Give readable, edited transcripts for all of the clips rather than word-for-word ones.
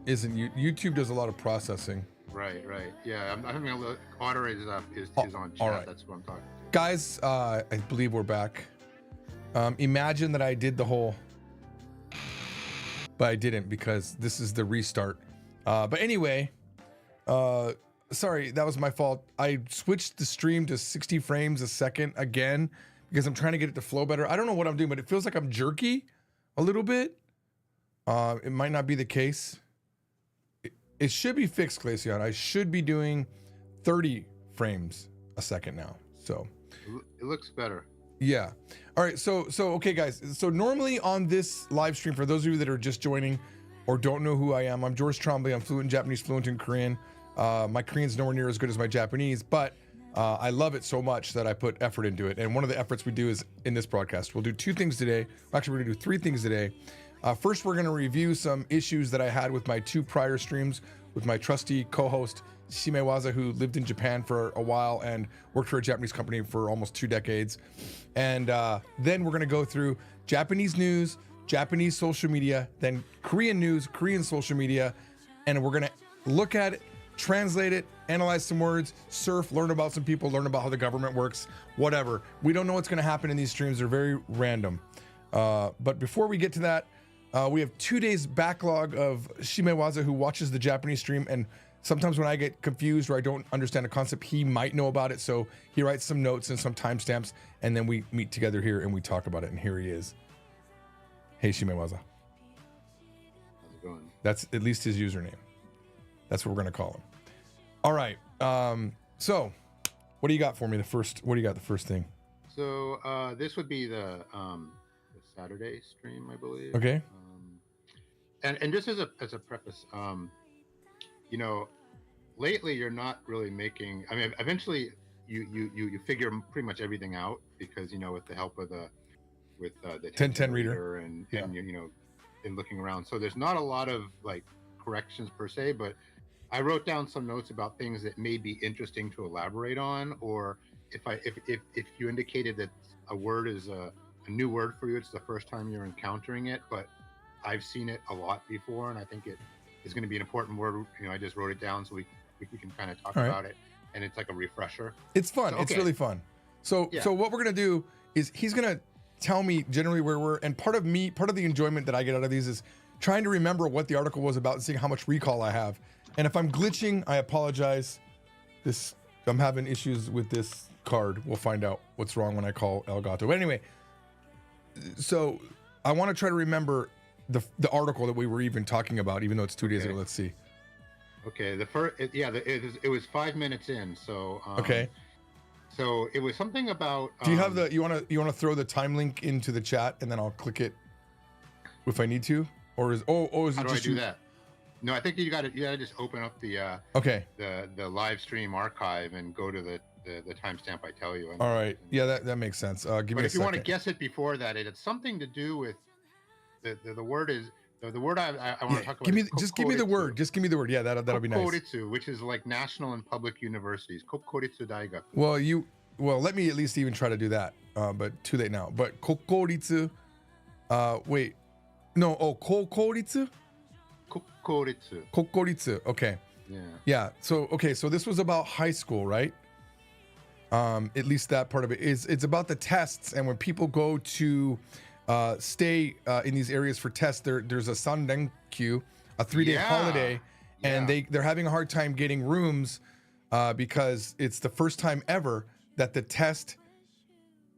isn't. YouTube does a lot of processing. Right. Yeah, I'm having a look. Otter is on chat. All right, That's what I'm talking to. guys. I believe we're back. Imagine that I did the whole, but I didn't because this is the restart. But anyway, sorry, that was my fault. I switched the stream to 60 frames a second again because I'm trying to get it to flow better. I don't know what I'm doing, but it feels like I'm jerky a little bit. It might not be the case. It should be fixed, Glacion. I should be doing 30 frames a second now. So it looks better. Yeah. All right. So okay, guys. So normally on this live stream, for those of you that are just joining or don't know who I am, I'm George Trombley. I'm fluent in Japanese, fluent in Korean. My Korean's nowhere near as good as my Japanese, but I love it so much that I put effort into it. And one of the efforts we do is in this broadcast. We'll do 2 things today. Actually, we're gonna do 3 things today. First, we're gonna review some issues that I had with my 2 prior streams with my trusty co-host Shimewaza, who lived in Japan for a while and worked for a Japanese company for almost 2 decades. And then we're gonna go through Japanese news, Japanese social media, then Korean news, Korean social media, and we're gonna look at it, translate it, analyze some words, surf, learn about some people, learn about how the government works, whatever. We don't know what's gonna happen in these streams. They're very random. But before we get to that, we have 2 days backlog of Shimewaza, who watches the Japanese stream, and sometimes when I get confused or I don't understand a concept, he might know about it. So he writes some notes and some timestamps, and then we meet together here and we talk about it. And here he is. Hey, Shimewaza. How's it going? That's at least his username. That's what we're gonna call him. All right. So what do you got for me? What do you got? The first thing. So this would be the Saturday stream, I believe. Okay. And just as a preface, you know, lately you're not really making. I mean, eventually you figure pretty much everything out because with the help of the 1010 reader and in looking around. So there's not a lot of like corrections per se, but I wrote down some notes about things that may be interesting to elaborate on, or if you indicated that a word is a new word for you, it's the first time you're encountering it, but I've seen it a lot before, and I think it is going to be an important word. I just wrote it down so we can kind of talk about it, and it's like a refresher. It's fun. So, okay. It's really fun. So what we're gonna do is he's gonna tell me generally where we're, and part of the enjoyment that I get out of these is trying to remember what the article was about and seeing how much recall I have. And if I'm glitching, I apologize. I'm having issues with this card. We'll find out what's wrong when I call Elgato. But anyway, so I want to try to remember the article that we were even talking about, even though it's 2 days ago. Let's see. Okay, it was 5 minutes in. So okay. So it was something about. Do you have you want to throw the time link into the chat and then I'll click it if I need to, or is how do I do that? No, I think you got to just open up the the live stream archive and go to the timestamp I tell you. All right, yeah, that makes sense. Give me a second. But if you want to guess it before that, it's something to do with the word is the word I want to talk about. Give me the word. Just give me the word. Yeah, that'll be nice. Kokoritsu, which is like national and public universities. Kokoritsu Daigaku. Well, let me at least even try to do that. But too late now. But Kokoritsu. Wait, no. Oh, Kokoritsu. Kokoritsu. Okay. Yeah. So this was about high school, right? At least that part of it is. It's about the tests, and when people go to stay in these areas for tests, there's a sanrenkyu, a 3-day holiday, and they're having a hard time getting rooms because it's the first time ever that the test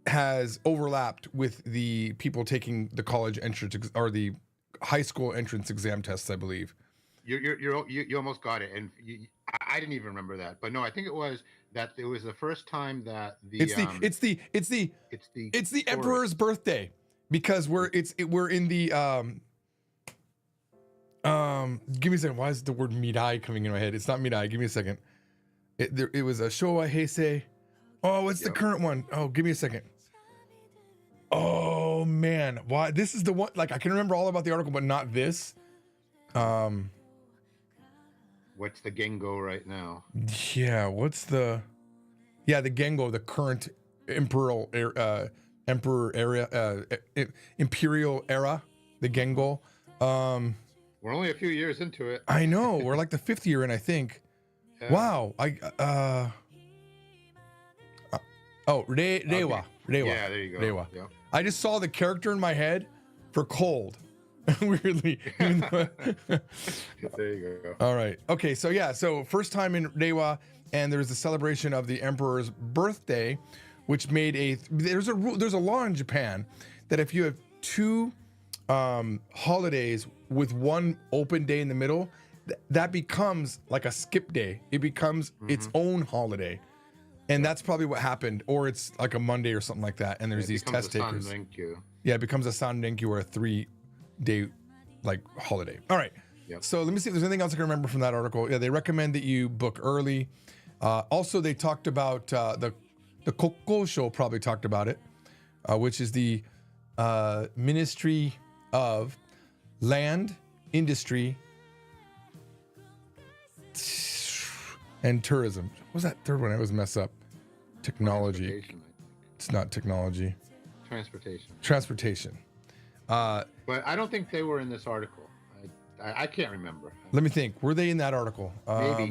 has overlapped with the people taking the college entrance or the high school entrance exam tests, I believe. You almost got it, and I didn't even remember that, but no, I think it was the first time that it's the emperor's birthday, because we're in the give me a second. Why is the word Mirai coming in my head? It's not Mirai. Give me a second. It was a Showa Heisei. Oh, what's the current one? Oh, give me a second. Oh man, why? This is the one. Like, I can remember all about the article, but not this. What's the Gengo right now? Yeah, the Gengo, the current imperial era, the Gengo. We're only a few years into it. I know. We're like the 5th year in, I think. Yeah. Wow. Reiwa. Yeah, there you go. Reiwa. Yep. I just saw the character in my head for cold. Weirdly. There you go. All right. Okay. So yeah. So first time in Reiwa, and there's the celebration of the emperor's birthday, which made there's a law in Japan that if you have 2 holidays with one open day in the middle, that becomes like a skip day. It becomes its own holiday. And that's probably what happened, or it's like a Monday or something like that. And there's these test takers. Yeah, it becomes a Sanrenkyu or a 3-day like holiday. All right. Yep. So let me see if there's anything else I can remember from that article. Yeah, they recommend that you book early. Also, they talked about the Kokkosho probably talked about it, which is the Ministry of Land, Industry, and Tourism. What was that third one? I always mess up. Technology. It's not technology. Transportation. But I don't think they were in this article. I can't remember. Let me think. Were they in that article?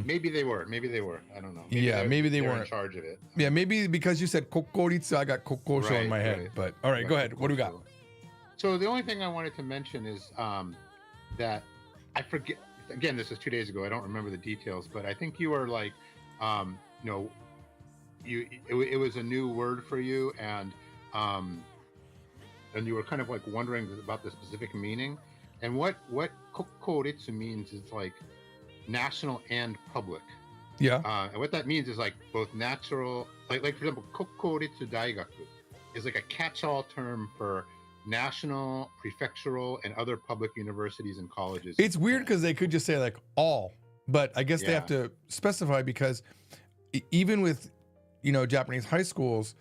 Maybe they were. Maybe they were. I don't know. Maybe they weren't in charge of it. Yeah, maybe because you said Kokoritsu, I got Kokkosho in my head. Right. But all right, go ahead. What do we got? So the only thing I wanted to mention is that I forget. Again, this was 2 days ago. I don't remember the details, but I think you were like, it was a new word for you, and you were kind of like wondering about the specific meaning. And what kokoritsu means is like national and public. Yeah. And what that means is like both natural, like for example, kokoritsu daigaku is like a catch-all term for national, prefectural, and other public universities and colleges. It's weird because they could just say like all, but I guess they have to specify because even with, Japanese high schools,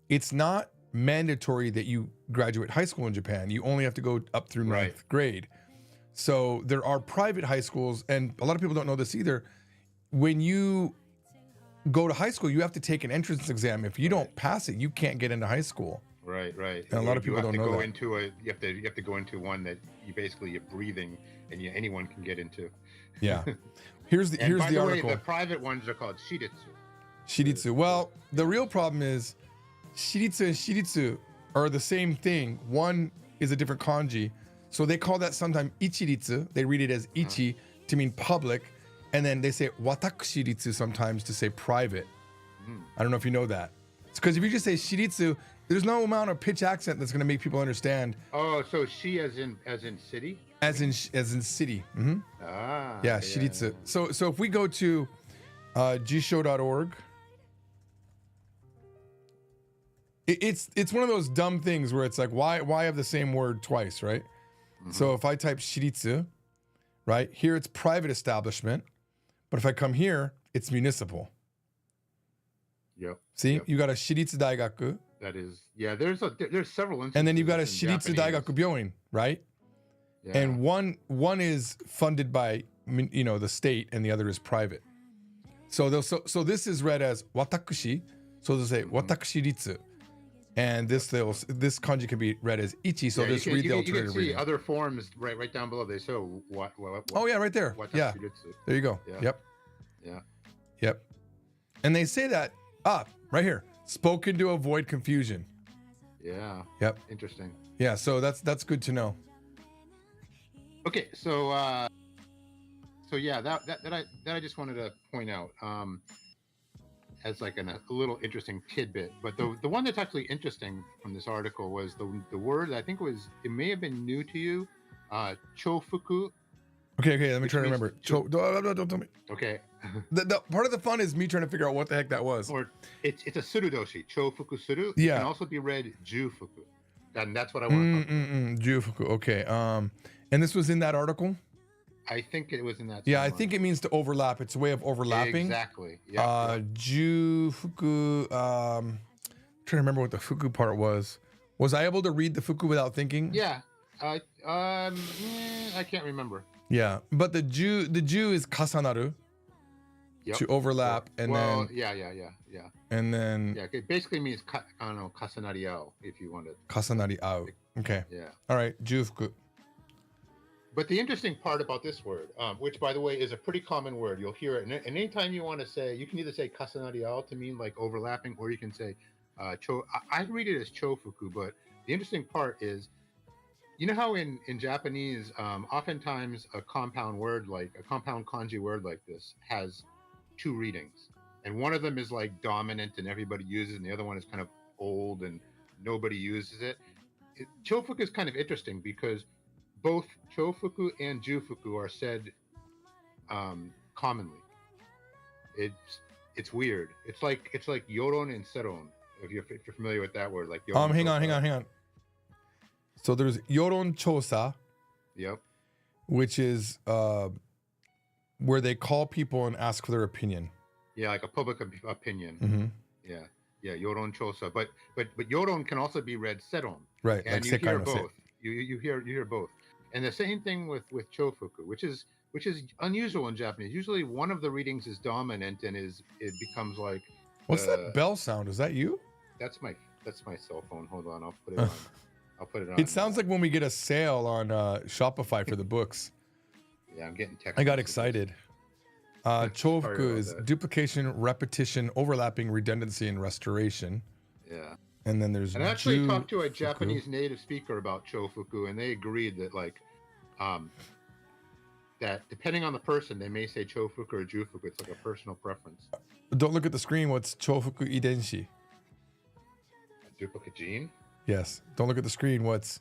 it's not mandatory that you graduate high school in Japan. You only have to go up through ninth grade. So there are private high schools, and a lot of people don't know this either. When you go to high school, you have to take an entrance exam. If you don't pass it, you can't get into high school. Right. And a lot of people don't know that. You have to go into one that you're breathing, and anyone can get into. Yeah. Here's the article. Way, the private ones are called shiritsu. Well, the real problem is shiritsu and shiritsu are the same thing. One is a different kanji. So they call that sometimes ichiritsu. They read it as ichi to mean public. And then they say watakushiritsu sometimes to say private. I don't know if you know that. It's because if you just say shiritsu, there's no amount of pitch accent that's going to make people understand. Oh, so shi as in city? As in city. Mm-hmm. Yeah, shiritsu. Yeah. So if we go to jisho.org, it's one of those dumb things where it's like, why have the same word twice, right? So if I type shiritsu, right, here it's private establishment, but if I come here, it's municipal. Yep. See, you got a shiritsu daigaku. That is, there's several instances. And then you've got a shiritsu daigaku byoin, right? Yeah. And one is funded by the state, and the other is private. So this is read as watakushi. So they'll say watakushiritsu. And this kanji can be read as ichi, so just read the alternative reading. You can see other forms right down below. They say what? Oh yeah, right there. Yeah, there you go. Yeah. Yep. And they say that right here, spoken to avoid confusion. Yeah. Yep. Interesting. Yeah, so that's good to know. Okay, so that I just wanted to point out. As like a little interesting tidbit, but the one that's actually interesting from this article was the word. I think it may have been new to you, chofuku. Okay, let me try to remember. Don't tell me. Okay. The part of the fun is me trying to figure out what the heck that was. Or it's a surudoshi, chofuku suru. Yeah. It can also be read jufuku, and that's what I want to talk about. Jufuku. Okay. And this was in that article. I think it was in that. Yeah, I think it means to overlap. It's a way of overlapping. Exactly. Yeah. Jufuku. Trying to remember what the fuku part was. Was I able to read the fuku without thinking? Yeah. I can't remember. Yeah, but the ju is kasanaru. Yep. To overlap, and then. Yeah. And then. Yeah, it basically means kasanariao if you want it. Kasanariao. Okay. Yeah. All right, jufuku. But the interesting part about this word, which by the way is a pretty common word, you'll hear it. And anytime you want to say, you can either say kasanarial to mean like overlapping, or you can say I read it as chofuku. But the interesting part is, you know how in Japanese, oftentimes a compound word, like a compound kanji word like this, has two readings, and one of them is like dominant and everybody uses it, and the other one is kind of old and nobody uses it. Chofuku is kind of interesting because both chofuku and jufuku are said commonly. It's weird. It's like yoron and seron. If you're familiar with that word, like yoron. Hang on. So there's yoron chosa, Yep. which is where they call people and ask for their opinion. Yeah, like a public opinion. Mm-hmm. Yeah, yoron chosa. But yoron can also be read seron. Right, And like you hear sekai no both. You hear both. And the same thing with chofuku, which is unusual in Japanese. Usually one of the readings is dominant and it becomes like What's that bell sound? Is that you? That's my cell phone. Hold on, I'll put it on. I'll put it on. It sounds like when we get a sale on Shopify for the books. Yeah, I'm getting text. I got excited. Chofuku is duplication, repetition, overlapping, redundancy, and restoration. Yeah. And then there's And I actually talked to a Japanese native speaker about chofuku, and they agreed that that depending on the person, they may say chofuku or jufuku. It's like a personal preference. Don't look at the screen. What's chofuku idenshi? A duplicate gene? Yes. Don't look at the screen. What's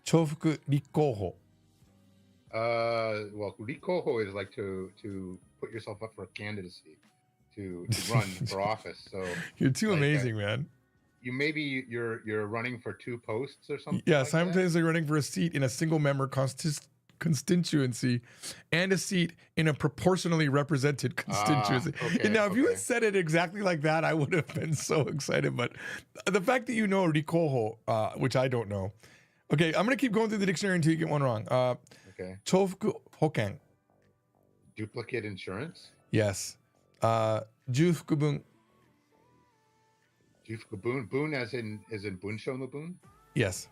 chofuku rikoho? Well, rikoho is like to put yourself up for a candidacy to run for office. So you're too amazing, man. You're running for two posts or something. Yeah, like simultaneously running for a seat in a single member constituency and a seat in a proportionally represented constituency. And now, if you had said it exactly like that, I would have been so excited. But the fact that you know rikoho, which I don't know. Okay, I'm gonna keep going through the dictionary until you get one wrong. Okay. Chofuku hoken. Duplicate insurance. Yes. Jufuku bun. Jufuku bun. Bun as in bunsho no bun. Yes.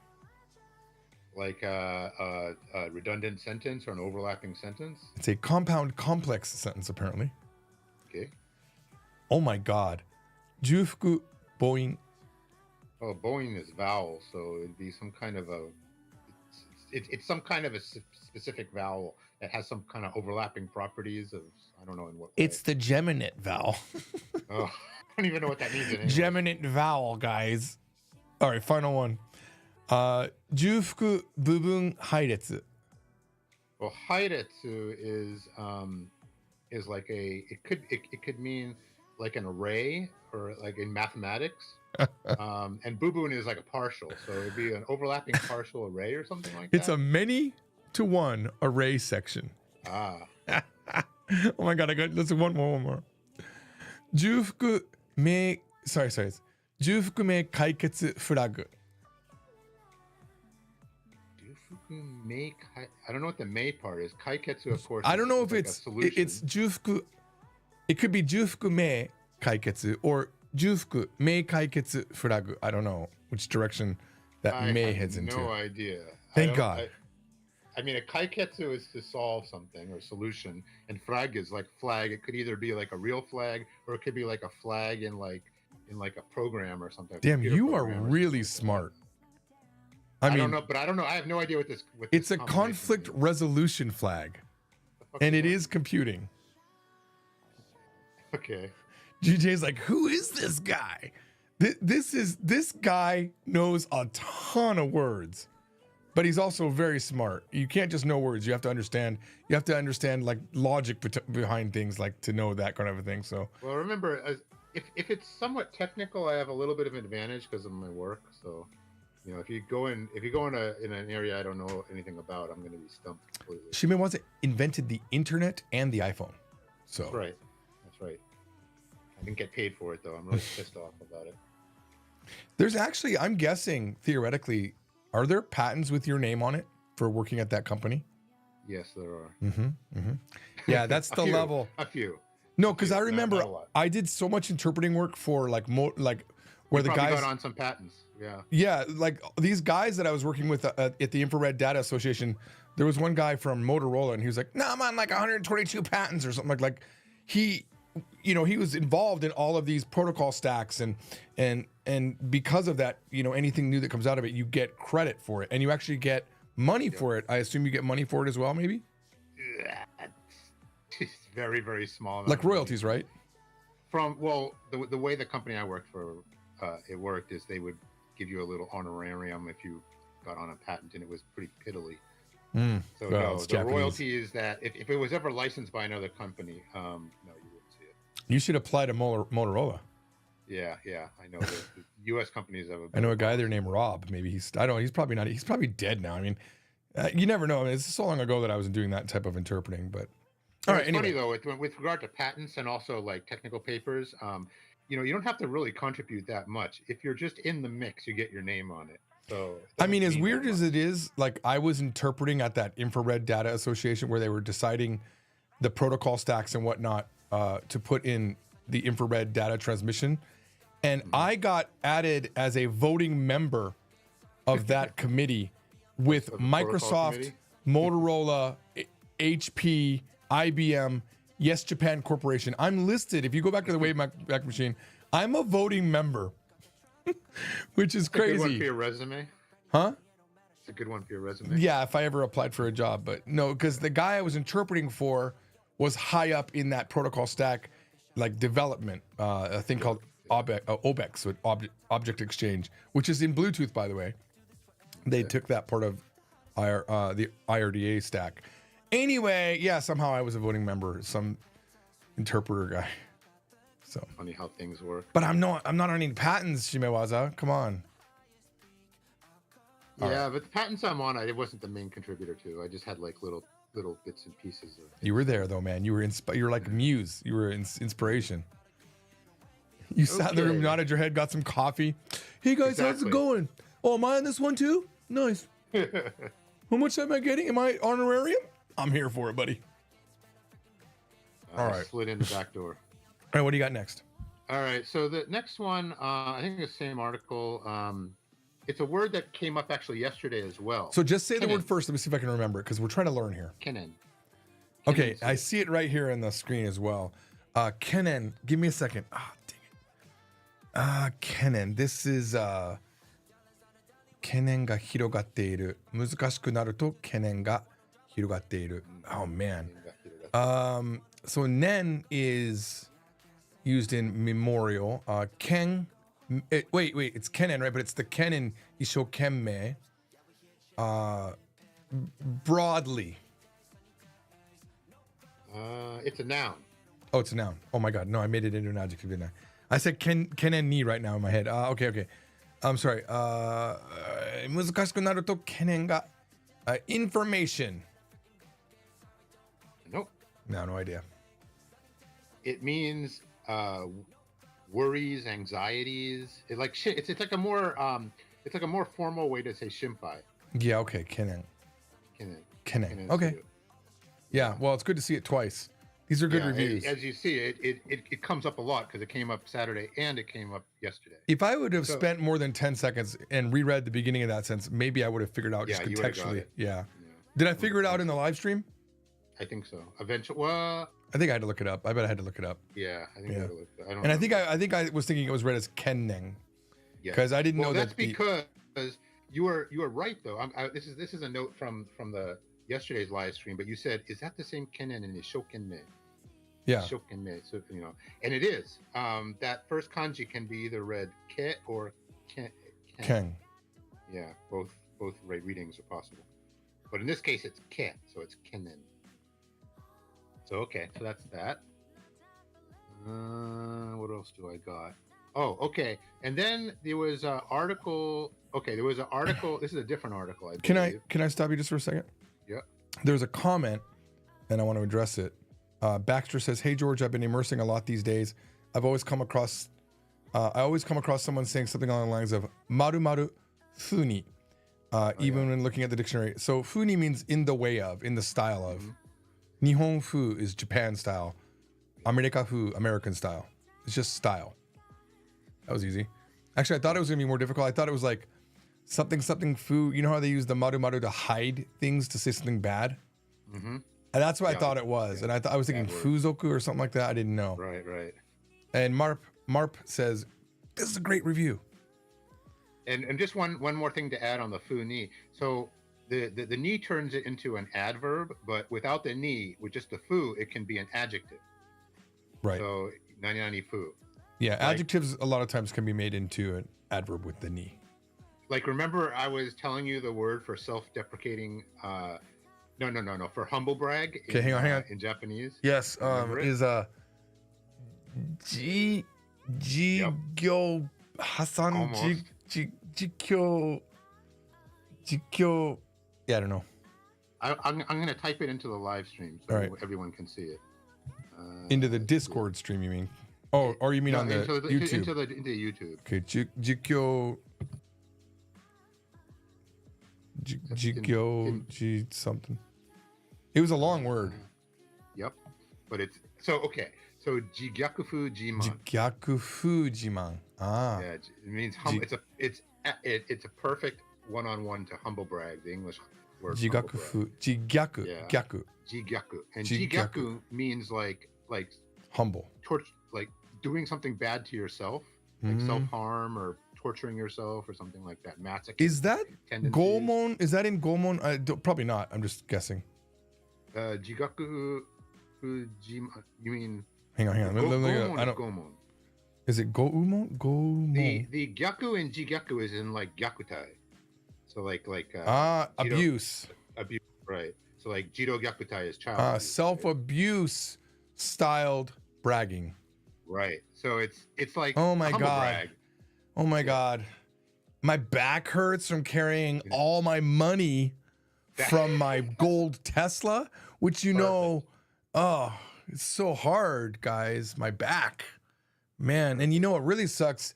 Like a redundant sentence or an overlapping sentence. It's a compound complex sentence, apparently. Okay. Oh my God. Jufuku boin. Oh, boing is vowel, so it'd be some kind of it's some kind of a specific vowel that has some kind of overlapping properties of, I don't know in what way. It's the geminate vowel. Oh, I don't even know what that means in English. Geminate vowel, guys. All right, final one. Jufuku bubun hairetsu. Well, hairetsu is like it could mean like an array or like in mathematics. And bubun is like a partial, so it'd be an overlapping partial array or something like that. It's a many to one array section. Ah. Oh my God, let's do one more. Jufuku me, sorry. Jufuku me kaiketsu flag. Jufuku me kai, I don't know what the me part is. Kaiketsu, of course. I don't know if like it's jufuku. It could be jufuku me kaiketsu or jufuku me kaiketsu flag. I don't know which direction that me heads into. No idea. Thank God. I mean, a kaiketsu is to solve something or solution, and flag is like flag. It could either be like a real flag, or it could be like a flag in like a program or something. Damn, you are really smart. I don't know, but I don't know. I have no idea what this. It's a conflict resolution flag, and it is computing. Okay. GJ's like, who is this guy? This guy knows a ton of words, but he's also very smart. You can't just know words. You have to understand. You have to understand like logic behind things, like to know that kind of a thing. So. Well, remember, if it's somewhat technical, I have a little bit of an advantage because of my work. So, you know, if you go in an area I don't know anything about, I'm going to be stumped completely. Shime once invented the internet and the iPhone. So. That's right. I didn't get paid for it though. I'm really pissed off about it. There's actually, I'm guessing theoretically, are there patents with your name on it for working at that company? Yes, there are. Yeah, that's the level. A few. No, because I remember not a lot. I did so much interpreting work for like where You the probably guys got on some patents. Yeah. Yeah, like these guys that I was working with at the Infrared Data Association, There was one guy from Motorola, and he was like, "No, I'm on like 122 patents or something like he, he was involved in all of these protocol stacks, and because of that, anything new that comes out of it, you get credit for it, and you actually get money for it. I assume you get money for it as well, maybe. It's very, very small. Like royalties, right? The way the company I worked for, it worked is they would give you a little honorarium if you got on a patent, and it was pretty piddly. So well, no, the Japanese. royalty is that if it was ever licensed by another company, no, you wouldn't see it. You should apply to Motorola. Yeah, I know the U.S. companies have. I know a guy there named Rob. Maybe he's probably not. He's probably dead now. I mean, you never know. I mean, it's so long ago that I wasn't doing that type of interpreting. But all right. It's Anyway, funny though, with regard to patents and also like technical papers, you don't have to really contribute that much. If you're just in the mix, you get your name on it. So I mean, as weird as it is, like I was interpreting at that Infrared Data Association where they were deciding the protocol stacks and whatnot to put in the infrared data transmission. And I got added as a voting member of that committee with Microsoft, Motorola, HP, IBM, Yes Japan Corporation. I'm listed. If you go back to the Wayback Machine, I'm a voting member, which is crazy. It's a good one for your resume. Huh? It's a good one for your resume. Yeah, if I ever applied for a job. But no, because the guy I was interpreting for was high up in that protocol stack, like development, a thing called OBEX, so Object Exchange, which is in Bluetooth, by the way. They took that part of the IRDA stack. Anyway, yeah, somehow I was a voting member, some interpreter guy. So funny how things work. But I'm not on any patents, Shimewaza. Come on. Yeah, but the patents I'm on, it wasn't the main contributor to. I just had like little bits and pieces of. You were there though, man. You were you were like a muse. You were inspiration. You sat in the room, nodded your head, got some coffee. Hey guys, how's it going? Oh, am I on this one too? Nice. How much am I getting? Am I honorarium? I'm here for it, buddy. All right. Slid in the back door. All right, what do you got next? All right, so the next one, I think it's the same article. It's a word that came up actually yesterday as well. So just say the word first. Let me see if I can remember it because we're trying to learn here. Kennen. Okay, I see it right here on the screen as well. Kennen, give me a second. Ah, dang it. Kennen. This is kennen ga hirogatteiru. Muzukashiku naru to kennen ga hirogatteiru. Oh man. So nen is used in memorial. Ken. Wait, it's kennen, right? But it's the kennen ishokenmei. Broadly. It's a noun. Oh, it's a noun. Oh my God. No, I made it into an adjective, didn't I? I said kennen ni right now in my head. Okay. I'm sorry. 難しくなると懸念が information. Nope. No idea. It means worries, anxieties. It's like a more formal way to say shimpai. Yeah. Okay. Kennen. Kennen. Okay. Yeah. Well, it's good to see it twice. These are good reviews. As you see, it comes up a lot because it came up Saturday and it came up yesterday. If I would have spent more than 10 seconds and reread the beginning of that sentence, maybe I would have figured out just contextually. Yeah. Did I figure it out in the live stream? I think so. Eventually, well, I think I had to look it up. I bet I had to look it up. Yeah, I think I had to look it up. I don't and I think I was thinking it was read as Kenneng. Yeah. Because I didn't know that's because you were right though. This is a note from the yesterday's live stream, but you said, is that the same Kennen in Ishokenmei? Yeah. Ishokenmei, so and it is. That first kanji can be either read ke or ken. Yeah, both readings are possible. But in this case it's ke, so it's kennen. So okay, so that's that. What else do I got? Oh, okay. And then there was an article. Okay, there was an article. This is a different article. I believe. Can I stop you just for a second? Yeah. There's a comment, and I want to address it. Baxter says, "Hey George, I've been immersing a lot these days. I always come across someone saying something along the lines of maru maru funi, even when looking at the dictionary. So funi means in the way of, in the style of. Nihon fu is Japan style. America fu, American style. It's just style. That was easy. Actually, I thought it was gonna be more difficult. I thought it was like something something fu. You know how they use the maru maru to hide things to say something bad? Mm-hmm. And that's what I Yeah, thought it was. yeah. And I was thinking Bad word. fuzoku or something like that. I didn't know. Right, right. And Marp says, this is a great review. And just one more thing to add on the fu ni. So the ni turns it into an adverb, but without the ni, with just the fu, it can be an adjective. Right. So 99 fu. Yeah, Like- adjectives a lot of times can be made into an adverb with the ni. Like, remember I was telling you the word for self-deprecating, no, for humble brag in, Okay, hang on. in Japanese? Yes, Remember it? is Jigyo Hasan Almost. Jikyo. Yeah, I don't know. I'm going to type it into the live stream so All right. everyone can see it. Into the Discord stream, you mean? Oh, or you mean on the YouTube? Into YouTube. Okay, Jikyo. Jikyo G something. It was a long word. Yep, but it's so okay. So Jigyakufu Jiman. Jigyaku Fujiman. Ah. Yeah, it means it's a perfect one-on-one to humble brag. The English word. Jigyaku Fu. Jigyaku. Yeah. Gyaku. Jigyaku. And Jigyaku. Jigyaku means like Humble. like doing something bad to yourself, like self-harm or torturing yourself or something like that. Masochist Is that tendencies. Gomon? Is that in Gomon? Probably not. I'm just guessing. Jigaku Fujiman. You mean? Hang on. Let me Gomon I is don't. Gomon. Is it Goumon? Gomon. The gyaku in jigyaku is in like gyakutai. So like abuse. Abuse, right? So like jiro gyakutai is child abuse, Self-abuse styled bragging. right? So it's like Oh my humble God. brag. Oh my God. My back hurts from carrying all my money from my gold Tesla, which it's so hard, guys. My back, man. And you know what really sucks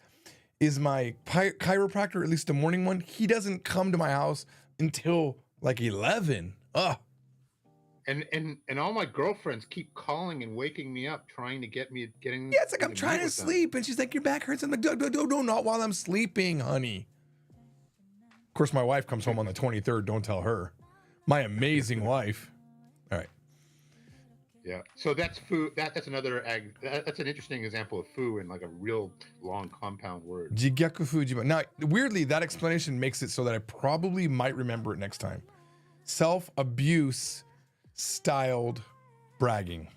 is my chiropractor, at least the morning one, he doesn't come to my house until like 11. Ugh. And all my girlfriends keep calling and waking me up, trying to get me getting. Yeah, it's like me I'm meet trying to with them. sleep, and she's like, "Your back hurts." I'm like, "No, not while I'm sleeping, honey." Of course, my wife comes home on the 23rd. Don't tell her. My amazing wife. All right. Yeah. So that's fu. That's another that's an interesting example of fu in like a real long compound word. Jigyaku Fujima. Now, weirdly, that explanation makes it so that I probably might remember it next time. Self-abuse styled bragging.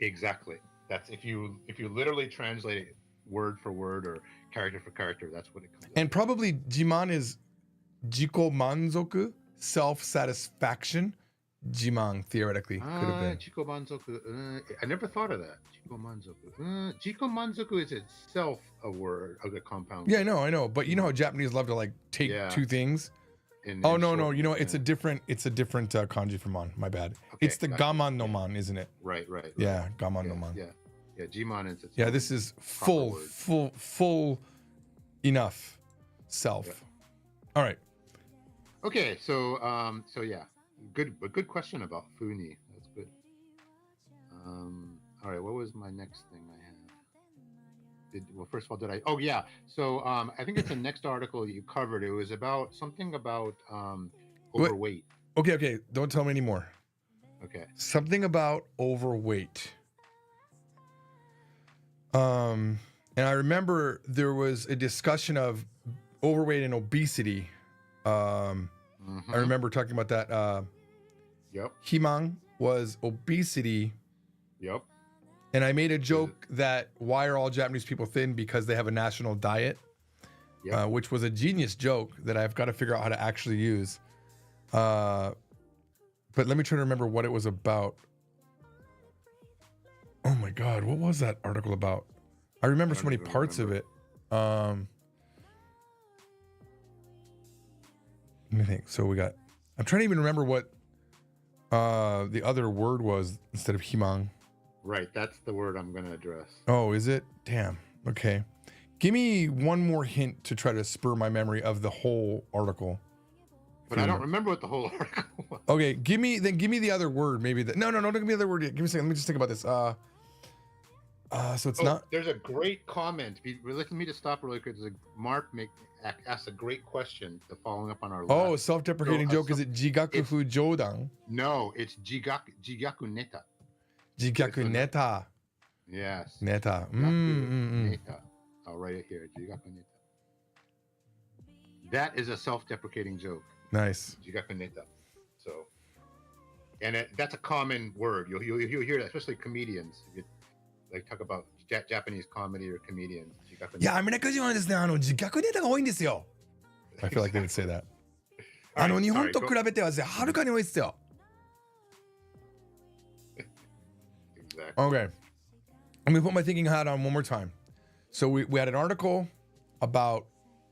Exactly. That's if you literally translate it word for word or character for character, that's what it comes. And probably Jiman is Jiko Manzoku, self-satisfaction. Jiman theoretically could have been. Jiko Manzoku. I never thought of that. Jiko Manzoku. Jiko Manzoku is itself a word, a compound. Yeah, I know. But you know how Japanese love to like take two things. No. You know, it's a different kanji for man. My bad. Okay, it's the gaman no man, isn't it? Right. Yeah, gaman no man. Yeah. Jiman is. Yeah, this is full enough self. Yeah. All right. Okay, so yeah, good question about Funi. That's good. All right, what was my next thing I had? First of all, did I? Oh yeah. So I think it's the next article you covered. It was about something about overweight. Okay. Don't tell me anymore. Okay. Something about overweight. And I remember there was a discussion of overweight and obesity. I remember talking about that. Yep. Himang was obesity. Yep. And I made a joke that why are all Japanese people thin? Because they have a national diet, which was a genius joke that I've got to figure out how to actually use. But let me try to remember what it was about. Oh my God, what was that article about? I remember so many parts of it. Let me think. So I'm trying to even remember what the other word was instead of himang. Right, that's the word I'm going to address. Oh, is it? Damn. Okay. Give me one more hint to try to spur my memory of the whole article. But I don't remember what the whole article was. Okay, give me the other word. Maybe no, don't give me the other word yet. Give me a second. Let me just think about this. So it's not. There's a great comment. Let me just stop really quick. There's a Mark asked a great question. The following up on our Oh, last. self-deprecating joke. Is it jigakufu jodan? No, it's jigaku neta. Jigaku neta. Yes. Neta. Neta. I'll write it here. Jigaku neta. That is a self-deprecating joke. Nice. Jigaku neta. So, and that's a common word. You'll hear that, especially comedians. If you like talk about Japanese comedy or comedians. Jigaku neta. いや、アメリカ人はですね、自虐ネタが多いんですよ。I feel like they would say that. 日本と比べてはですね、はるかに多いですよ。Exactly. Okay. Let me put my thinking hat on one more time. So we had an article about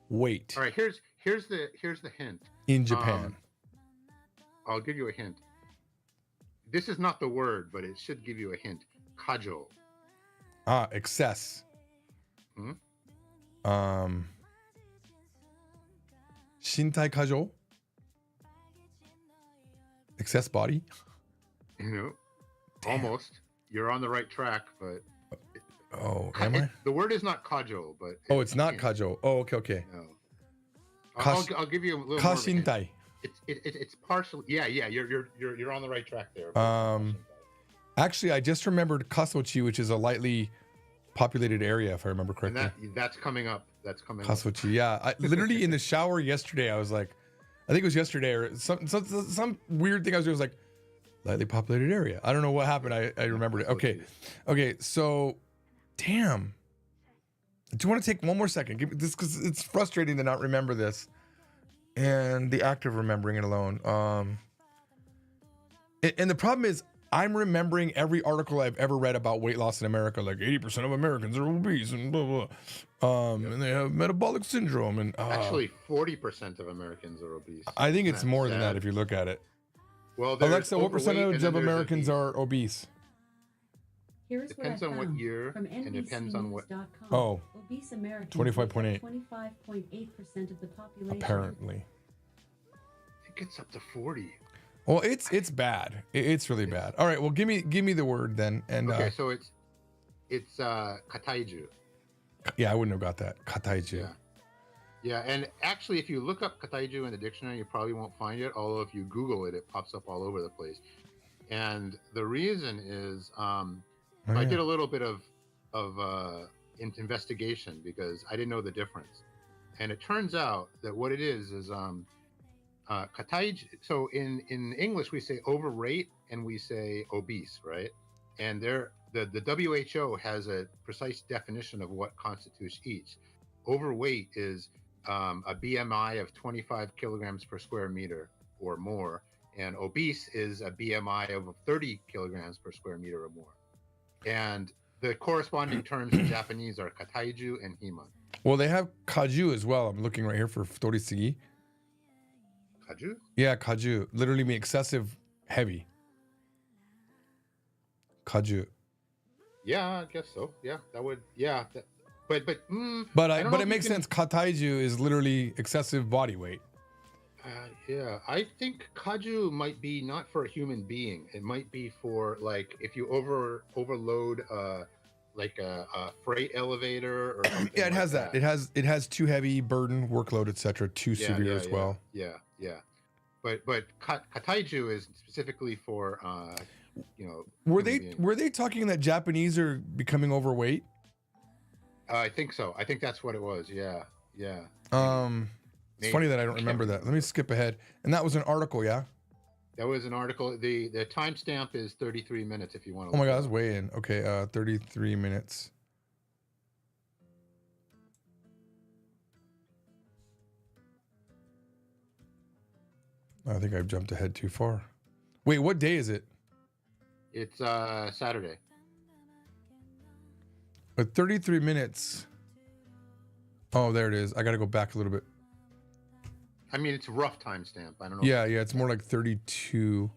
weight. All right, here's the hint. In Japan. I'll give you a hint. This is not the word, but it should give you a hint. Kajo. Excess. Hmm? 身体過剰? Excess body? Almost. You're on the right track, but am I? The word is not kajo, but it's not kajo. Oh, okay. No. I'll give you a little more of a hint. Kashintai. It's partially. Yeah. You're on the right track there. Actually, I just remembered Kasochi, which is a lightly populated area, if I remember correctly. And that's coming up. Kasochi, yeah. I literally in the shower yesterday, I was like, I think it was yesterday or some weird thing I was doing. I was like, lightly populated area. I don't know what happened. I remembered it. Okay. So, damn. Do you want to take one more second? Give me this because it's frustrating to not remember this, and the act of remembering it alone. And the problem is, I'm remembering every article I've ever read about weight loss in America, like 80% of Americans are obese and blah blah, and they have metabolic syndrome. And actually, 40% of Americans are obese. I think it's more than that if you look at it. Well, Alexa, what percentage of Americans are obese? Depends on what year, and depends on what. Oh, obese Americans 25.8. 25.8% of the population. Apparently. I think it's up to 40. Well, it's bad. It's really bad. All right. Well, give me the word then. And okay, so it's kataiju. Yeah, I wouldn't have got that. Kataiju. Yeah, and actually, if you look up kataiju in the dictionary, you probably won't find it. Although if you Google it, it pops up all over the place. And the reason is, I did a little bit of investigation because I didn't know the difference. And it turns out that what it is kataiju. So in English we say overweight and we say obese, right? And the WHO has a precise definition of what constitutes each. Overweight is a BMI of 25 kilograms per square meter or more, and obese is a BMI of 30 kilograms per square meter or more. And the corresponding terms in Japanese are kataiju and himan. Well, they have kaju as well. I'm looking right here for futorisugi. Kaju? Yeah, kaju. Literally mean excessive heavy. Kaju. Yeah, I guess so. Yeah, that would. Yeah, but it makes sense. Kataiju is literally excessive body weight. Yeah, I think kaju might be not for a human being. It might be for like if you overload like a freight elevator or something. Yeah, it has like that. It has too heavy burden, workload, etc. Too severe as well. Yeah. But kataiju is specifically for Were they talking that Japanese are becoming overweight? I think so. I think that's what it was. Yeah. It's funny that I don't remember that. Let me skip ahead. And that was an article, yeah? That was an article. The timestamp is 33 minutes if you want to. Oh my God, that's way in. Okay, 33 minutes. I think I've jumped ahead too far. Wait, what day is it? It's Saturday. But 33 minutes. Oh, there it is. I got to go back a little bit. I mean, it's a rough timestamp. I don't know. Yeah, it's more like 32.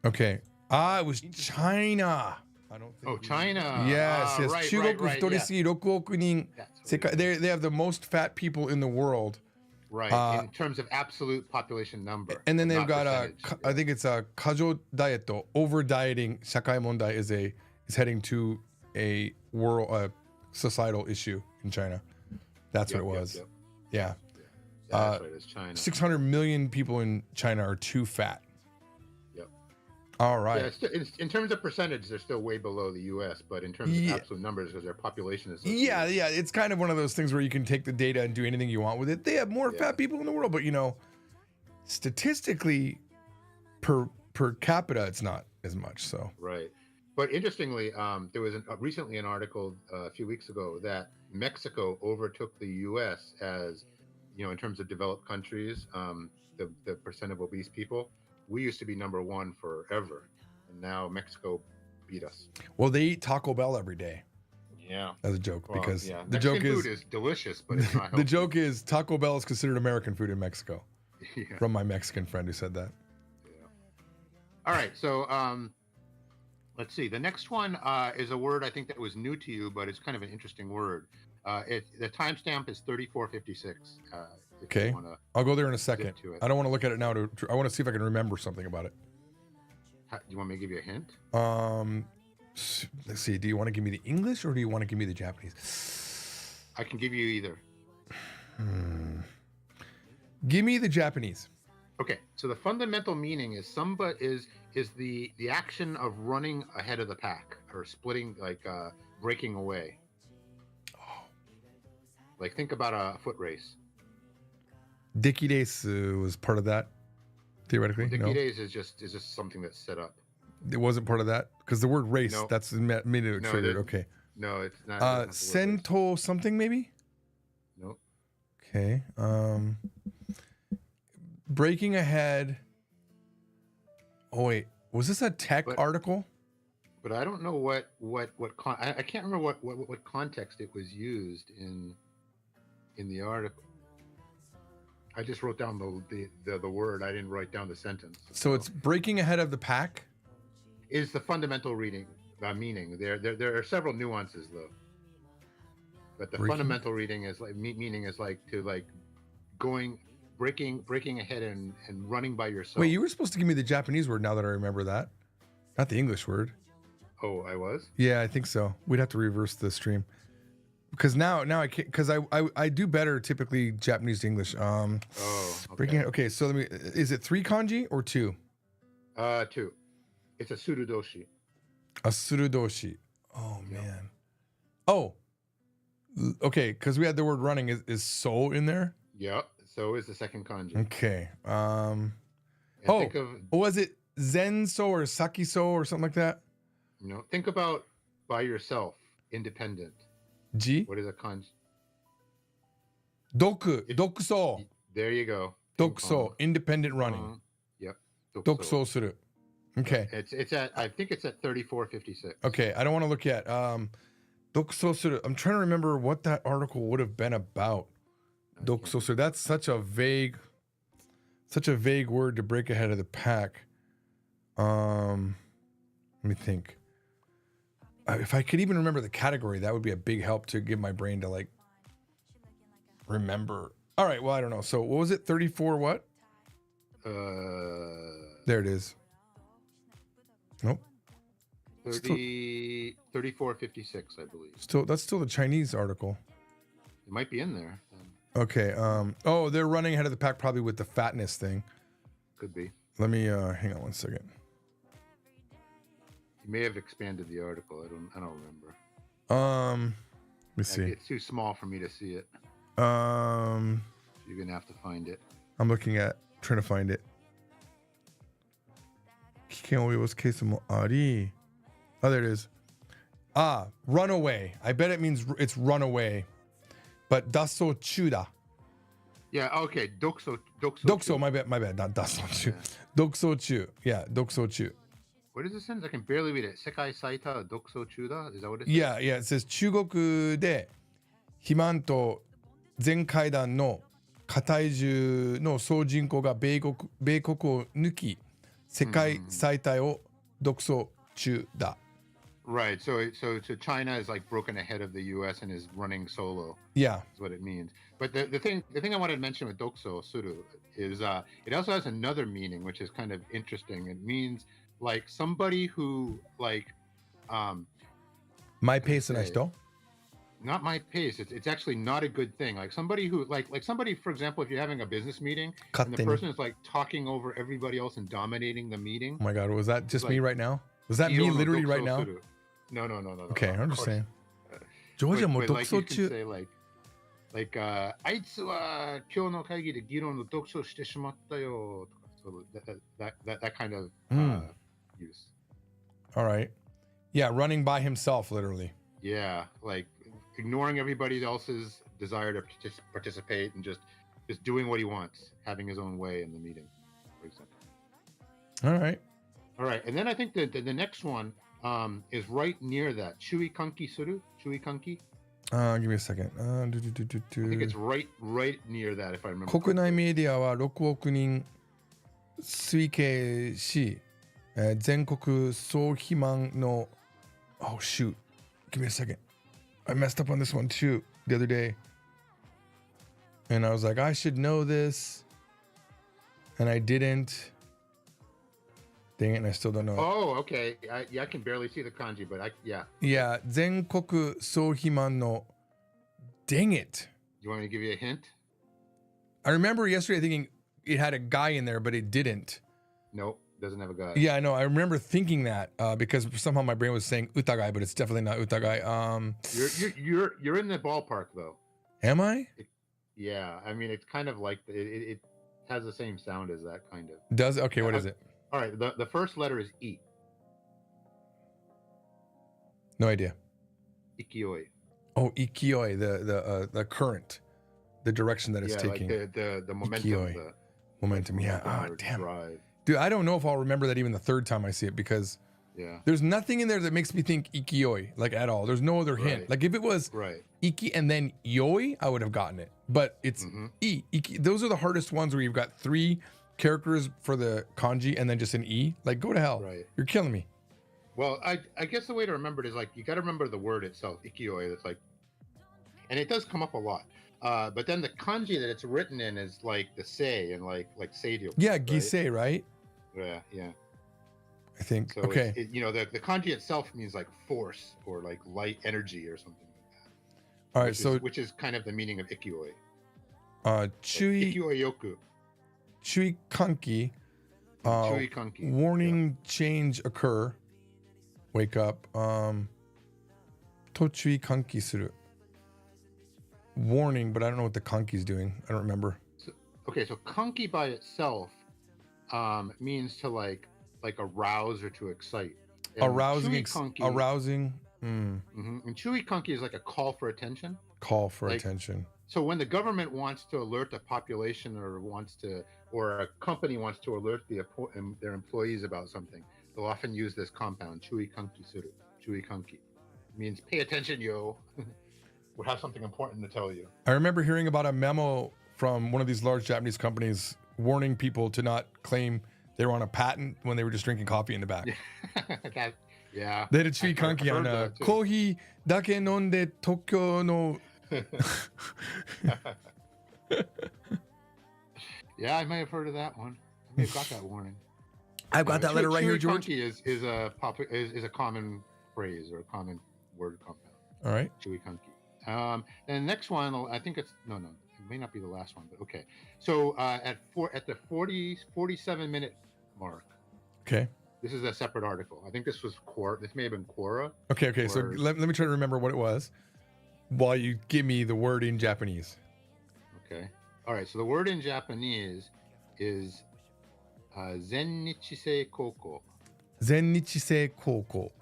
Okay. It was China. I don't think. China. Yes. Right. 中国太りすぎ6億人. They have the most fat people in the world. Right. In terms of absolute population number. And then they've got I think it's a kajo diet. Over dieting 社会問題 is heading to a world societal issue in China. That's what it was. Yep. Yeah. That's right. It's China. 600 million people in China are too fat. Yep. All right. Yeah, in terms of percentage, they're still way below the U.S., but in terms of absolute numbers, because their population is so yeah, huge. yeah. It's kind of one of those things where you can take the data and do anything you want with it. They have more fat people in the world, but statistically, per capita, it's not as much. So right. But interestingly, there was recently an article a few weeks ago that Mexico overtook the U.S. as, in terms of developed countries, the percent of obese people. We used to be number one forever, and now Mexico beat us. Well, they eat Taco Bell every day. Yeah, as a joke, because the Mexican joke food is delicious, but it's not healthy. The joke is Taco Bell is considered American food in Mexico. Yeah. From my Mexican friend who said that. Yeah. All right, so let's see. The next one is a word I think that was new to you, but it's kind of an interesting word. The timestamp is 3456. Okay, I'll go there in a second. I don't want to look at it now. I want to see if I can remember something about it. Do you want me to give you a hint? Let's see. Do you want to give me the English or do you want to give me the Japanese? I can give you either. Give me the Japanese. Okay, so the fundamental meaning is is the action of running ahead of the pack or splitting, like breaking away. Like think about a foot race. Dickie Days was part of that, theoretically. Dickie Days is just something that's set up. It wasn't part of that because the word race that's made it triggered. Okay. No, it's not. Sento something maybe. No. Okay. Breaking ahead. Oh wait, was this a tech article? But I don't know I can't remember what context it was used in the article. I just wrote down the word. I didn't write down the sentence. So it's breaking ahead of the pack. Is the fundamental meaning. There are several nuances though. But the fundamental meaning is like breaking ahead and running by yourself. Wait, you were supposed to give me the Japanese word now that I remember that. Not the English word. Oh, I was? Yeah, I think so. We'd have to reverse the stream. Because now I can't, because I do better typically Japanese to English. Okay. Breaking. Okay, so is it 3 kanji or 2? 2. It's a surudoshi. A surudoshi. Oh man. Oh. Okay, because we had the word running. Is so in there? Yep. So is the second kanji. Okay. Think of, was it zenso or sakiso or something like that? Think about by yourself, independent. Ji? What is a kanji? Dokuso. There you go. Dokuso, independent running. Yep. Dokuso suru. Okay. It's at, I think it's at 3456. Okay, I don't want to look at dokuso suru. I'm trying to remember what that article would have been about. Dokuso suru. That's such a vague word to break ahead of the pack. Let me think. If I could even remember the category, that would be a big help to give my brain to remember. All right, well, I don't know. So what was it? 34 what? There it is. Nope. 3456, I believe. That's still the Chinese article. It might be in there. Okay. They're running ahead of the pack probably with the fatness thing. Could be. Let me hang on one second. You may have expanded the article. I don't remember. Let me see. It's too small for me to see it. You're gonna have to find it. I'm trying to find it. Oh, there it is. Runaway. I bet it means it's runaway. But dasso chuda. Yeah, okay. Dokso. My bad. Not dasso chu. Dokso chu. Yeah, dokso chu. What is this sentence? I can barely read it. Sekai saita dokso chuda? Is that what it says? Yeah. It says 中国で肥満と全階段の過体重の総人口が米国を抜き世界最大を独走中だ。Right. So China is like broken ahead of the U.S. and is running solo. Yeah. That's what it means. But the thing I wanted to mention with dokso suru is it also has another meaning which is kind of interesting. It means like somebody who My pace and I still. Not my pace. It's actually not a good thing. Like somebody who like somebody, for example, if you're having a business meeting and the person is like talking over everybody else and dominating the meeting. Oh my God, was that just like, me right now? Was that me literally right now? No. Okay, I'm just saying. Georgia mo like you can dokso say like あいつは今日の会議で議論の読書してしまったよ so that kind of use. All right. Yeah, running by himself, literally. Yeah, like ignoring everybody else's desire to participate and just doing what he wants, having his own way in the meeting, for example. All right, and then I think that the next one is right near that. Chui kanki suru, chui kanki. Give me a second. I think it's right near that, if I remember. 国内メディアは6億人推計し、全国総肥満の Oh shoot. Give me a second. I messed up on this one too the other day. And I was like, I should know this. And I didn't. Dang it, and I still don't know it. Oh, okay. I can barely see the kanji, but yeah. Yeah, 全国総肥満の Dang it. You want me to give you a hint? I remember yesterday thinking it had a guy in there, but it didn't. Nope, doesn't have a guy. Yeah, I know. I remember thinking that because somehow my brain was saying utagai, but it's definitely not utagai. You're in the ballpark though. Am I? Yeah, I mean it's kind of like it has the same sound as that kind of. Does it? Okay, what is it? All right, the first letter is E. No idea. Ikioi. Oh, ikioi, the current, the direction that it's taking. Like the momentum. Ikioi. The momentum. Yeah. Ah, damn. Drive. Dude, I don't know if I'll remember that even the third time I see it because there's nothing in there that makes me think ikioi like at all. There's no other hint. Like if it was iki and then yoi, I would have gotten it. But it's iki. Those are the hardest ones where you've got 3 characters for the kanji and then just an e. Like go to hell. Right. You're killing me. Well, I guess the way to remember it is like you got to remember the word itself, ikioi. That's like, and it does come up a lot. But then the kanji that it's written in is like the sei and like seiryo. Yeah, gisei, right? Yeah. I think. So okay. The kanji itself means like force or like light energy or something like that. All right, which is kind of the meaning of ikioi. Chui. Ikioi yoku. Chui kanki. Chui kanki. Warning, change occur. Wake up. To chui kanki suru. Warning, but I don't know what the kanki is doing. I don't remember. So kanki by itself means to like arouse or to excite. And arousing. And chui kanki is like a call for attention. Call for attention. So when the government wants to alert the population or a company wants to alert their employees about something, they'll often use this compound, chui kanki suru. Chui kanki. It means pay attention, yo. We have something important to tell you. I remember hearing about a memo from one of these large Japanese companies warning people to not claim they were on a patent when they were just drinking coffee in the back. Yeah. They had a chui kanki on kohi dake nonde Tokyo no. Yeah, I may have heard of that one. I may have got that warning. I've got that letter right here, George. Chui kanki is a common phrase or a common word compound. All right. Chui kanki. And the next one, I think it's no, it may not be the last one, but okay. So at the 47-minute mark. Okay. This is a separate article. I think this was Quora. This may have been Quora. Okay. So let me try to remember what it was while you give me the word in Japanese. Okay. All right. So the word in Japanese is Zennichise Koko. Zennichise Koko.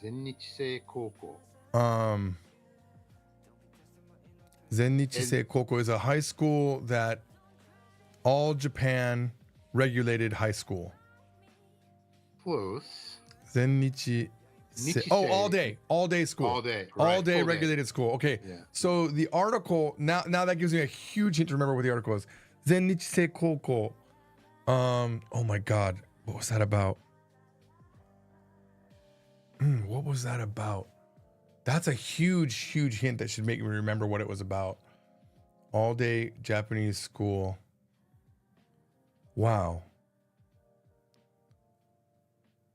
Zennichise Koko. Zennichise Koko is a high school that all Japan regulated high school. Close. Zennichi. Oh, all day school. All day. All day regulated school. Okay. Yeah. So the article now that gives me a huge hint to remember what the article was. Zennichise Koko. Oh my God, what was that about? What was that about? That's a huge hint that should make me remember what it was about. All day Japanese school. Wow.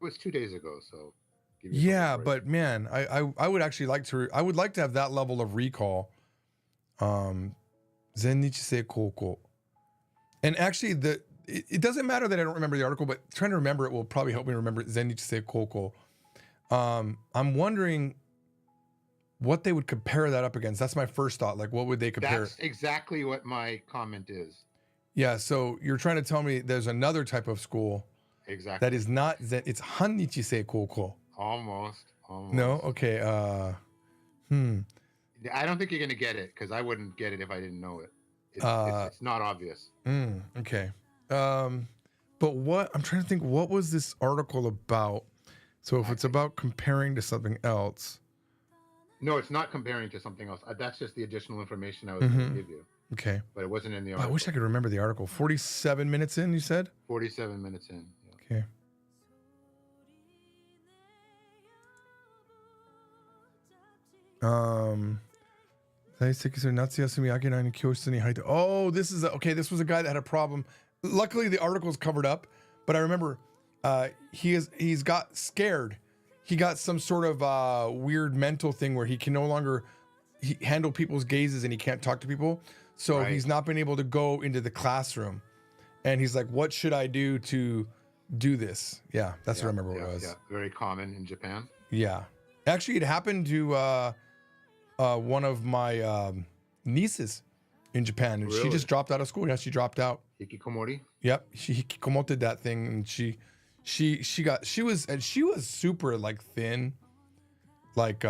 It was 2 days ago, so. give you a couple Yeah, breaks. but man, I would actually like to. I would like to have that level of recall. Zennichi Koko. And actually, it doesn't matter that I don't remember the article, but trying to remember it will probably help me remember Zennichi Koko. I'm wondering what they would compare that up against. That's my first thought. Like, what would they compare? That's exactly what my comment is. Yeah, so you're trying to tell me there's another type of school Exactly. that is not Zen. It's Hannichi Koko. Almost. No, okay. I don't think you're gonna get it because I wouldn't get it if I didn't know it. It's not obvious. Okay. But what I'm trying to think, what was this article about? So if it's about comparing to something else. No, it's not comparing to something else. That's just the additional information I was going to give you. Okay. But it wasn't in the I article. wish I could remember the article. 47 minutes in, you said? 47 minutes in. Yeah. Okay. Oh, this is this was a guy that had a problem. Luckily the article's covered up, but I remember he's got scared. He got some sort of weird mental thing where he can no longer handle people's gazes and he can't talk to people. So he's not been able to go into the classroom. And he's like, what should I do to do this? Yeah, that's what I remember what it was. Yeah, very common in Japan. Yeah. Actually, it happened to one of my nieces in Japan. And she just dropped out of school. Yeah, she dropped out. Hikikomori? Yep. She hikikomoted that thing and she was super like thin. Like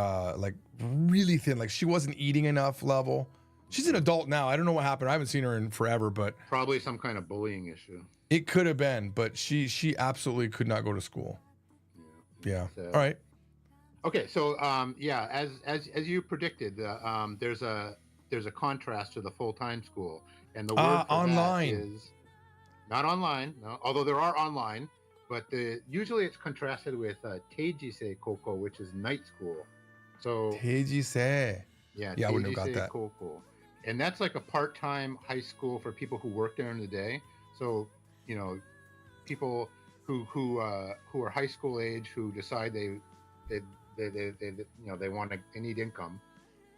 really thin. Like she wasn't eating enough level. She's an adult now. I don't know what happened. I haven't seen her in forever, but probably some kind of bullying issue. It could have been, but she absolutely could not go to school. Yeah. All right. Okay, so as you predicted, there's a contrast to the full-time school, and the word for online that is not online. No, although there are online, but usually it's contrasted with Teijisei Koko, which is night school. So Teijisei. Yeah, I wouldn't have got that. Koko. And that's like a part-time high school for people who work during the day. So, people who are high school age who decide they need income,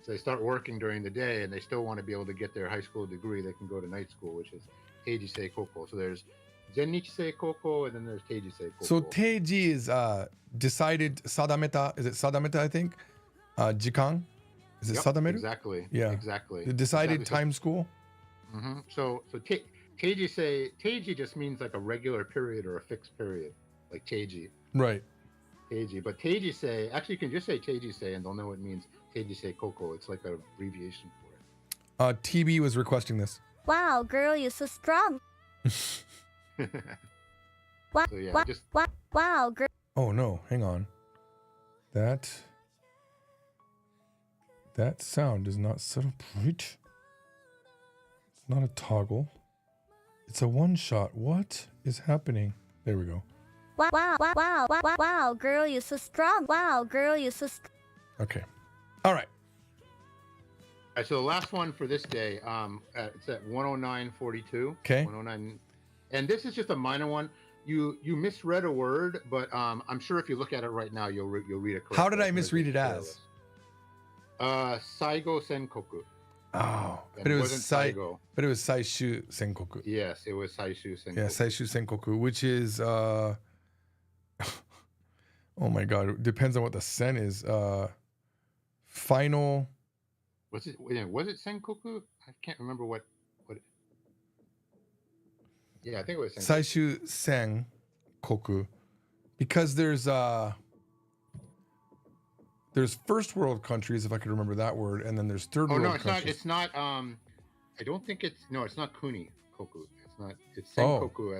so they start working during the day and they still want to be able to get their high school degree. They can go to night school, which is Teijisei Koko. So there's Zennichi Koko and then there's Teijisei Koko. So Teiji is decided sadameta. Is it sadameta? I think. Jikan. Is it sadameru? Exactly. Yeah. Exactly. The decided time school. Mm-hmm. So Teiji just means like a regular period or a fixed period, like Teiji. Right. Teiji, but Teijisei, actually you can just say Teijisei and they'll know it means Teijisei Koko. It's like an abbreviation for it. TB was requesting this. Wow, girl, you're so strong. Wow, so yeah, wow, girl. Oh no, hang on. That sound is not set up right. It's not a toggle. It's a one shot. What is happening? There we go. Wow, girl, you're so strong. Wow, girl, you're so strong. Okay. All right. All right, so the last one for this day, it's at 109.42. Okay. 109, and this is just a minor one. You misread a word, but I'm sure if you look at it right now, you'll read it correctly. How did I misread it as? Saigo Senkoku. Oh, and but it was Saigo. But it was Saishu Senkoku. Yes, it was Saishu Senkoku. Yeah, Saishu Senkoku, which is oh my god, it depends on what the sen is. Final. Was it Senkoku? I can't remember what. Yeah, I think it was Saishu Senkoku, because there's first world countries, if I could remember that word, and then there's third world countries. Oh no, it's not. I don't think it's not Kuni Koku. It's not. It's Senkoku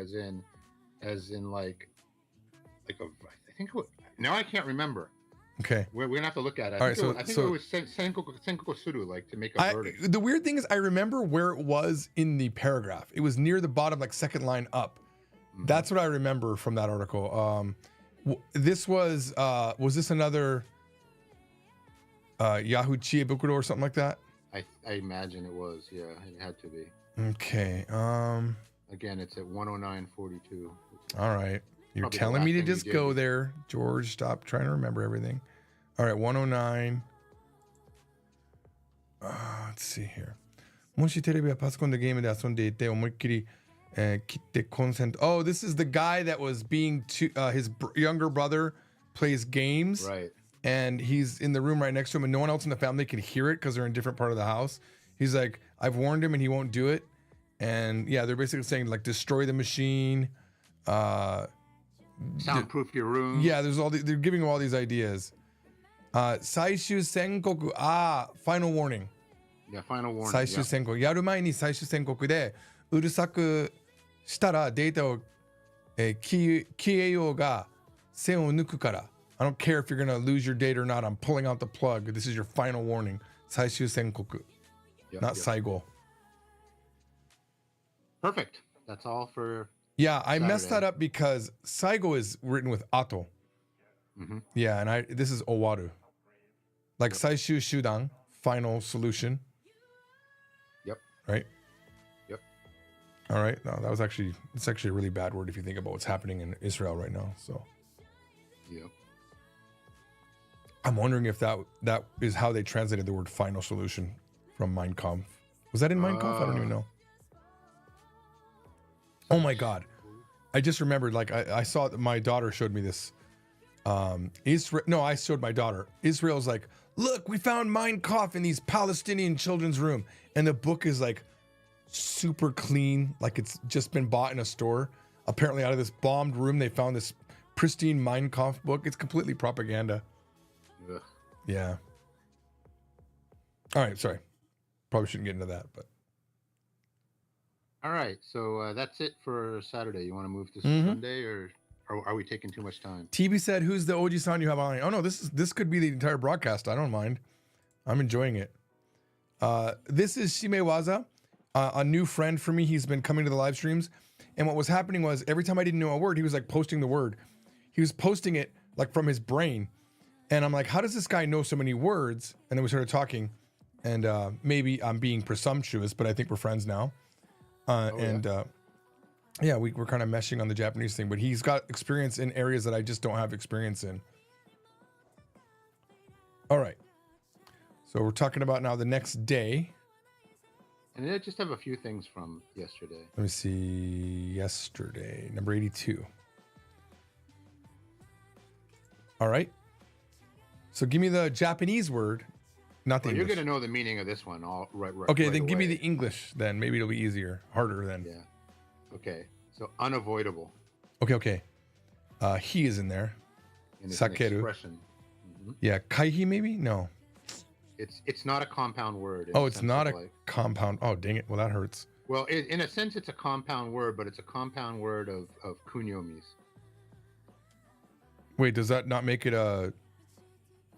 as in like a. I think it was, now I can't remember. Okay. We're gonna have to look at it. All right, I think it was Senkoku Suru, like to make a verdict. The weird thing is, I remember where it was in the paragraph. It was near the bottom, like second line up. Mm-hmm. That's what I remember from that article. This was this another Yahoo Chiebukuro or something like that? I imagine it was. Yeah, it had to be. Okay. Again, it's at 109.42. All right. You're Probably the telling last me to thing you just did. go there. George, stop trying to remember everything. All right, 109. Let's see here. もしテレビやパソコンでゲームで遊んでいて思いっきり、切ってコンセント。Oh, this is the guy that was being his younger brother plays games. Right. And he's in the room right next to him and no one else in the family can hear it because they're in a different part of the house. He's like, I've warned him and he won't do it. And yeah, they're basically saying like destroy the machine. Soundproof your room. Yeah, they're giving him all these ideas. 最終宣告 final warning. Yeah, final warning. 最終宣告やる前に最終宣告でうるさくしたらデータを、消えようが線を抜くから I don't care if you're gonna lose your data or not. I'm pulling out the plug. This is your final warning. 最終宣告 not 最後 Perfect. That's all for Yeah, I messed Saturday. that up because Saigo is written with ato. Yeah, and this is owaru. Like 最終手段 final solution. Yep. Right? Yep. All right. No, it's actually a really bad word if you think about what's happening in Israel right now. So Yep. I'm wondering if that is how they translated the word final solution from Mein Kampf. Was that in Mein Kampf? I don't even know. Oh my God. I just remembered, like I saw my daughter showed me this. I showed my daughter. Israel's like, look, we found Mein Kampf in these Palestinian children's room. And the book is like super clean, like it's just been bought in a store. Apparently out of this bombed room, they found this pristine Mein Kampf book. It's completely propaganda. Ugh. Yeah. All right, sorry. Probably shouldn't get into that, but. All right. So that's it for Saturday. You want to move to Sunday, or are we taking too much time? TV said, "Who's the Oji-san you have on?" Oh no, this could be the entire broadcast. I don't mind. I'm enjoying it. This is Shimewaza, a new friend for me. He's been coming to the live streams, and what was happening was every time I didn't know a word, he was like posting the word. He was posting it like from his brain, and I'm like, "How does this guy know so many words?" And then we started talking, and maybe I'm being presumptuous, but I think we're friends now. Yeah, we're kind of meshing on the Japanese thing, but he's got experience in areas that I just don't have experience in. All right. So we're talking about now the next day. And I just have a few things from yesterday. Let me see. Yesterday, number 82. All right. So give me the Japanese word, not the Well, you're English. going to know the meaning of this one all right. Okay, right then give me away. the English then. Maybe it'll be easier. Harder then. Yeah. Okay. So unavoidable. Okay. He is in there. And it's an Sakeru. expression. Yeah, kaihi maybe? No. It's not a compound word. in Oh, the it's sense not of a like- compound. Oh, dang it. Well, that hurts. Well, in a sense, it's a compound word, but it's a compound word of kunyomis. Wait, does that not make it a...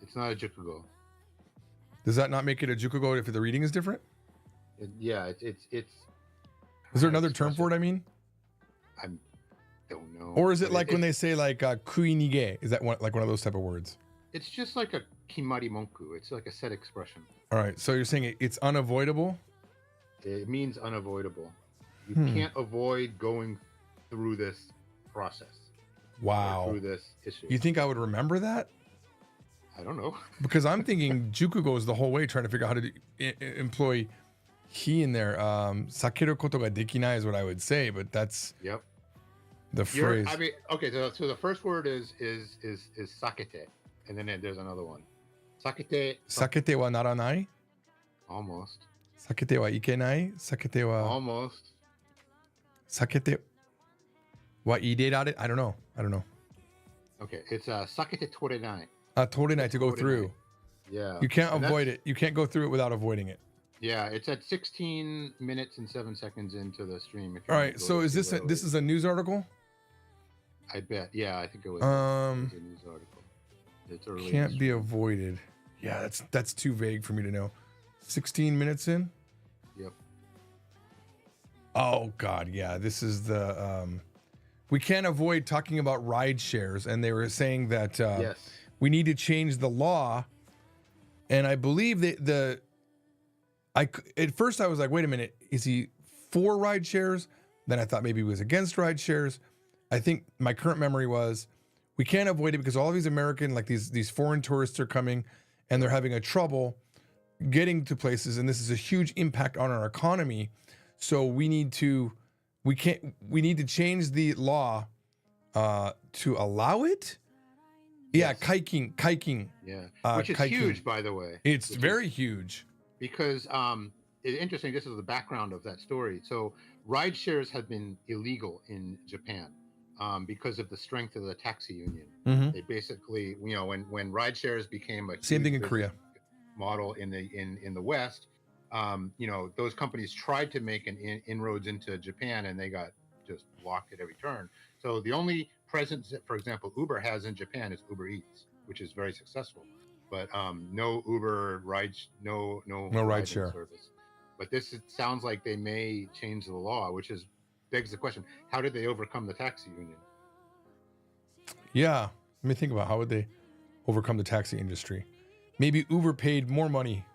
It's not a jukugo. Does that not make it a jukugo if the reading is different? It's. Is there another term for it, I mean? I don't know. Or is it But like when they say like kuinige? Is that like one of those type of words? It's just like a kimari monku. It's like a set expression. All right, so you're saying it's unavoidable? It means unavoidable. You Hmm. can't avoid going through this process. or Wow. Through this issue. You think I would remember that? I don't know. Because I'm thinking jukugo is the whole way trying to figure out how to employ he in there. Sakeru koto ga dekinai is what I would say, but that's Yep. the phrase. I mean, okay. So the first word is sakete, and then there's another one. Sakete. Sakete wa naranai? Almost. Sakete wa ikenai? Sakete wa... Almost. Sakete wa irerare? I don't know. Okay. It's sakete torenai. Torenai to go Torenai. through. Yeah. You can't And avoid that's- it. You can't go through it without avoiding it. Yeah, it's at 16 minutes and 7 seconds into the stream. If you All wanna right. go So to is see this what it this was. is a news article? I bet. Yeah, I think it was. It was a news article. It's early. in the Can't be stream. avoided. Yeah, that's too vague for me to know. 16 minutes in? Yep. Oh God, yeah. This is the we can't avoid talking about ride shares, and they were saying that Yes. we need to change the law. And I believe that at first I was like, wait a minute, is he for ride shares? Then I thought maybe he was against ride shares. I think my current memory was we can't avoid it because all of these American, like these foreign tourists are coming and they're having a trouble getting to places, and this is a huge impact on our economy. So we need to change the law to allow it. Yeah, Yes. kiking. Yeah, which is kiking. huge, by the way. It's Which very is, huge. because it's interesting. This is the background of that story. So ride shares have been illegal in Japan because of the strength of the taxi union. Mhm. They basically, when ride shares became a Same huge thing in business Korea. model in the West, those companies tried to make an inroads into Japan, and they got just blocked at every turn. So the only presence that, for example, Uber has in Japan is Uber Eats, which is very successful, but no Uber rides, no ride ride-in share. service. But it sounds like they may change the law, which begs the question: how did they overcome the taxi union? Yeah, let me think about how would they overcome the taxi industry. Maybe Uber paid more money.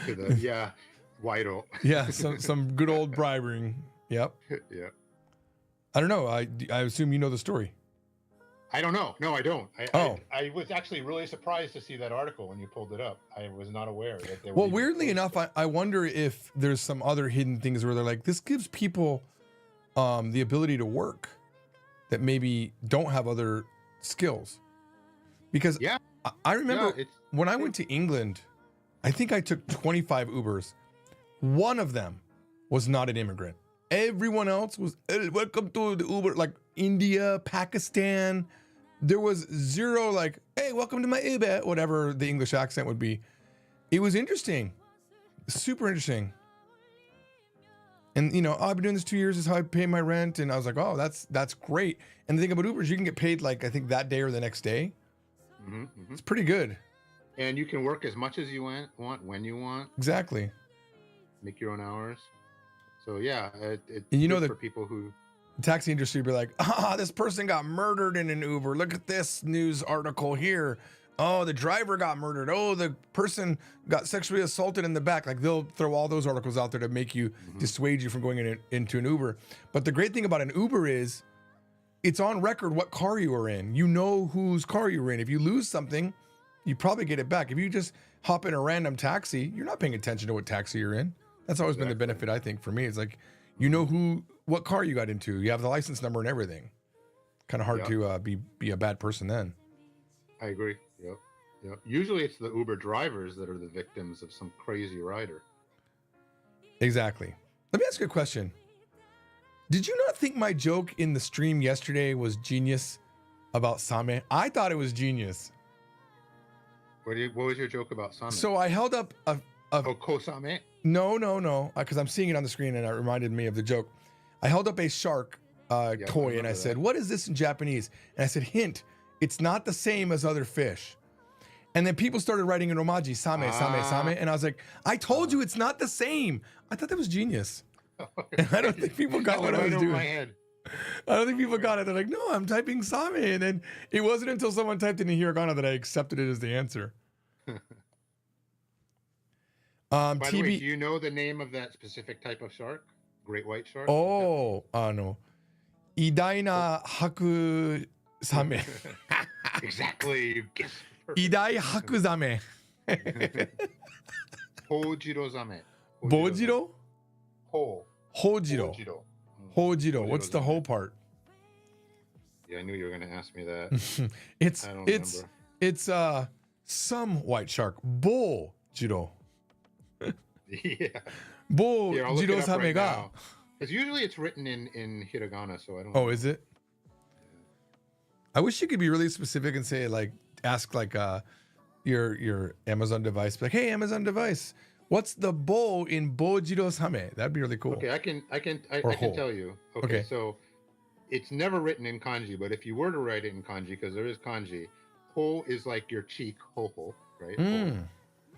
To the Whittle. Yeah, some good old bribery. Yep. Yeah. I don't know. I assume you know the story. I don't know. No, I don't. Oh. I was actually really surprised to see that article when you pulled it up. I was not aware that they were. Well, even weirdly close enough, to- I wonder if there's some other hidden things where they're like, this gives people the ability to work that maybe don't have other skills. Because Yeah. I remember it's when I went to England, I think I took 25 Ubers. One of them was not an immigrant. Everyone else was, "Hey, welcome to the Uber," like India, Pakistan. There was zero like, "Hey, welcome to my Uber," whatever the English accent would be. It was interesting, super interesting. And I've been doing this 2 years. This is how I pay my rent. And I was like, oh, that's great. And the thing about Uber is you can get paid like I think that day or the next day. It's pretty good. And you can work as much as you want when you want. Exactly. Make your own hours. So yeah, it's And good for people who. The taxi industry would be like, this person got murdered in an Uber. Look at this news article here. Oh, the driver got murdered. Oh, the person got sexually assaulted in the back. Like they'll throw all those articles out there to make you dissuade you from going into an Uber. But the great thing about an Uber is it's on record what car you were in. You know whose car you were in. If you lose something, you probably get it back. If you just hop in a random taxi, you're not paying attention to what taxi you're in. That's always been the benefit, I think, for me. It's like, you know what car you got into. You have the license number and everything. Kind of hard to be a bad person then. I agree. Yep. Usually it's the Uber drivers that are the victims of some crazy rider. Exactly. Let me ask you a question. Did you not think my joke in the stream yesterday was genius about Same? I thought it was genius. What was your joke about Same? So I held up a Kosame? No, because I'm seeing it on the screen and it reminded me of the joke. I held up a shark toy and I said, "What is this in Japanese?" And I said, "Hint, it's not the same as other fish." And then people started writing in Romaji, Same, and I was like, "I told you it's not the same." I thought that was genius. And I don't think people got what I was doing. My head. I don't think people got it. They're like, "No, I'm typing Same," and then it wasn't until someone typed it in hiragana that I accepted it as the answer. By the way, do you know the name of that specific type of shark? Great white shark? Oh, Idai na haku same. Exactly. You guessed it. Idai haku zame. Hojiro zame. Bojiro? Hojiro. Hojiro. Hojiro. What's the ho part? Yeah, I knew you were going to ask me that. It's some white shark. Bojiro. Yeah. Bojiro same ga. Because usually it's written in hiragana, so I don't know. Oh, is it? I wish you could be really specific and say ask your Amazon device, like, "Hey, Amazon device, what's the bo in Bojiro same?" That'd be really cool. Okay, I can tell you. Okay. So it's never written in kanji, but if you were to write it in kanji, because there is kanji, ho is like your cheek, ho, right?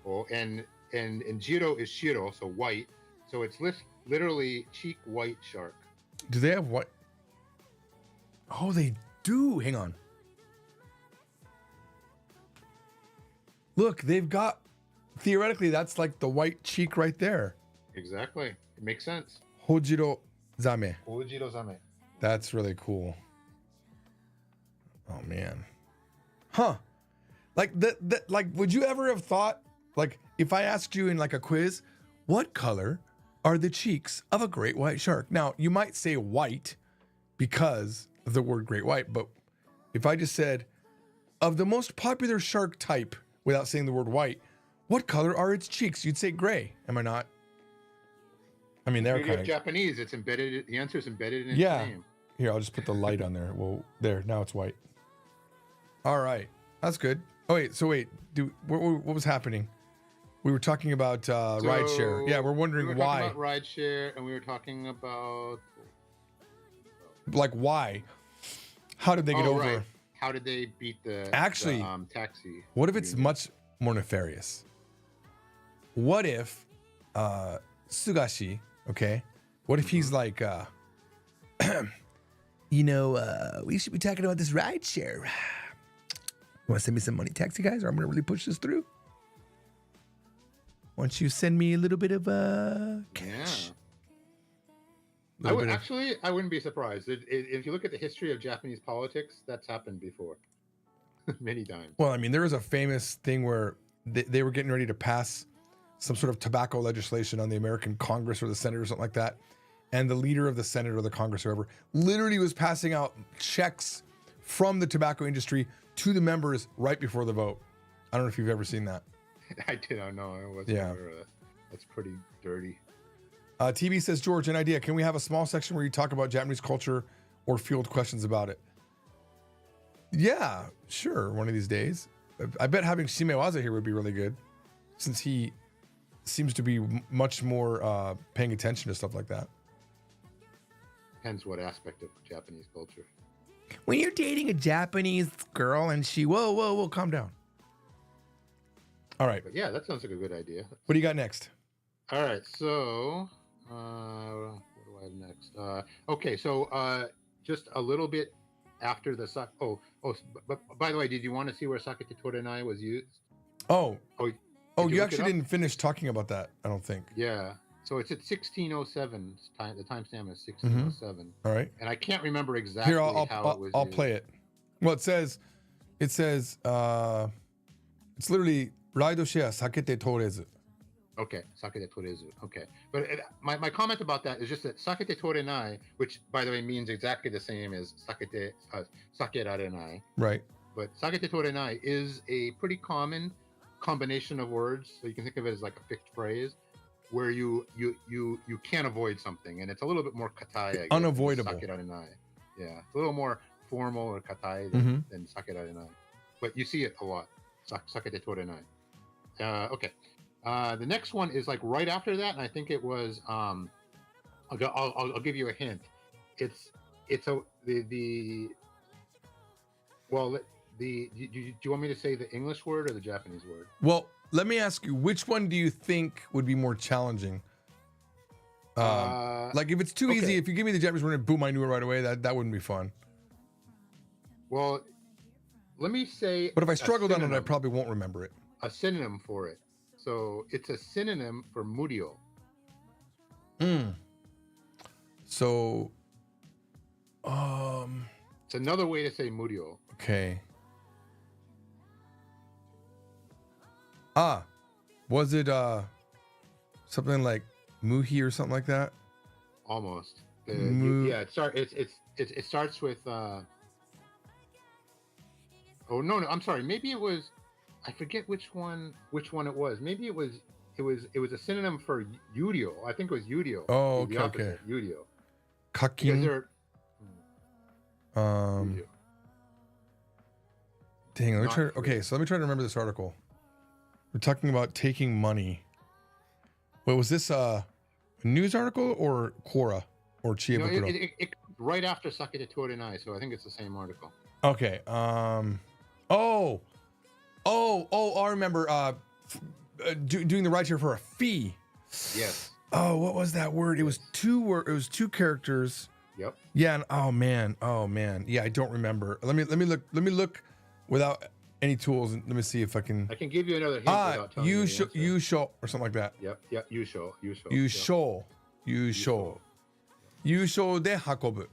Ho, and jiro is shiro, so white. So it's literally cheek white shark. Do they have what? Oh, they do. Hang on. Look, they've got, theoretically, that's like the white cheek right there. Exactly. It makes sense. Hojiro zame. Hojiro zame. That's really cool. Oh man. Huh. Like like would you ever have thought, like, if I asked you in like a quiz, what color are the cheeks of a great white shark? Now, you might say white because of the word great white, but if I just said, of the most popular shark type without saying the word white, what color are its cheeks? You'd say gray. Am I not? I mean, they're Beauty kind of of Japanese. It's embedded. The answer is embedded in its yeah. name. Here, I'll just put the light on there. Well, there. Now it's white. All right, that's good. Oh wait, so wait, what was happening? We were talking about rideshare. Yeah, we're wondering we were why. talking about rideshare, and we were talking about Like why? How did they get over? Right. How did they beat the taxi? What if it's much more nefarious? What if Sugashi, okay? What if he's like, we should be talking about this ride share. You want to send me some money, taxi guys, or I'm going to really push this through? Why don't you send me a little bit of cash? Yeah. I wouldn't be surprised. If you look at the history of Japanese politics, that's happened before. Many times. Well, I mean, there was a famous thing where they were getting ready to pass some sort of tobacco legislation on the American Congress or the Senate or something like that. And the leader of the Senate or the Congress or whoever literally was passing out checks from the tobacco industry to the members right before the vote. I don't know if you've ever seen that. I didn't know. I wasn't aware of that. That's pretty dirty. TV says, George, an idea. Can we have a small section where you talk about Japanese culture or field questions about it? Yeah, sure. One of these days. I bet having Shimewaza here would be really good, since he seems to be much more paying attention to stuff like that. Depends what aspect of Japanese culture. When you're dating a Japanese girl and she, whoa, calm down. All right. But yeah, that sounds like a good idea. What do you got next? All right, so what do I have next? Okay, so just a little bit after the but by the way, did you want to see where Sakete Torenai was used? Oh, you look actually didn't finish talking about that, I don't think. Yeah, so it's at 1607. The timestamp is 1607. All right. And I can't remember exactly Here, how it was I'll used. play it. Well, it says, it's literally Raido share Sakete Torezu. Okay, Sakete Torezu. Okay, but my comment about that is just that Sakete Torenai, which by the way means exactly the same as Sakerarenai. Right. But Sakete Torenai is a pretty common combination of words, so you can think of it as like a fixed phrase, where you can't avoid something, and it's a little bit more katai. I guess, unavoidable. Sakerarenai. Yeah, it's a little more formal or katai than Sakerarenai, but you see it a lot. Sakete Torenai. Okay. The next one is like right after that, and I think it was. I'll give you a hint. Do you want me to say the English word or the Japanese word? Well, let me ask you, which one do you think would be more challenging? Like if it's too easy, if you give me the Japanese word and boom, I knew it right away, that wouldn't be fun. Well, let me say. But if I struggled on it, I probably won't remember it. A synonym for it. So it's a synonym for murio. So, it's another way to say murio. Okay. Was it something like muhi or something like that? Almost. It starts with. Oh no! I'm sorry. Maybe it was. I forget which one it was. Maybe it was a synonym for yurio. I think it was yurio. Oh, the opposite, yurio. Kakin. Dang, let me try. Okay, so let me try to remember this article. We're talking about taking money. Wait, was this a news article or Quora or Chiabukuro? It right after Sakete Torenai, so I think it's the same article. Okay. I remember doing the rideshare for a fee. Yes. Oh, what was that word? It was two characters. Yep. Yeah. And, oh man. Yeah, I don't remember. Let me look without any tools, and let me see if I can. I can give you another hint without telling you. You show or something like that. Yep. You show. You show de hakobu.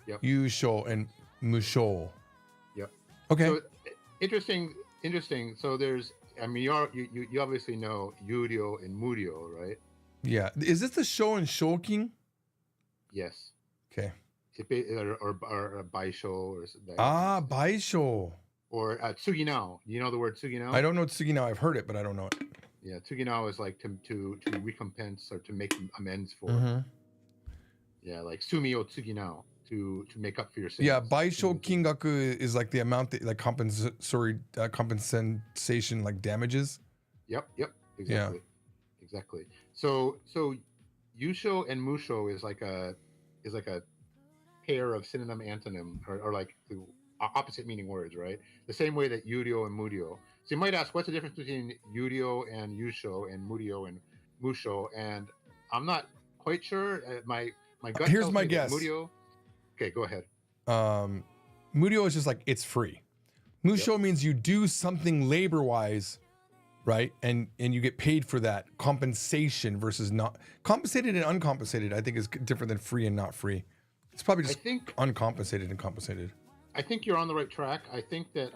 Yep. You show and musho. Yep. Okay. So interesting. So there's, I mean, you obviously know Yurio and Murio, right? Yeah. Is this the show in Shoking? Yes. Okay. Or a Baisho or Ah, Baisho. or Tsuginao. You know the word Tsuginao? I don't know Tsuginao. I've heard it, but I don't know it. Yeah, Tsuginao is like to recompense or to make amends for. Mm-hmm. Yeah, like Sumio Tsuginao to make up for your sins. Yeah, Baisho Kingaku is like the amount that like compensation like damages. Yep, exactly. Yeah. Exactly. So Yusho and Musho is like a pair of synonym antonym or like opposite meaning words, right? The same way that Yurio and Murio. So you might ask, what's the difference between Yurio and Yusho and Murio and Musho? And I'm not quite sure. My gut Here's tells my me that guess. Murio. Okay, go ahead. Murio is just like it's free. Musho means you do something labor-wise, right? And you get paid for that. Compensation versus not compensated and uncompensated, I think is different than free and not free. It's probably just uncompensated and compensated. I think you're on the right track. I think that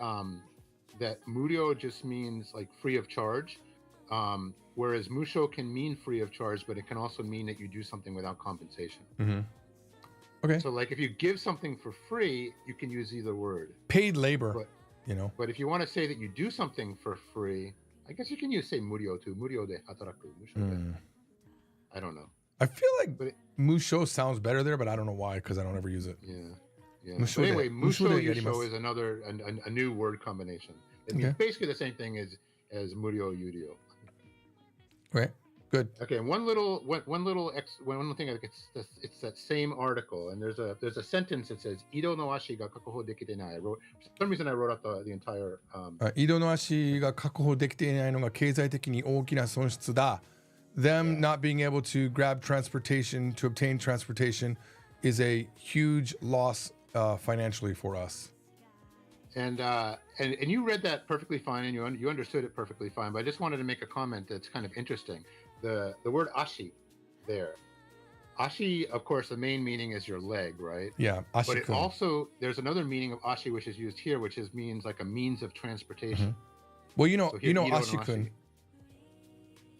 that Murio just means like free of charge, whereas Musho can mean free of charge, but it can also mean that you do something without compensation. Mm-hmm. Okay. So like if you give something for free, you can use either word. Paid labor, But if you want to say that you do something for free, I guess you can say Murio too. Murio de hataraku. I don't know. I feel like Musho sounds better there, but I don't know why, because I don't ever use it. Yeah. But anyway, Musho Yusho is another a new word combination. It means basically the same thing as Murio Yurio. Right. Good. Okay. And one thing. It's that same article, and there's a sentence that says Ido no ashi ga kakuho dekite nai. For some reason I wrote out the entire. Ido no ashi ga kakuho dekite nai no ga keizai teki ni ookina sonshitsu da. Them not being able to grab transportation, to obtain transportation, is a huge loss financially for us. And you read that perfectly fine, and you understood it perfectly fine. But I just wanted to make a comment that's kind of interesting. The word ashi, there, ashi, of course, the main meaning is your leg, right? Yeah, ashi. But it also there's another meaning of ashi which is used here, which means like a means of transportation. Mm-hmm. Well, you know ashikun.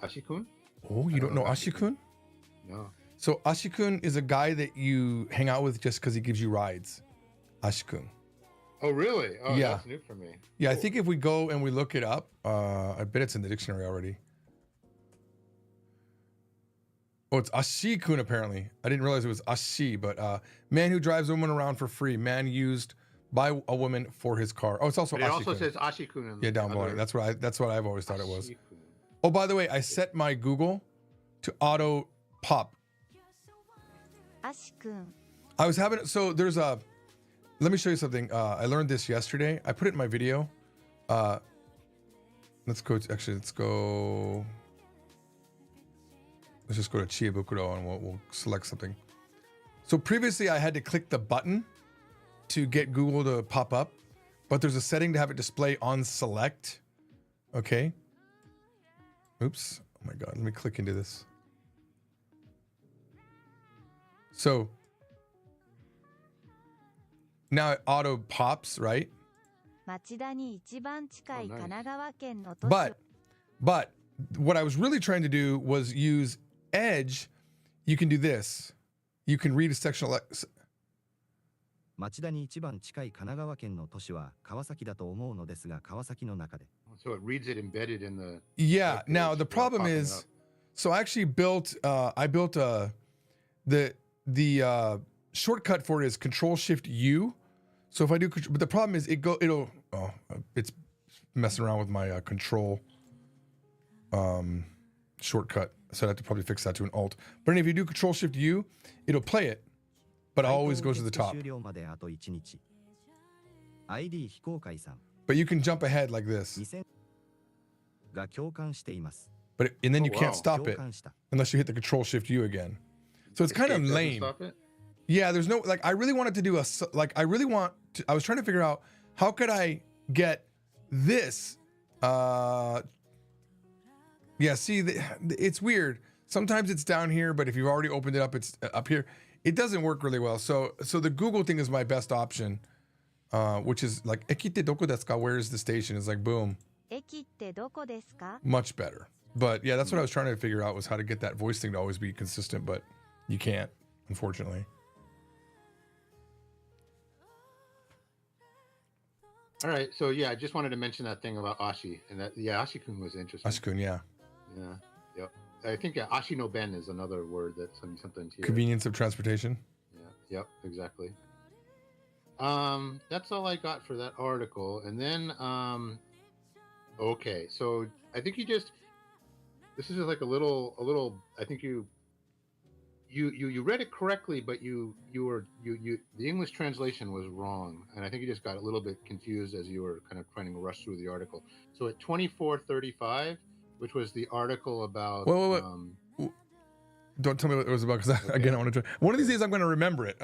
Ashikun? Oh, you don't know ashikun? No. So ashikun is a guy that you hang out with just because he gives you rides. Ashikun. Oh, really? Oh, yeah. That's new for me. Yeah, cool. I think if we go and we look it up, I bet it's in the dictionary already. Oh, it's ashikun apparently. I didn't realize it was ashi, but man who drives a woman around for free. Man used by a woman for his car. Oh, it's also but it ashikun. also says ashikun. Yeah, down below. That's what I've always thought it was. Oh, by the way, I set my Google to auto pop. Ashikun. I was having there's a. Let me show you something. I learned this yesterday. I put it in my video. Let's go. Let's go. Let's just go to Chiebukuro and we'll select something. So previously I had to click the button to get Google to pop up, but there's a setting to have it display on select. Okay. Oops. Oh my God. Let me click into this. So now it auto pops, right? But what I was really trying to do was use Edge. You can do this. You can read a section. So it reads it embedded in the. Yeah. Now the problem is, so I actually built. I built the shortcut for it is Control-Shift-U. So if I do, but the problem is it's messing around with my control shortcut. So I have to probably fix that to an Alt. But if you do Control-Shift-U, it'll play it, but it always goes to the top. But you can jump ahead like this. And then you can't stop it unless you hit the Control-Shift-U again. So it's kind of lame. Yeah, there's no, like, I really wanted to do I was trying to figure out how could I get this. Yeah, see, it's weird. Sometimes it's down here, but if you've already opened it up, it's up here. It doesn't work really well. So the Google thing is my best option. which is like ekite doko desu ka? Where is the station? It's like boom, 駅ってどこですか? much better. But yeah, that's what I was trying to figure out was how to get that voice thing to always be consistent, but you can't, unfortunately. All right, so yeah, I just wanted to mention that thing about Ashi, and that Ashi-kun was interesting. Ashikun, yeah. Yeah, yep. I think Ashi no Ben is another word that sometimes here. Convenience of transportation. Yeah, yep, exactly. That's all I got for that article, and then okay, so I think this is just like a little. I think you read it correctly, but the English translation was wrong, and I think you just got a little bit confused as you were kind of trying to rush through the article. So at 24:35, which was the article about. Wait. Don't tell me what it was about, because again, I want to try. One of these days, I'm going to remember it.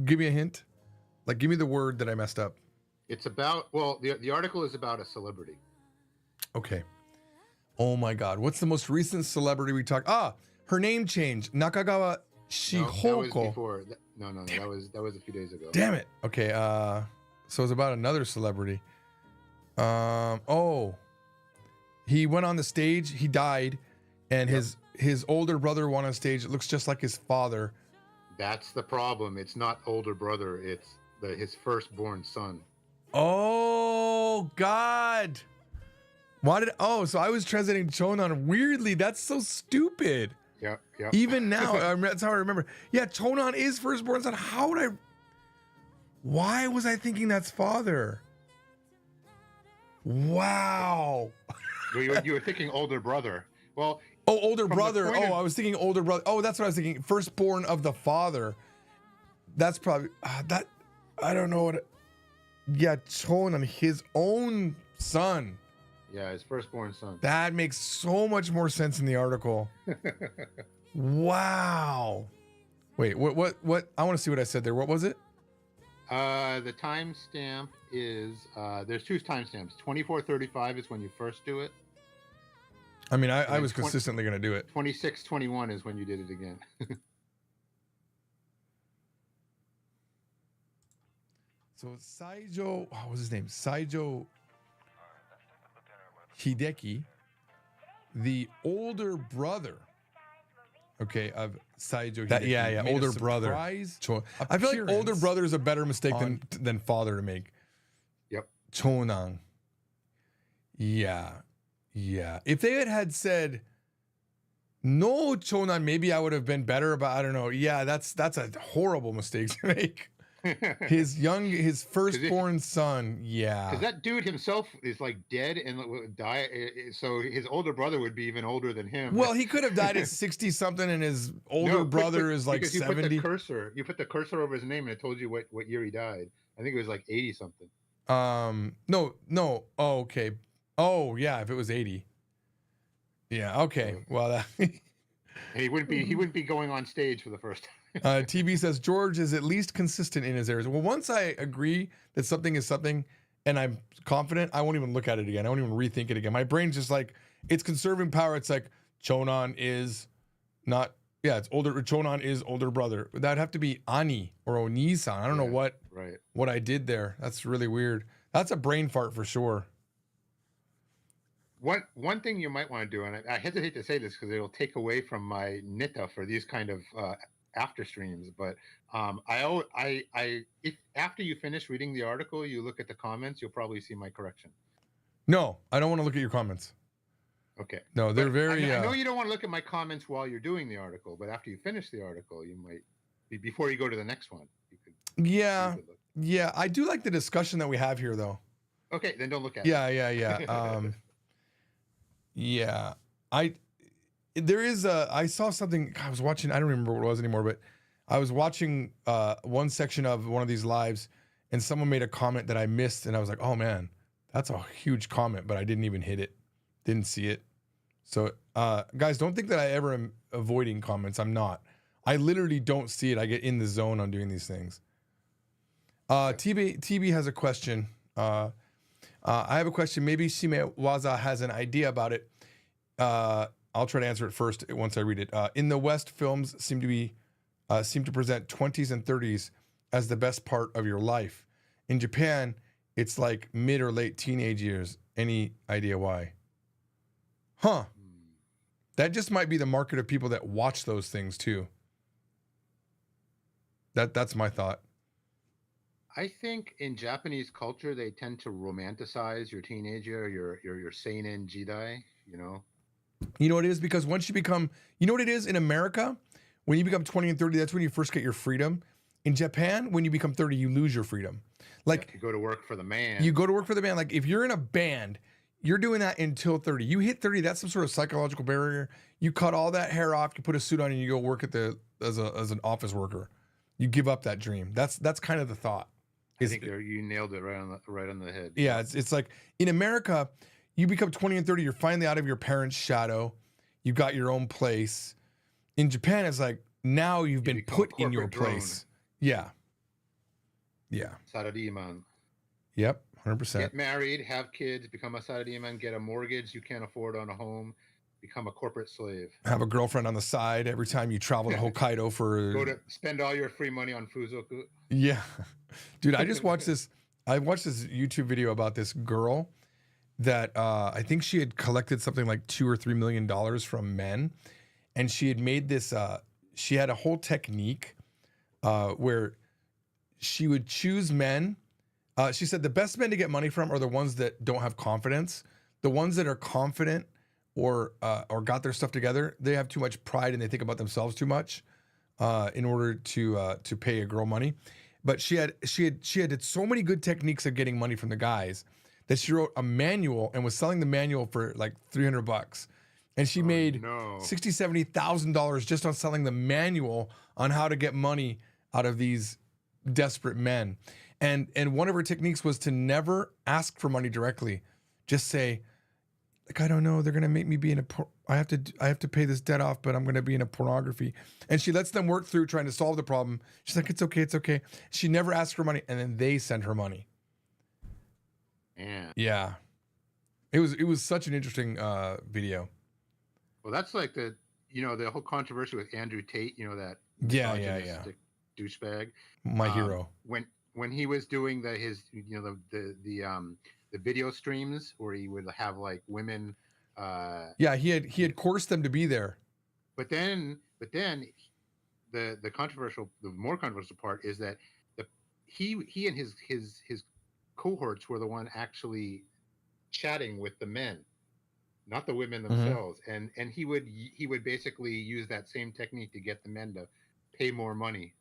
Give me a hint. Like, give me the word that I messed up. It's about, well, the article is about a celebrity. Okay. Oh my God. What's the most recent celebrity we talked? Her name changed. Nakagawa Shihoko. No, that was before. No, that was a few days ago. Damn it. Okay. So it's about another celebrity. He went on the stage. He died, and his older brother went on stage. It looks just like his father. That's the problem. It's not older brother. It's his firstborn son. Oh God. So I was translating Chonan weirdly. That's so stupid. Yeah. Even now, that's how I remember. Yeah, Chonan is firstborn son. Why was I thinking that's father? Wow. You were thinking older brother. Well. Oh, older brother. I was thinking older brother. Oh, that's what I was thinking. Firstborn of the father. That's probably that. I don't know what. Yeah, Chonan, his own son. Yeah, his firstborn son. That makes so much more sense in the article. Wow. Wait, what? I want to see what I said there. What was it? The timestamp is there's two timestamps. 24:35 is when you first do it. I mean, I was consistently going to do it. 26:21 is when you did it again. So Saijo, what was his name? Saijo Hideki, the older brother, okay, of Saijo Hideki. Older brother. I feel like older brother is a better mistake than father to make. Yep. Chonan. Yeah. If they had said no Chonan, maybe I would have been better, but I don't know. Yeah, that's a horrible mistake to make. His firstborn son, yeah. Because that dude himself is like dead and would die, so his older brother would be even older than him. Well, he could have died at 60 something, and his older brother is like 70. You put the cursor over his name, and it told you what year he died. I think it was like 80 something. No. Oh, okay. Oh, yeah. If it was 80. Yeah. Okay. Well, that. And he wouldn't be going on stage for the first time. TB says George is at least consistent in his areas. Well, once I agree that something is something and I'm confident, I won't even look at it again. I won't even rethink it again. My brain's just like, it's conserving power. It's like Chonan is not, it's older. Chonan is older brother. That'd have to be Ani or Oni-san. I don't know what I did there. That's really weird. That's a brain fart for sure. One thing you might want to do, and I hesitate to say this because it'll take away from my nita for these kind of after streams, but if after you finish reading the article, you look at the comments, you'll probably see my correction. No, I don't want to look at your comments. Okay. No, they're very. I know you don't want to look at my comments while you're doing the article, but after you finish the article, you might, before you go to the next one, you could. Yeah. I do like the discussion that we have here, though. Okay, then don't look at it. Yeah. I saw something. I was watching. I don't remember what it was anymore, but I was watching one section of one of these lives, and someone made a comment that I missed, and I was like, "Oh man, that's a huge comment," but I didn't even hit it, didn't see it. So, guys, don't think that I ever am avoiding comments. I'm not. I literally don't see it. I get in the zone on doing these things. TB has a question. I have a question. Maybe Shime Waza has an idea about it. I'll try to answer it first once I read it. In the West, films seem to present 20s and 30s as the best part of your life. In Japan, it's like mid or late teenage years. Any idea why? Huh. That just might be the market of people that watch those things too. That's my thought. I think in Japanese culture they tend to romanticize your teenager, your seinen jidai. You know, You know what it is? Because once you become, you know what it is in America? When you become 20 and 30, that's when you first get your freedom. In Japan, when you become 30, you lose your freedom. Like, you go to work for the man. you go to work for the band. Like, if you're in a band, you're doing that until 30. You hit 30, that's some sort of psychological barrier. You cut all that hair off, you put a suit on, and you go work at as an office worker. You give up that dream. That's kind of the thought. I think you nailed it right on the head. Yeah, it's like in America, you become 20 and 30, you're finally out of your parents' shadow. You got your own place. In Japan, it's like now you've been put in your place. Yeah. Yeah. Sarariman. Yep. 100%. Get married, have kids, become a sarariman, get a mortgage you can't afford on a home, become a corporate slave. Have a girlfriend on the side every time you travel to Hokkaido for. Go to spend all your free money on fuzoku. Yeah. Dude, I just watched this. I watched this YouTube video about this girl that I think she had collected something like $2 or $3 million from men. And she had made this, she had a whole technique where she would choose men. She said the best men to get money from are the ones that don't have confidence. The ones that are confident or got their stuff together, they have too much pride and they think about themselves too much in order to pay a girl money. But she had so many good techniques of getting money from the guys that she wrote a manual and was selling the manual for like $300. And she made $60,000, $70,000 just on selling the manual on how to get money out of these desperate men. And one of her techniques was to never ask for money directly. Just say, like, I don't know, they're gonna make me be in I have to pay this debt off, but I'm gonna be in a pornography. And she lets them work through trying to solve the problem. She's like, it's okay. She never asks for money, and then they send her money. Yeah. It was such an interesting video. Well, that's like the whole controversy with Andrew Tate, that douchebag. My hero. When he was doing the video streams where he would have like women. He had coerced them to be there. But then the more controversial part is that he and his cohorts were the one actually chatting with the men, not the women themselves. And he would basically use that same technique to get the men to pay more money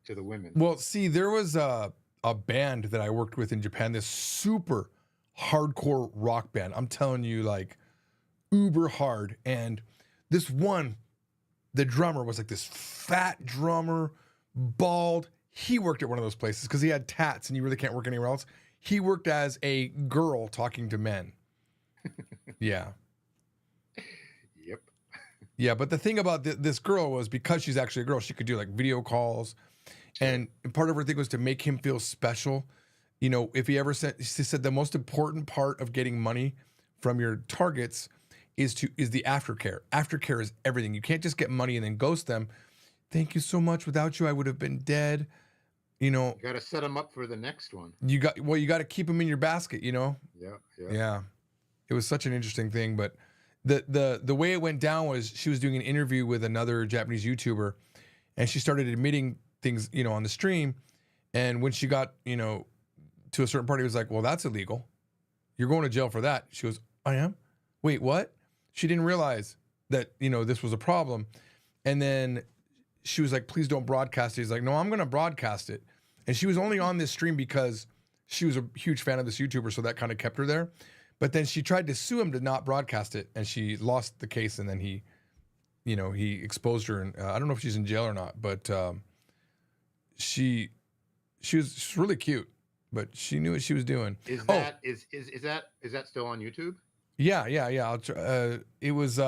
to the women. Well, see, there was a band that I worked with in Japan, this super hardcore rock band. I'm telling you, like uber hard. And this one, the drummer was like this fat drummer, bald. He worked at one of those places because he had tats and you really can't work anywhere else. He worked as a girl talking to men. Yeah. Yep. Yeah, but the thing about this girl was because she's actually a girl, she could do like video calls. And part of her thing was to make him feel special. You know, if he ever said, she said the most important part of getting money from your targets is the aftercare. Aftercare is everything. You can't just get money and then ghost them. Thank you so much. Without you, I would have been dead. You know, you got to set them up for the next one. You got to keep them in your basket, you know? Yeah. It was such an interesting thing, but the way it went down was she was doing an interview with another Japanese YouTuber and she started admitting things, you know, on the stream. And when she got, you know, to a certain part, he was like, well, that's illegal. You're going to jail for that. She goes, I am? Wait, what? She didn't realize that, you know, this was a problem. And then she was like, please don't broadcast it. He's like, no, I'm going to broadcast it. And she was only on this stream because she was a huge fan of this YouTuber. So that kind of kept her there. But then she tried to sue him to not broadcast it. And she lost the case. And then he exposed her. And I don't know if she's in jail or not, but she was really cute, but she knew what she was doing. Is that still on YouTube? Yeah. It was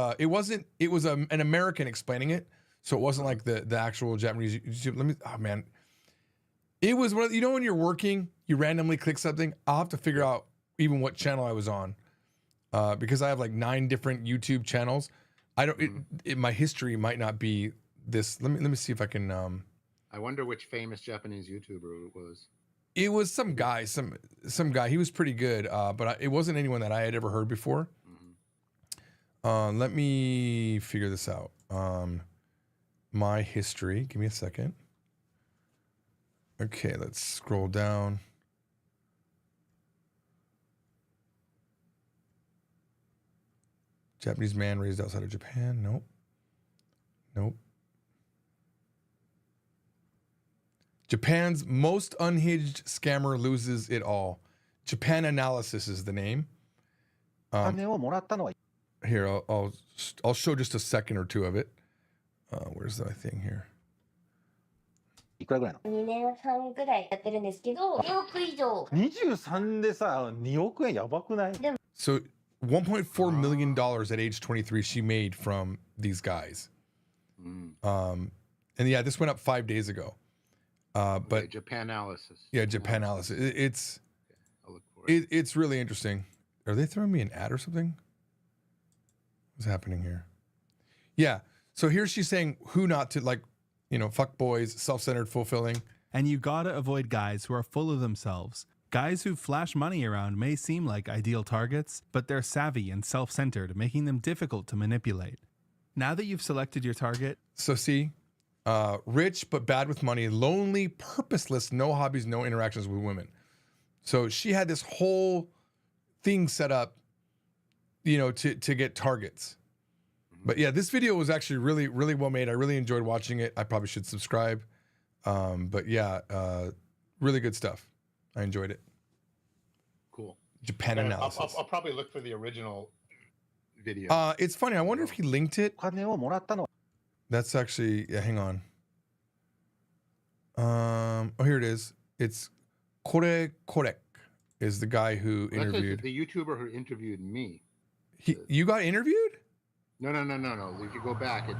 an American explaining it. So it wasn't like the actual Japanese YouTube. It was one of, you know, when you're working, you randomly click something. I'll have to figure out even what channel I was on, because I have like 9 different YouTube channels. I don't. My history might not be this. Let me see if I can. I wonder which famous Japanese YouTuber it was. It was some guy, some guy. He was pretty good, but it wasn't anyone that I had ever heard before. Let me figure this out. My history. Give me a second. Okay, let's scroll down. Japanese man raised outside of Japan. Nope. Nope. Japan's most unhinged scammer loses it all. Japan Analysis is the name. Here, I'll show just a second or two of it. Where's my thing here? いくらぐらいの2年半ぐらいやってるんですけど、2億以上。23でさ、2億円やばくない？ So $1.4 million at age 23 she made from these guys. And yeah, this went up 5 days ago. But Japan Analysis. Yeah, Japan Analysis. I'll look for it. It's really interesting. Are they throwing me an ad or something? What's happening here? Yeah. So here she's saying who not to, like, you know, fuck boys, self-centered, fulfilling. And you gotta avoid guys who are full of themselves. Guys who flash money around may seem like ideal targets, but they're savvy and self-centered, making them difficult to manipulate. Now that you've selected your target... So see, rich but bad with money, lonely, purposeless, no hobbies, no interactions with women. So she had this whole thing set up, you know, to get targets. But yeah, this video was actually really, really well made. I really enjoyed watching it. I probably should subscribe. But yeah, really good stuff. I enjoyed it. Cool. Japan Analysis. I'll probably look for the original video. It's funny. I wonder if he linked it. お金をもらったのは That's actually, yeah, hang on. Oh, here it is. It's Kore Korek is the guy who That's interviewed. the YouTuber who interviewed me. You got interviewed? No. If you go back, it's.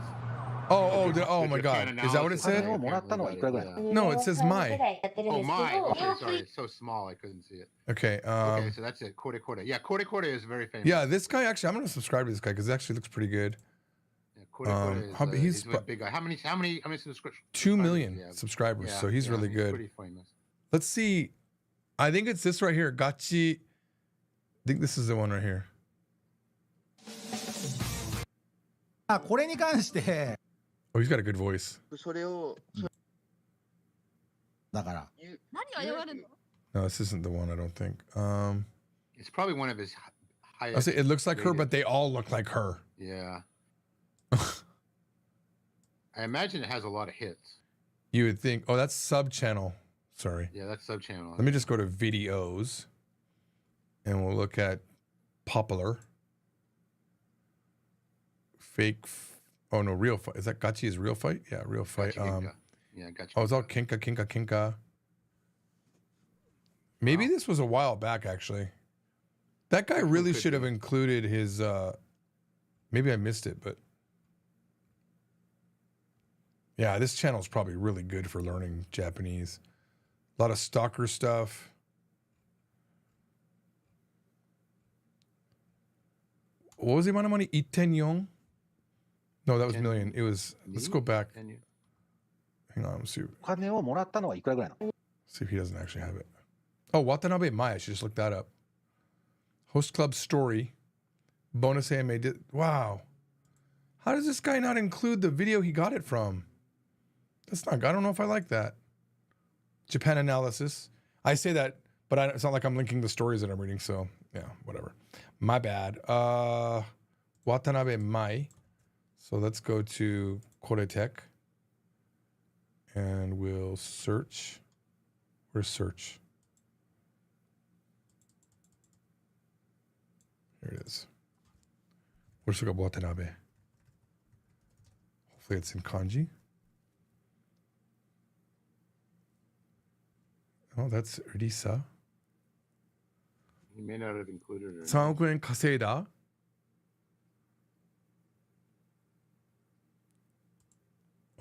Oh the my God. Japan Is that what it Analysis. said? お金をもらったのはいくらぐらいなの No, it says 2 my. 年半ぐらいやってるん Oh, ですけど、 my. Okay, 2億 sorry. It's so small, I couldn't see it. Okay. Okay, so that's it. Kore. Yeah, Kore is very famous. Yeah, this guy actually, I'm going to subscribe to this guy because it actually looks pretty good. Yeah, Kore is, he's he's a big guy. How many subscriptions? 2 million Yeah. subscribers. Yeah, So he's really he's good. pretty famous. Let's see. I think it's this right here. Gachi. I think this is the one right here. これに関して Oh, he's got a good voice. それをだから No, this isn't the one, I don't think. It's probably one of his I highest. say it looks like her, rated. but they all look like her. Yeah. I imagine it has a lot of hits. You would think, oh, that's sub channel. Sorry. Yeah, that's sub channel. Let me just go to videos and we'll look at popular. Fake. Oh, no, real fight. Is that Gachi's real fight? Yeah, real fight. Yeah, gotcha. Oh, it's all Kinka. Maybe this was a while back, actually. That guy really should have included his, maybe I missed it, but yeah, this channel is probably really good for learning Japanese. A lot of stalker stuff. What was the amount of money? Itenyon? No, that was million. It was, let's go back. Hang on, let's see. お金をもらったのはいくらぐらいなの See if he doesn't actually have it. Oh, Watanabe Mai. I should just look that up. Host Club Story. Bonus AMA did. Wow. How does this guy not include the video he got it from? That's not, I don't know if I like that. Japan Analysis. I say that, but it's not like I'm linking the stories that I'm reading. So yeah, whatever. My bad. Watanabe Mai. So let's go to Koretech and we'll search. Where's search? Here it is. Let's look up Watanabe. Hopefully it's in kanji. Oh, that's Risa. He may not have included it. 3億円稼いだ.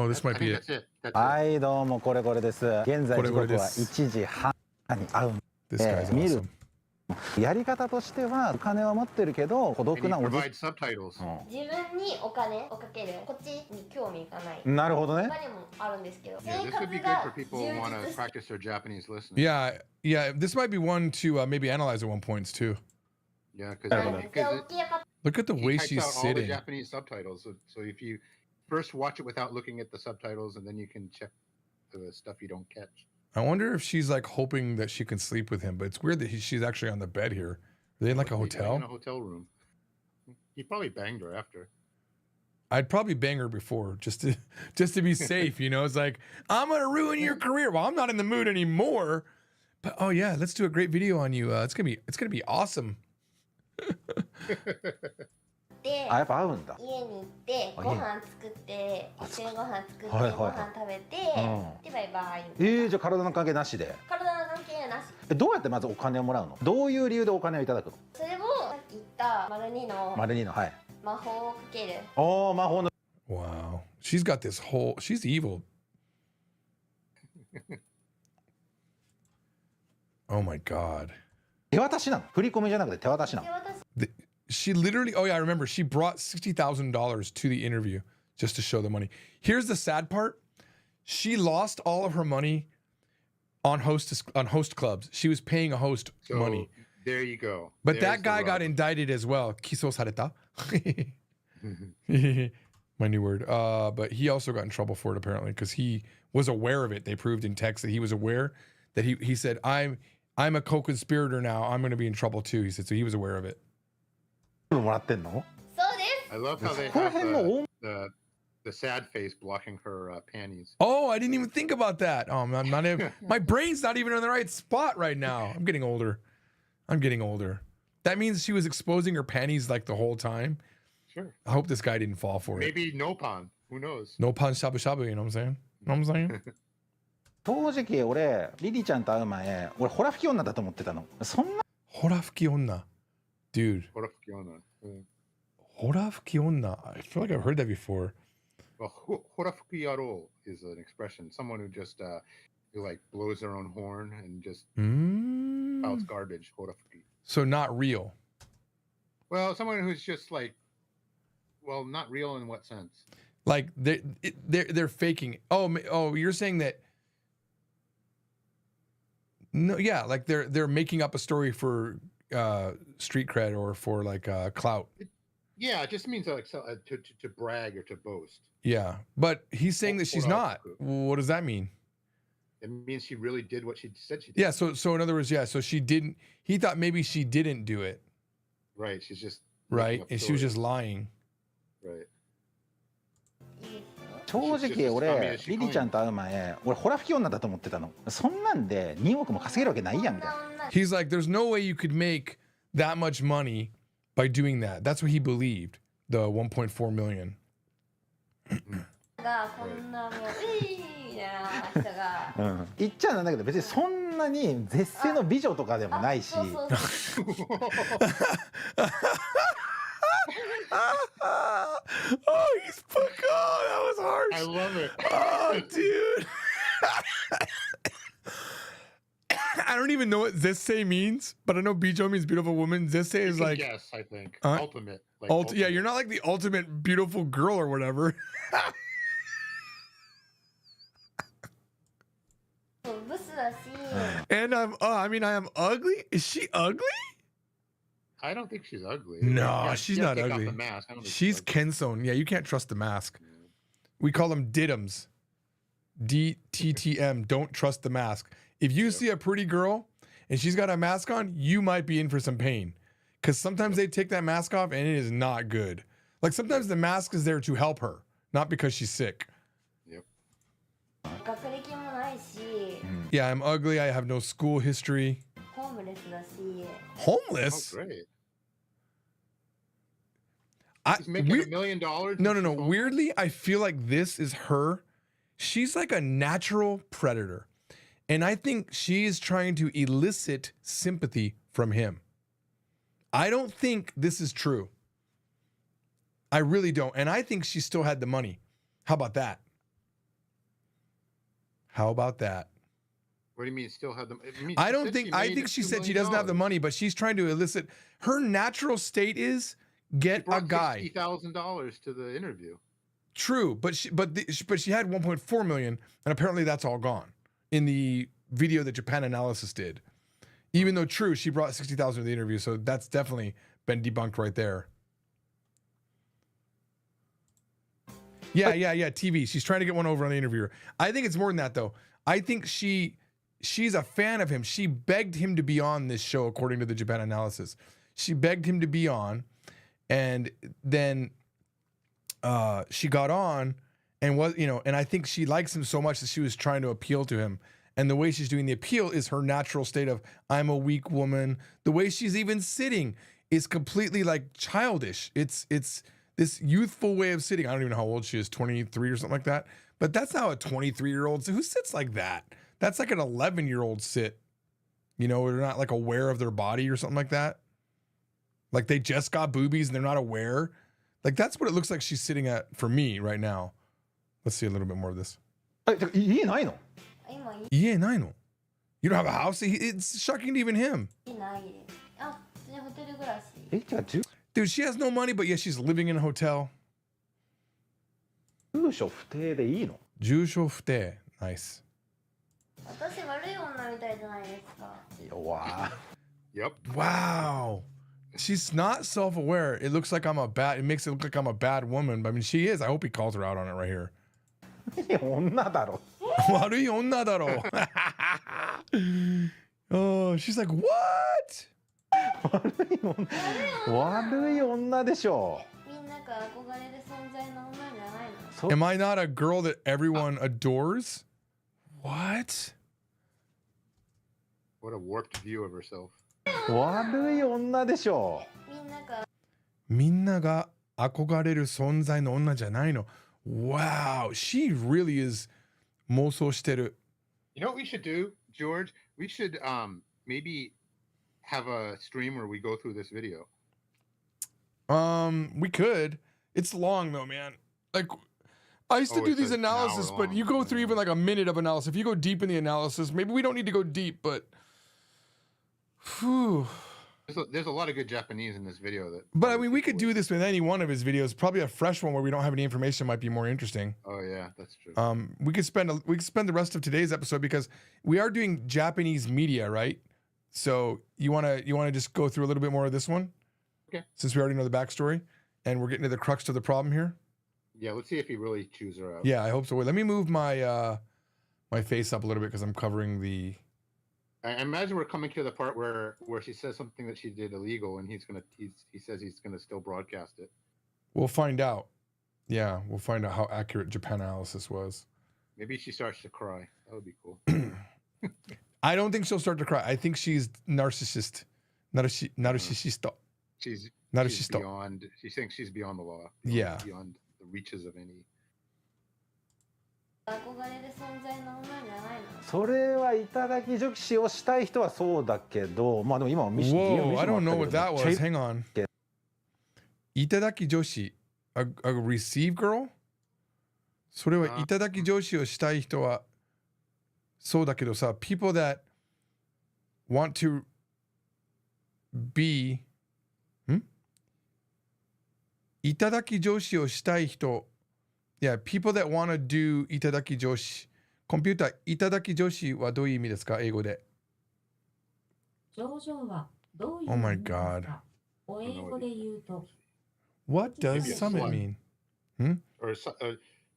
Oh, this might be it. That's it. That's it. はいどうもこれです現在時刻はこれです1時半に会うん This guy's 見る awesome. やり方としてはお金は持ってるけど孤 And 独 he なおじ provides subtitles. 自分にお金をかける。こっちに興味がない。なるほどね。他にもあるんですけど、 Yeah, 生 this would be 活 good が for people 充 who want 実 to して practice their Japanese listening. Yeah, yeah. This might be one to maybe analyze at one points too. Yeah, because めっちゃ起き上がっ Look at the he way types she's out all the sitting. Japanese subtitles. So if you first watch it without looking at the subtitles, and then you can check the stuff you don't catch. I wonder if she's like hoping that she can sleep with him, but it's weird that she's actually on the bed here. Are they in like a He's like in hotel? a hotel room. He probably banged her after. I'd probably bang her before just to be safe, you know. It's like, I'm gonna ruin your career. Well, I'm not in the mood anymore. But oh yeah, let's do a great video on you. It's gonna be awesome. て、あ、やっぱ合うんだ。家に行ってご飯作って一緒にご飯作ってごはいはいはい飯食べて、うんでバイバイ。じゃあ体の関係なしで。体の関係はなし。どうやってまずお金をもらうの？どういう理由でお金をいただくの？それをさっき言った丸二の丸二の、はい。魔法をかける。おー、魔法の。 Wow, she's got this whole. She's evil. Oh my god. 手渡しなの？振り込みじゃなくて手渡しなので？私 She literally, oh yeah, I remember. She brought $60,000 to the interview just to show the money. Here's the sad part. She lost all of her money on host clubs. She was paying a host So money. there you go. But There's that the guy got rub. indicted as well. Kiso sareta. My new word. But he also got in trouble for it apparently because he was aware of it. They proved in text that he was aware that he said, I'm a co-conspirator now. I'm going to be in trouble too. He said, so he was aware of it. もらってんの？そうです。 I love how they この have 辺の大 the sad face blocking her panties. Oh, I didn't even think about that. Oh, I'm not even, my brain's not even in the right spot right now. I'm getting older. That means she was exposing her panties like the whole time. Sure. I hope this guy didn't fall for it. Maybe no pan. Who knows? No pan shabu shabu, you know what I'm saying? You know what I'm saying? 正直俺リリちゃんと会う前俺ホラ吹き女だと思ってたの。そんな Horafuki onna. Dude, Horafuki-onna. horafuki onna. I feel like I've heard that before. Well, horafuki-yaro is an expression. Someone who just who like blows their own horn and just spouts garbage. Horafuki. So not real. Well, someone who's just like, well, not real in what sense? Like they're faking. Oh, you're saying that. No, yeah, like they're making up a story for street cred or for like clout. Yeah, it just means like to brag or to boast. Yeah, but he's saying that she's not. What does that mean? It means she really did what she said she did. Yeah, so in other words, yeah, so she didn't. He thought maybe she didn't do it. Right. She's just Right, making up and she was stories. just lying. Right. 正直俺リリちゃんと会う前俺ホラ吹き女だと思ってたの。そんなんで2億も稼げるわけないやんみたいな。 He's like, there's no way you could make that much money by doing that. That's what he believed. The 1.4 million. がこんなもういいな人が。言っちゃなんだけど別にそんなに絶世の美女とかでもないし。そうそうそう。 Oh, he's fuck. Oh, that was harsh. I love it. Oh, dude. I don't even know what zesse means, but I know bijo means beautiful woman. Zesse is like, yes, I think Uh, ultimate. Like yeah, ultimate. you're not like the ultimate beautiful girl or whatever. ブスだし。 And I mean, I am ugly. Is she ugly? I don't think she's ugly. No, Yeah, she's you not gotta take ugly. Off the mask. I don't think She's ugly. Kenson. Yeah, you can't trust the mask. We call them diddums. DTTM. Don't trust the mask. If you see a pretty girl and she's got a mask on, you might be in for some pain. Because sometimes they take that mask off and it is not good. Like sometimes the mask is there to help her, not because she's sick. 学歴もないし、 Yeah, I'm ugly. I have no school history. ホームレスだし。 Oh, Homeless? great. I, He's making weir- $1 million. no. Weirdly, I feel like this is her. She's like a natural predator. And I think she is trying to elicit sympathy from him. I don't think this is true. I really don't. And I think she still had the money. How about that? How about that? What do you mean still have them? I don't think. I think she said she doesn't have the money, but she's trying to elicit. Her natural state is get a guy. $60,000 to the interview. True, but she had 1.4 million, and apparently that's all gone in the video that Japan Analysis did. Even though true, she brought 60,000 to the interview, so that's definitely been debunked right there. Yeah, TV. She's trying to get one over on the interviewer. I think it's more than that, though. I think she's a fan of him. She begged him to be on this show, according to the Japan Analysis. She begged him to be on, and then she got on, and and I think she likes him so much that she was trying to appeal to him. And the way she's doing the appeal is her natural state of, I'm a weak woman. The way she's even sitting is completely like childish. It's this youthful way of sitting. I don't even know how old she is, 23 or something like that. But that's how a 23-year-old, who sits like that? That's like an 11-year-old sit. They're not like aware of their body or something like that. Like they just got boobies and they're not aware. Like that's what it looks like she's sitting at for me right now. Let's see a little bit more of this. 家ないの？今家ないの? You don't have a house? It's shocking to even him. いないです。あ、普通にホテル暮らし。え、違う、 Dude, she has no money, but yet she's living in a hotel. 住所不定でいいの？住所不定. Nice. 私悪い女みたいじゃないですか。弱。 Yep. Wow. She's not self-aware. It looks like it makes it look like I'm a bad woman. But I mean, she is. I hope he calls her out on it right here. 女だろ。悪い女だろ. Oh, she's like, what? 悪い女でしょ。みんなが憧れる存在の女じゃないの。 Am I not a girl that everyone adores? What? What a warped view of herself. 悪い女でしょ。みんなが憧れる存在の女じゃないの. Wow, she really is 妄想してる. You know what we should do, George? We should maybe have a stream where we go through this video. We could. It's long though, man. Like I used to do these analysis, but you go through even like a minute of analysis. If you go deep in the analysis, maybe we don't need to go deep, but whew. There's a lot of good Japanese in this video. But I mean, we could do this with any one of his videos. Probably a fresh one where we don't have any information might be more interesting. Oh yeah, that's true. We could spend the rest of today's episode because we are doing Japanese media, right? So you wanna just go through a little bit more of this one? Okay. Since we already know the backstory and we're getting to the crux of the problem here. Yeah, let's see if he really chews her out. Yeah, I hope so. Wait, let me move my my face up a little bit because I'm covering the. I imagine we're coming to the part where she says something that she did illegal, and he says he's gonna still broadcast it. We'll find out. Yeah, we'll find out how accurate Japan Analysis was. Maybe she starts to cry. That would be cool. I don't think she'll start to cry. I think she's narcissist. Narcissista. She's beyond. She thinks she's beyond the law. Yeah. Beyond the reaches of any. 憧れる存在の女じゃないの。それは頂き女子をしたい人はそうだけど、まあでも今は見せて Whoa, I don't know what that was. Hang on. 頂き女子 a receive girl? それは頂き女子をしたい人はそうだけどさ、people that want to be 頂き女子をしたい人 Yeah, people that want to do 頂き女子。コンピューター、頂き女子はどういう意味ですか、英語で。上場はどういう Oh 意 my 味です God. か。お英語で言うと。What does summit mean? Or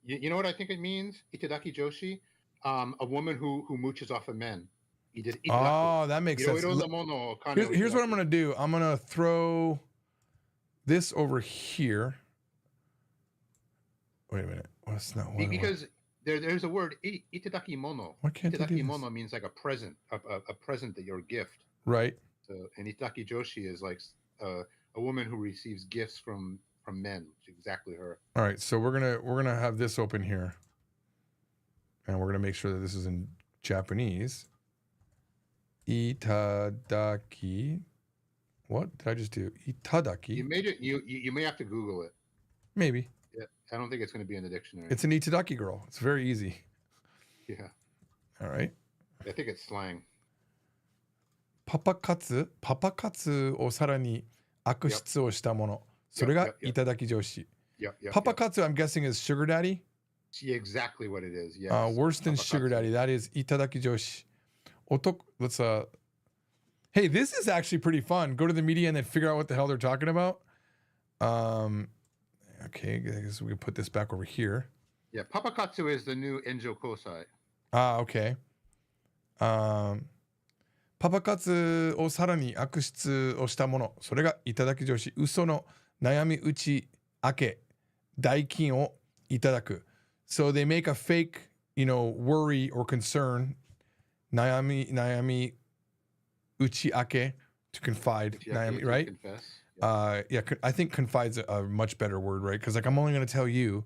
you know what I think it means? Itadaki Joshi, a woman who mooches off of men. Oh, that makes sense. Here's what I'm gonna do. I'm gonna throw this over here. Wait a minute. What's not one? Because there's a word itadaki mono. Why can't itadaki mono means like a present, a present that your gift. Right. So, and itadaki joshi is like a woman who receives gifts from men. It's exactly her. All right. So we're gonna have this open here, and we're gonna make sure that this is in Japanese. Itadaki. What did I just do? Itadaki. You made it. You may have to Google it. Maybe. Yeah, I don't think it's going to be in the dictionary. It's an Itadaki girl. It's very easy. Yeah. All right. I think it's slang. パパ活をさらに悪質をしたもの。それがいただき上司。パパ活 I'm guessing is sugar daddy? See exactly what it is. Yes. Worse than sugar daddy. That is いただき上司。Let's Hey, this is actually pretty fun. Go to the media and then figure out what the hell they're talking about. Okay, I guess we can put this back over here. Yeah, papakatsu is the new Enjo Kosai. Okay. パパ活をさらに悪質をしたもの。それがいただき上司。嘘の悩み打ち明け。代金をいただく。So they make a fake, worry or concern. 悩み打ち明け to confide. 悩み, right? Yeah, I think confide's a much better word, right? Because I'm only going to tell you.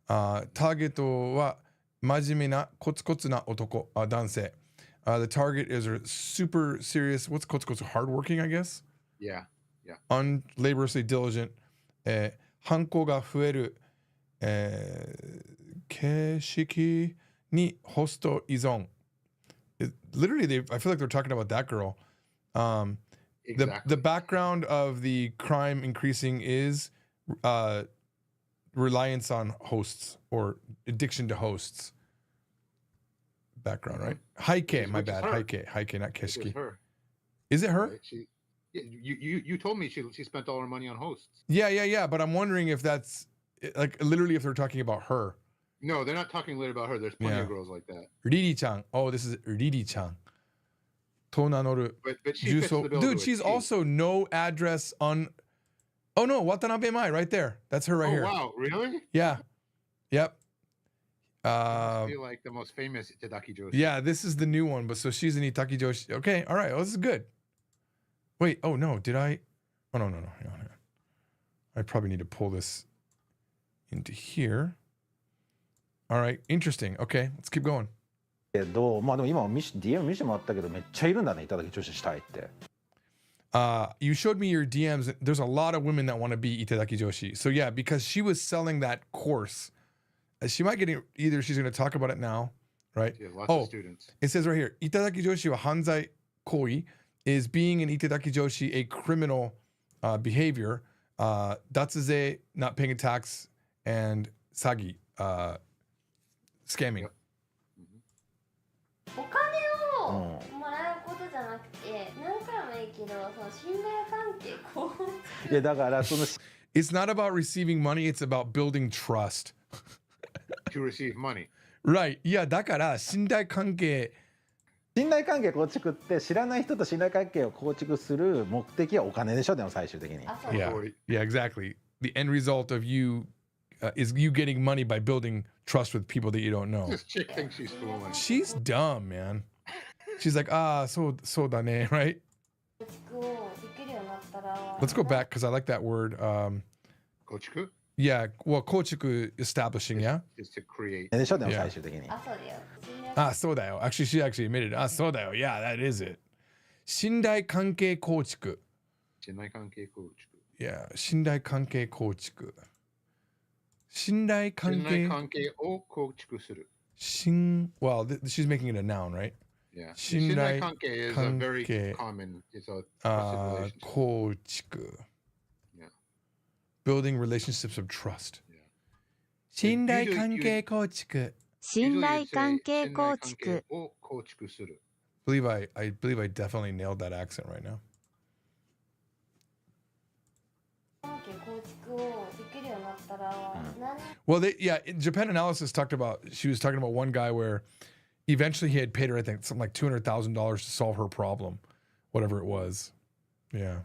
ターゲットは真面目なコツコツな男、男性。The target is a super serious, what's hardworking, I guess? Yeah. Unlaboriously diligent. 犯行が増える、形式にホスト依存。Literally, I feel like they're talking about that girl. Exactly. The background of the crime increasing is reliance on hosts or addiction to hosts. Background, right? Heike, my bad. Heike, not Keshki. Is it her? Right? You told me she spent all her money on hosts. Yeah. But I'm wondering if that's like literally if they're talking about her. No, they're not talking literally about her. There's plenty of girls like that. Riri-chan. Oh, this is Riri-chan. Tonanoru. But she fits the bill. Dude, she's also no address on. Oh no, Watanabe Mai, right there. That's her right here. Oh wow, really? Yeah. Yep. I feel like the most famous Itadaki Joshi. Yeah, this is the new one, but so she's an Itadaki Joshi. Okay, all right. Well, this is good. Wait, oh no, did I? Oh no. Hang on. I probably need to pull this into here. All right, interesting. Okay, let's keep going. けど、まあでも今DM 見せてもらったけどめっちゃいるんだね、いただき女子したいって。You showed me your DMs. There's a lot of women that want to be Itadaki Joshi. So yeah, because she was selling that course. She might get it, either she's going to talk about it now, right? She has lots of students. It says right here, Itadaki Joshi wa hanzai koi is being an Itadaki Joshi a criminal behavior. Datsuze, not paying a tax, and sagi, scamming. Yep. お金をもらうことじゃなくて、何回もいいけど、その信頼関係こう。いやだからその It's not about receiving money, it's about building trust. To receive money. Right. いやだから信頼関係構築って知らない人と信頼関係を構築する目的はお金でしょでも最終的に。Yeah, exactly. The end result of you is you getting money by building trust with people that you don't know. This chick thinks she's fooling. She's dumb, man. She's like, so dane, right? Let's go back because I like that word. Kochiku? Yeah, well, kochiku establishing, yeah? Is to create. でしょでも最終的に。そうだよ. Actually, she actually admitted, そうだよ. Yeah, that is it. 信頼関係構築. 信頼関係構築. Yeah, 信頼関係構築. 信頼関係を構築する. Well, she's making it a noun, right? Yeah. 信頼関係 is a very common. It's a trusted relationship. 構築. Yeah. Building relationships of trust. Yeah. 信頼関係構築. 信頼関係構築。を構築する. I believe I definitely nailed that accent right now. Well, Japan Analysis she was talking about one guy where eventually he had paid her, I think, something like $200,000 to solve her problem, whatever it was. Yeah.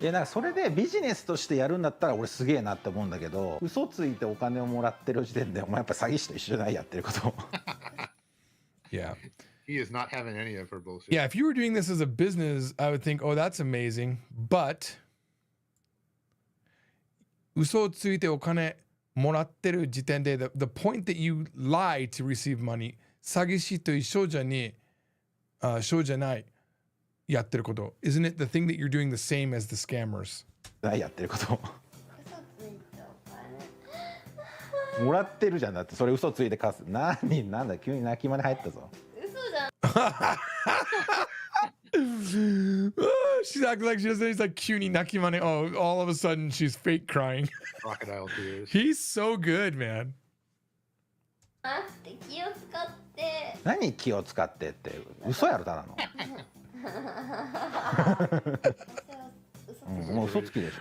いやなんかそれでビジネスとしてやるんだったら俺すげえなって思うんだけど、嘘ついてお金をもらってる時点でお前やっぱ詐欺師と一緒じゃないやってること。Yeah. He is not having any of her bullshit. Yeah, if you were doing this as a business, I would think, oh, that's amazing. But 嘘をついてお金もらってる時点で the point that you lie to receive money 詐欺師と一緒じゃねえ、そうじゃないやってること isn't it the thing that you're doing the same as the scammers? ないやってること。もらってるじゃん。だってそれ嘘ついて貸す。なんだ急に泣き真似入ったぞ。嘘じゃん。She's acting like she doesn't. He's like cutie nakimane. Oh, all of a sudden she's fake crying. Crocodile tears. He's so good, man. あって気を使って。何気を使ってって嘘やろただの。もう嘘つきでしょ。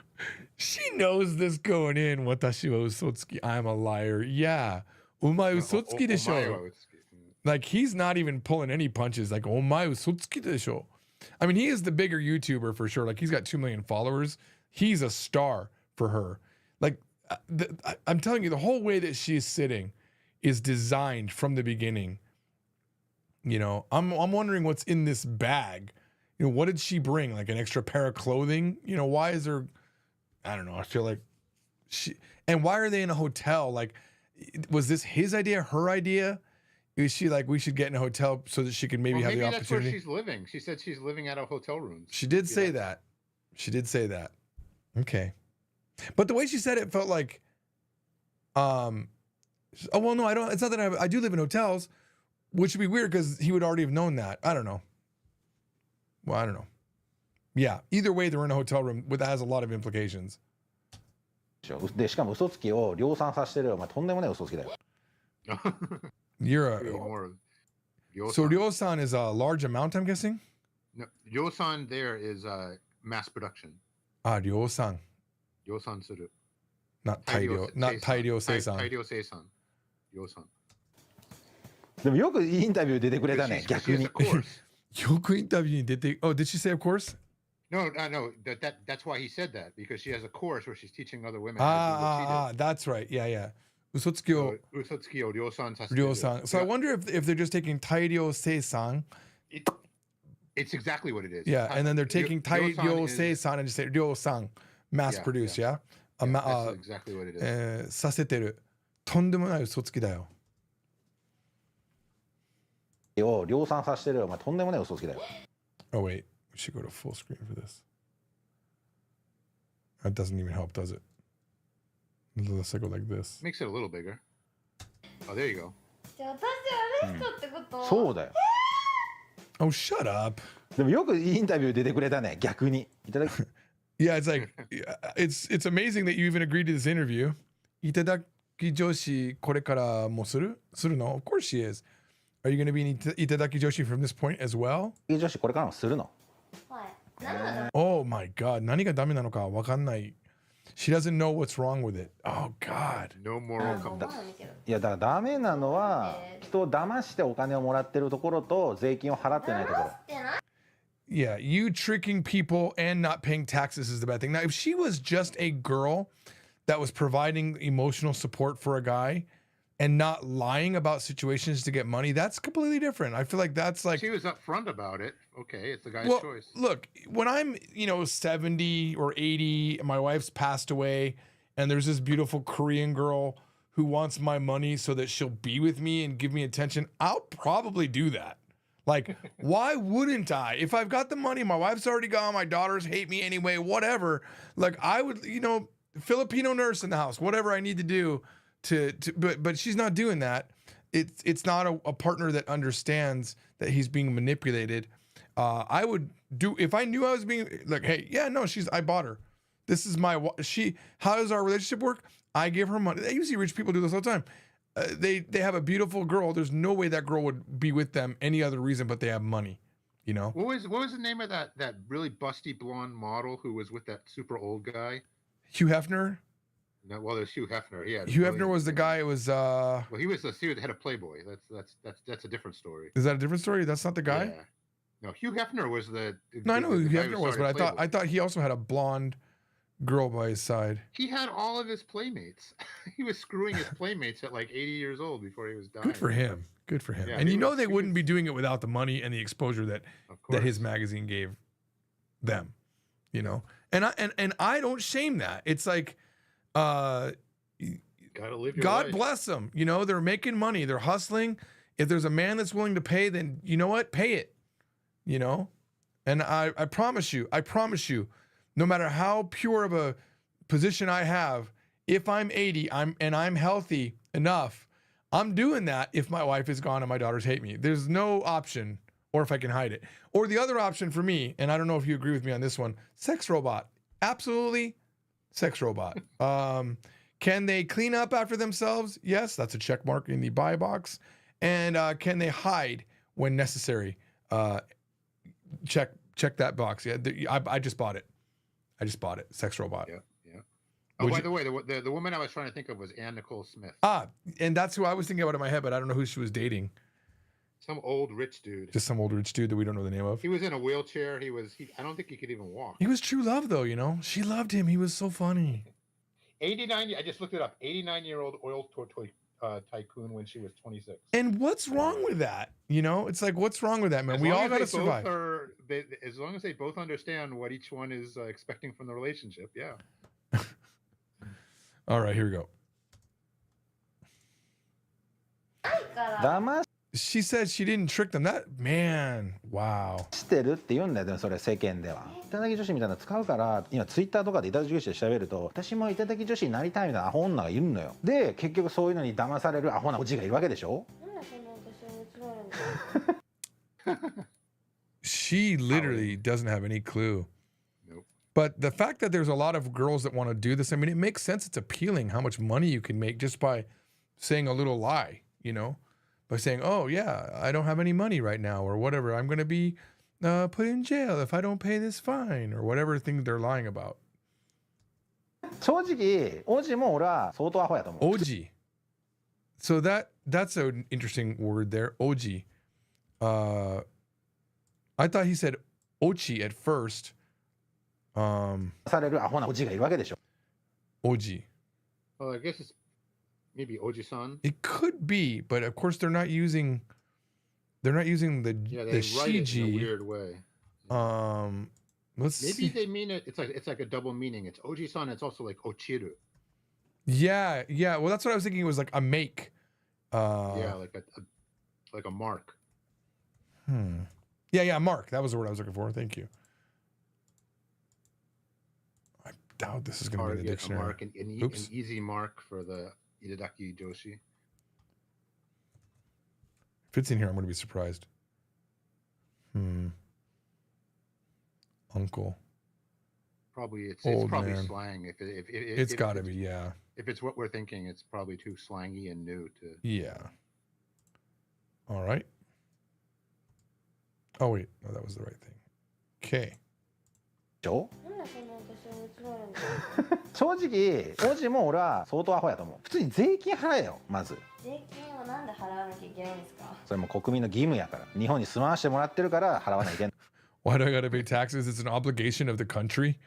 She knows this going in. 私は嘘つき. I'm a liar. Yeah. お前嘘つきでしょ。Like he's not even pulling any punches. Like お前嘘つきでしょ. I mean, he is the bigger YouTuber for sure. Like he's got 2 million followers. He's a star for her. Like I'm telling you, the whole way that she's sitting is designed from the beginning. You know, I'm wondering what's in this bag. You know, what did she bring? Like an extra pair of clothing? You know, why is there? I don't know. I feel like and why are they in a hotel? Like, was this his idea, her idea? Is she like, we should get in a hotel so that she could maybe have the opportunity? That's where she's living. She said she's living out of hotel rooms. She did say that. She did say that. Okay. But the way she said it felt like, oh, well, no, I don't. It's not that I do live in hotels, which would be weird because he would already have known that. I don't know. Well, I don't know. Yeah. Either way, they're in a hotel room. That has a lot of implications. でしかも嘘つきを量産させてるよ。お前とんでもない嘘つきだよ。You're a. So Ryosan is a large amount, I'm guessing? No, Ryosan there is mass production. Ah, Ryosan. Ryosan suru. Not Tairyou. Not Tairyou Seisan. Tairyou Seisan. Ryosan. でもよくインタビュー出てくれたね。逆に。よくインタビューに出て。Oh, did she say of course? No. That's why he said that, because she has a course where she's teaching other women. That's right. Yeah. Usotsuki o ryosan saseru. Ryosan. So I wonder if they're just taking Tairyou Seisan. It's exactly what it is. Yeah, and then they're taking Tairyou Seisan and just say Ryosan, mass produce, yeah? That's exactly what it is. させてる。とんでもない嘘つきだよ。を量産させてるよ。お前とんでもない嘘つきだよ。Oh wait, we should go to full screen for this. That doesn't even help, does it? Let's go like this. Makes it a little bigger. Oh, there you go. じゃあ私あの人ってこと？そうだよ。Oh, shut up. でもよくインタビュー出てくれたね。逆に。いただき。Yeah, it's like it's amazing that you even agreed to this interview. いただき女子これからもするの? Of course she is. Are you going to be an Itadaki Joshi from this point as well? 女子これからもするの。はい。何なの？ Oh my god. 何がダメなのかわかんない。She doesn't know what's wrong with it. Oh god. No moral compass. いやだからダメなのは人を騙してお金をもらってるところと税金を払ってないところ。Yeah, you tricking people and not paying taxes is the bad thing. Now, if she was just a girl that was providing emotional support for a guy and not lying about situations to get money, that's completely different. I feel like that's like... She was upfront about it. Okay, it's the guy's choice. Look, when I'm, 70 or 80, my wife's passed away, and there's this beautiful Korean girl who wants my money so that she'll be with me and give me attention, I'll probably do that. Like, why wouldn't I? If I've got the money, my wife's already gone, my daughters hate me anyway, whatever. Like, I would, Filipino nurse in the house, whatever I need to do but she's not doing that. It's not a partner that understands that he's being manipulated. I would do, if I knew I was being like, hey, yeah, no, I bought her. This is how does our relationship work? I give her money. You see rich people do this all the time. They have a beautiful girl. There's no way that girl would be with them any other reason but they have money, What was the name of that really busty blonde model who was with that super old guy? Hugh Hefner? No, well, there's Hugh Hefner. Hugh Hefner was the guy. It was. Well, he was the head of Playboy. That's a different story. Is that a different story? That's not the guy. Yeah. No, Hugh Hefner was the. No, I know who Hugh Hefner was, but I thought he also had a blonde girl by his side. He had all of his playmates. He was screwing his playmates at like 80 years old before he was dying. Good for him. Good for him. Yeah, and they wouldn't be doing it without the money and the exposure that his magazine gave them. And I don't shame that. It's like. Gotta live your God life. bless them. They're making money. They're hustling. If there's a man that's willing to pay, then you know what? Pay it. And I promise you, no matter how pure of a position I have, if I'm 80, I'm healthy, enough. I'm doing that if my wife is gone and my daughters hate me. There's no option, or if I can hide it. Or the other option for me, and I don't know if you agree with me on this one, sex robot. Absolutely, sex robot. Can they clean up after themselves? Yes, that's a check mark in the buy box. And can they hide when necessary? Check that box. Yeah, I just bought it. Sex robot. Yeah. Oh, by the way, the woman I was trying to think of was Ann Nicole Smith. And that's who I was thinking about in my head, but I don't know who she was dating. Some old rich dude. Just some old rich dude that we don't know the name of. He was in a wheelchair. I don't think he could even walk. He was true love, though, you know? She loved him. He was so funny. 89, I just looked it up. 89-year-old oil tycoon when she was 26. And what's wrong with that? You know, it's like, what's wrong with that, man? We all got to survive. As long as they both understand what each one is expecting from the relationship, yeah. All right, here we go. She said she didn't trick them. That, man, wow. してるって言うんだよ、でもそれ世間では。頂き女子みたいなの使うから、今ツイッターとかで頂き女子で調べると、私も頂き女子になりたいみたいなアホ女がいるのよ。で、結局そういうのに騙されるアホなおじがいるわけでしょ。She literally doesn't have any clue. But the fact that there's a lot of girls that want to do this, I mean, it makes sense. It's appealing how much money you can make just by saying a little lie, you know, by saying, oh, yeah, I don't have any money right now or whatever. I'm going to be put in jail if I don't pay this fine or whatever thing they're lying about. 正直、おじも俺は相当アホやと思う。Oji. So that's an interesting word there. Oji. I thought he said ochi at first. されるアホなおじがいるわけでしょ。Oji. Well, I guess it's maybe Oji-san. It could be, but of course they're not using the write shiji. It in a weird way. Let's maybe see. they mean it. It's like a double meaning. It's Oji-san. It's also like Ochiru. Yeah. Well, that's what I was thinking. It was like a make. Yeah, like a mark. Yeah, mark. That was the word I was looking for. Thank you. I doubt this is going to be in the dictionary. A mark, an easy mark for the Itadaki Joshi. If it's in here, I'm going to be surprised. Uncle. Probably it's Old probably man. slang. It's got to be, yeah. If it's what we're thinking, it's probably too slangy and new to. Yeah. All right. Oh wait, no, that was the right thing. Okay. 正直、おじも俺は相当アホやと思う。普通に税金払えよ、まず。税金をなんで払わなきゃいけないんですか？それも国民の義務やから。日本に住まわしてもらってるから払わなきゃいけない。Why do I gotta pay taxes? It's an obligation of the country.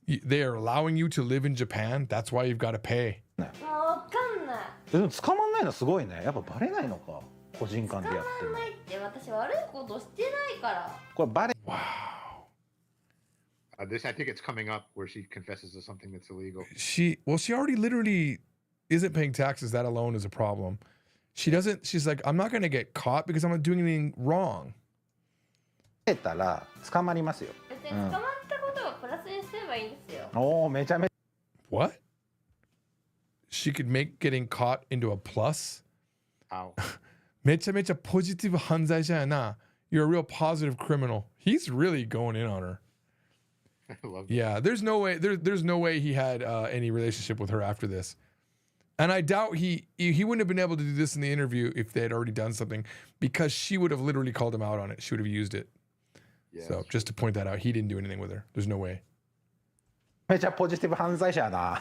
They are allowing you to live in Japan. That's why you've got to pay. わかんない。でも捕まんないのすごいね。やっぱバレないのか。個人間でやってる。捕まんないって私悪いことしてないから。これバレ。Wow. I think it's coming up where she confesses to something that's illegal. She already literally isn't paying taxes. That alone is a problem. She's like, I'm not going to get caught because I'm not doing anything wrong. たら捕まりますよ。別に捕まったことをプラスにすればいいんですよ。おお、めちゃめちゃ。What? She could make getting caught into a plus? How? めちゃめちゃポジティブ犯罪者やな. You're a real positive criminal. He's really going in on her. I love that. Yeah, there's no way he had any relationship with her after this. And I doubt he wouldn't have been able to do this in the interview if they had already done something, because she would have literally called him out on it. She would have used it. Yeah, So just to point that out, he didn't do anything with her. There's no way. めちゃポジティブ犯罪者やな。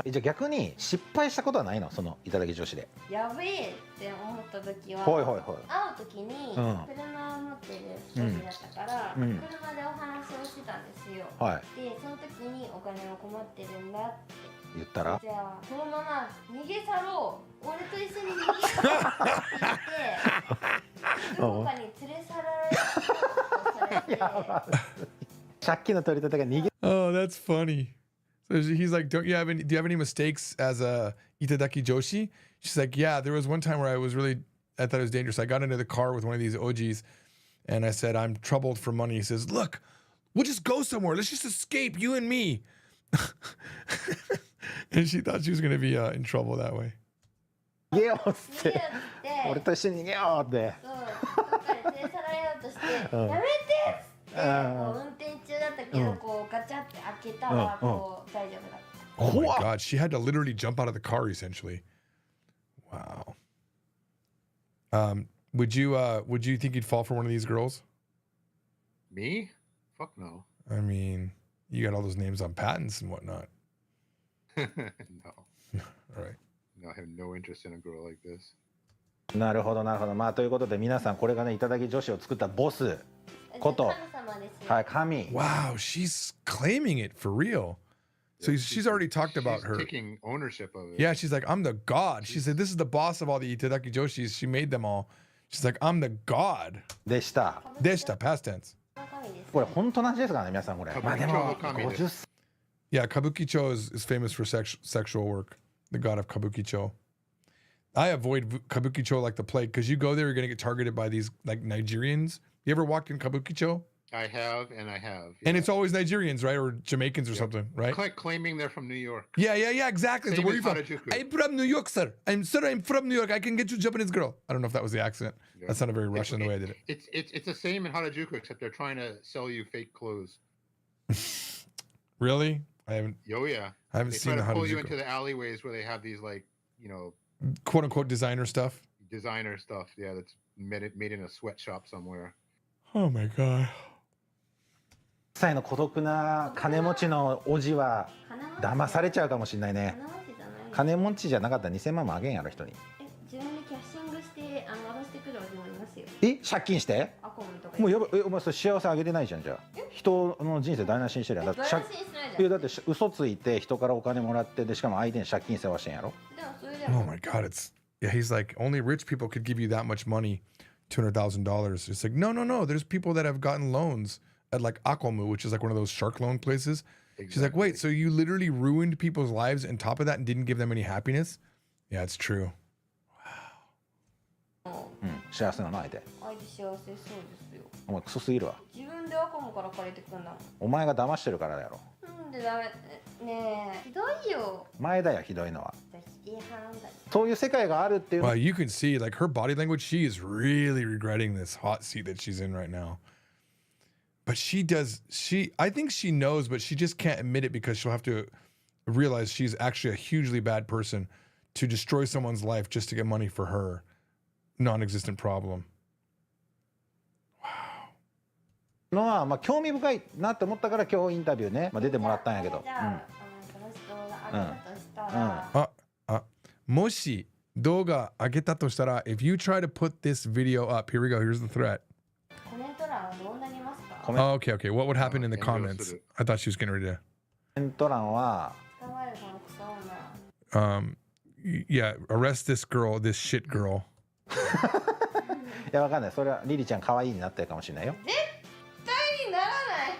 じゃあ逆に失敗したことはないの？その頂き女子で。やべえって思った時は、はいはいはい。会う時にうん車を持ってる人だったから、うん車でお話をしてたんですよ。はい。で、その時にお金を困ってるんだって。言ったら。じゃあそのまま逃げ去ろう。俺と一緒に逃げ去ろうって言って、どこかに連れ去られるとされて。借金の取り立てが逃げ。Oh, that's funny. So he's like, do you have any mistakes as a Itadaki Joshi? She's like, yeah, there was one time where I thought it was dangerous. I got into the car with one of these OGs and I said, I'm troubled for money. He says, look, we'll just go somewhere. Let's just escape, you and me. And she thought she was going to be in trouble that way. 逃げようっつって逃げようっつって俺と一緒に逃げようってそうどっかで連れ去られようとして、うんやめてっつってこう運転中だったけど、こうガチャって開けたらこう大丈夫だった。 Oh my God, she had to literally jump out of the car essentially. Wow. Would you think you'd fall for one of these girls? Me? Fuck no. I mean, you got all those names on patents and whatnot. No. All right. No, I have no interest in a girl like this. なるほどなるほど。まあということで皆さんこれがねいただき女子を作ったボスこと神様ですよ。はい神 Wow, she's claiming it for real. So she's already talked about She's her. taking ownership of it. Yeah, she's like, I'm the god. She said, this is the boss of all the Itadaki Joshis. She made them all. She's like, I'm the god. でした。 Deshita, past tense. 神です。これ本当の話ですからね皆さんこれ。まあでも50 Yeah, Kabukicho is famous for sexual work. The god of Kabukicho. I avoid Kabukicho like the plague because you go there, you're going to get targeted by these like Nigerians. You ever walked in Kabukicho? I have. And Yeah. it's always Nigerians, right? Or Jamaicans or something, right? Claiming they're from New York. Yeah, exactly. So Same where are as you from? Harajuku. I'm from New York, sir. I'm from New York. I can get you a Japanese girl. I don't know if that was the accent. Yeah. That sounded very Russian the way I did it. It's the same in Harajuku, except they're trying to sell you fake clothes. Really? I haven't Oh yeah. I haven't They seen try the to pull you Harajuku. into the alleyways where they have these like, you know, Quote unquote designer stuff. designer stuff. Yeah, that's made in a sweatshop somewhere. Oh my god. 歳の孤独な金持ちのおじは騙されちゃうかもしれないね。金持ちじゃなかったら2000万もあげんやろ人に。自分でキャッシングして渡してくるおじもいますよ。借金してアコムとか。もうやばいお前それ幸せあげれないじゃんじゃあ人の人生台無しにしてるやんだって台無しにしてないじゃん。いやだって嘘ついて人からお金もらってでしかも相手に借金世話してんやろ。でもそれで Oh も my god, he's like, only rich people could give you that much money, $200,000. It's like, no. There's people that have gotten loans at like Akomu, which is like one of those shark loan places. She's like, wait, so you literally ruined people's lives on top of that and didn't give them any happiness? Yeah, it's true. 幸せなの相手相手幸せそうですよ。お前クソすぎるわ自分でアコムから借りてくんだもん。お前が騙してるからやろなんでダメねえひどいよ。前だよひどいのは私違反だ。そういう世界があるっていう Well, you can see like her body language. She is really regretting this hot seat that she's in right now. But I think she knows, but she just can't admit it because she'll have to realize she's actually a hugely bad person to destroy someone's life just to get money for her non-existent problem. のはまあ興味深いなって思ったから今日インタビューね、まあ、出てもらったんやけど、じゃあ、その人があげたとしたら、もし動画上げたとしたら if you try to put this video up, here we go, here's the threat. コメント欄はどうなりますか？ Oh, okay. What would happen in the and comments? roasted it. I thought she was getting ready to. コメント欄は捕まえるそのクソ女。Yeah, arrest this girl, this shit girl. いやわかんないそれはリリちゃん可愛いになってるかもしれないよ絶対にならない。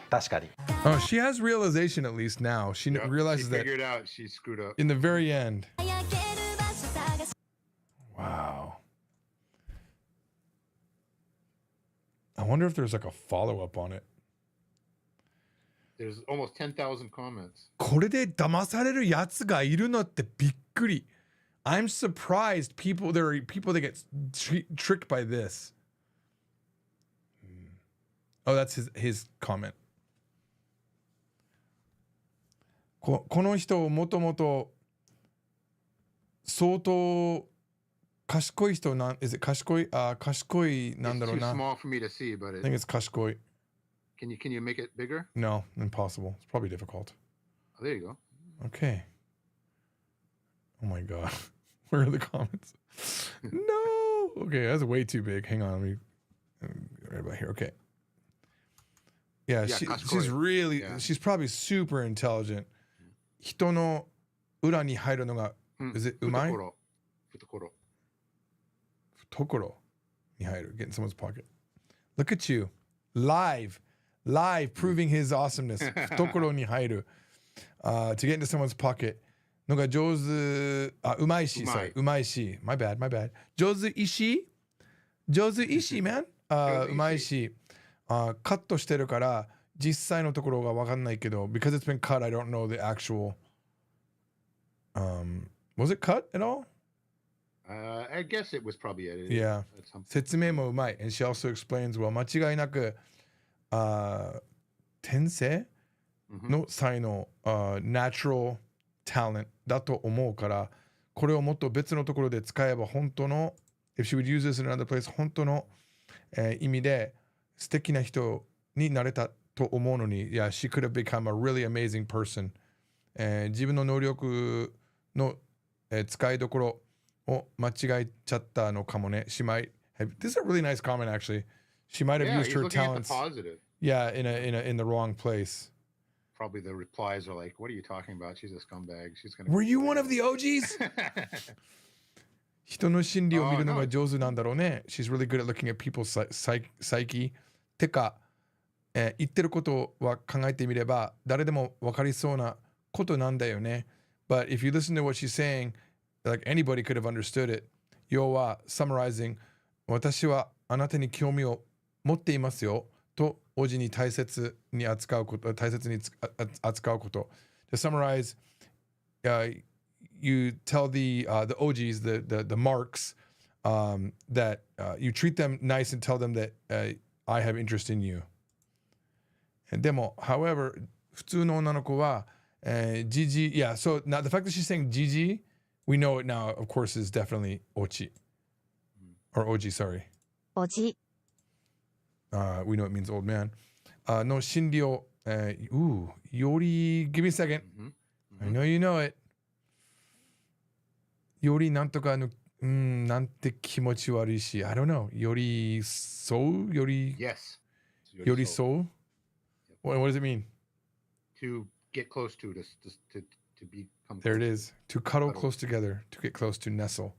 確かに Oh, she has realization at least now. She Yep, realizes she that figured out she screwed up. in the very end. Wow. I wonder if there's like a follow-up on it. There's almost 10,000 comments. これで騙されるやつがいるのってびっくり. I'm surprised there are people that get tricked by this. Oh, that's his comment. この人もともと相当賢い人なん、is it 賢いなんだ It's ろう too な。 small for me to see, but I think it's 賢い. can you make it bigger? No, impossible. It's probably difficult. Oh, there you go. Okay. Oh my god. Where are the comments? No. Okay, that's way too big. Hang on. Let me right about here. Okay. Yeah, she's she's probably super intelligent. 人の裏に入るのが is it うまい? 懐に入る get in someone's pocket. Look at you. Live proving his awesomeness. 懐に入る to get into someone's pocket. のが上手うまいし sorry うまいし my bad 上手いし man うまいしカットしてるから実際のところが分かんないけど because it's been cut I don't know the actual was it cut at all? I guess it was probably edited. Yeah. At some point. 説明もうまい。And she also explains well. 間違いなく、天性 Mhm. の才能、natural talent だと思うから、これをもっと別のところで使えば本当の、if she would use this in another place 本当の、意味で素敵な人になれたと思うのに、yeah, she could have become a really amazing person. 自分の能力の、使いどころを間違えちゃったのかもね。She might have, this is a really nice comment actually. She might have Yeah, used he's her looking at the talents. positive. Yeah, in the wrong place. Probably the replies are like, "What are you talking about? She's a scumbag. She's gonna." Were you one of the OGs? 人の心理を見るの Oh, no. が上手なんだろうね。She's really good at looking at people's psyche. てか、言ってることは考えてみれば誰でも分かりそうなことなんだよね。But if you listen to what she's saying, like anybody could have understood it. 要は summarizing 私はあなたに興味を持っていますよとおじに大切に扱うこと。To summarize, you tell the OGs, the marks, that you treat them nice and tell them that I have interest in you. でも however 普通の女の子は、GG, yeah, so now the fact that she's saying GG, we know it now, of course, is definitely Ochi. Or Oji, sorry. おじ We know it means old man. No 心理を、より give me a second. Mhm. I know you know it. よりなんとかの、なんて気持ち悪いし、I don't know. よりそうより Yes. よりそう what does it mean? To get close to to become. There it close is. To cuddle Cuddle. close together, to get close, to nestle.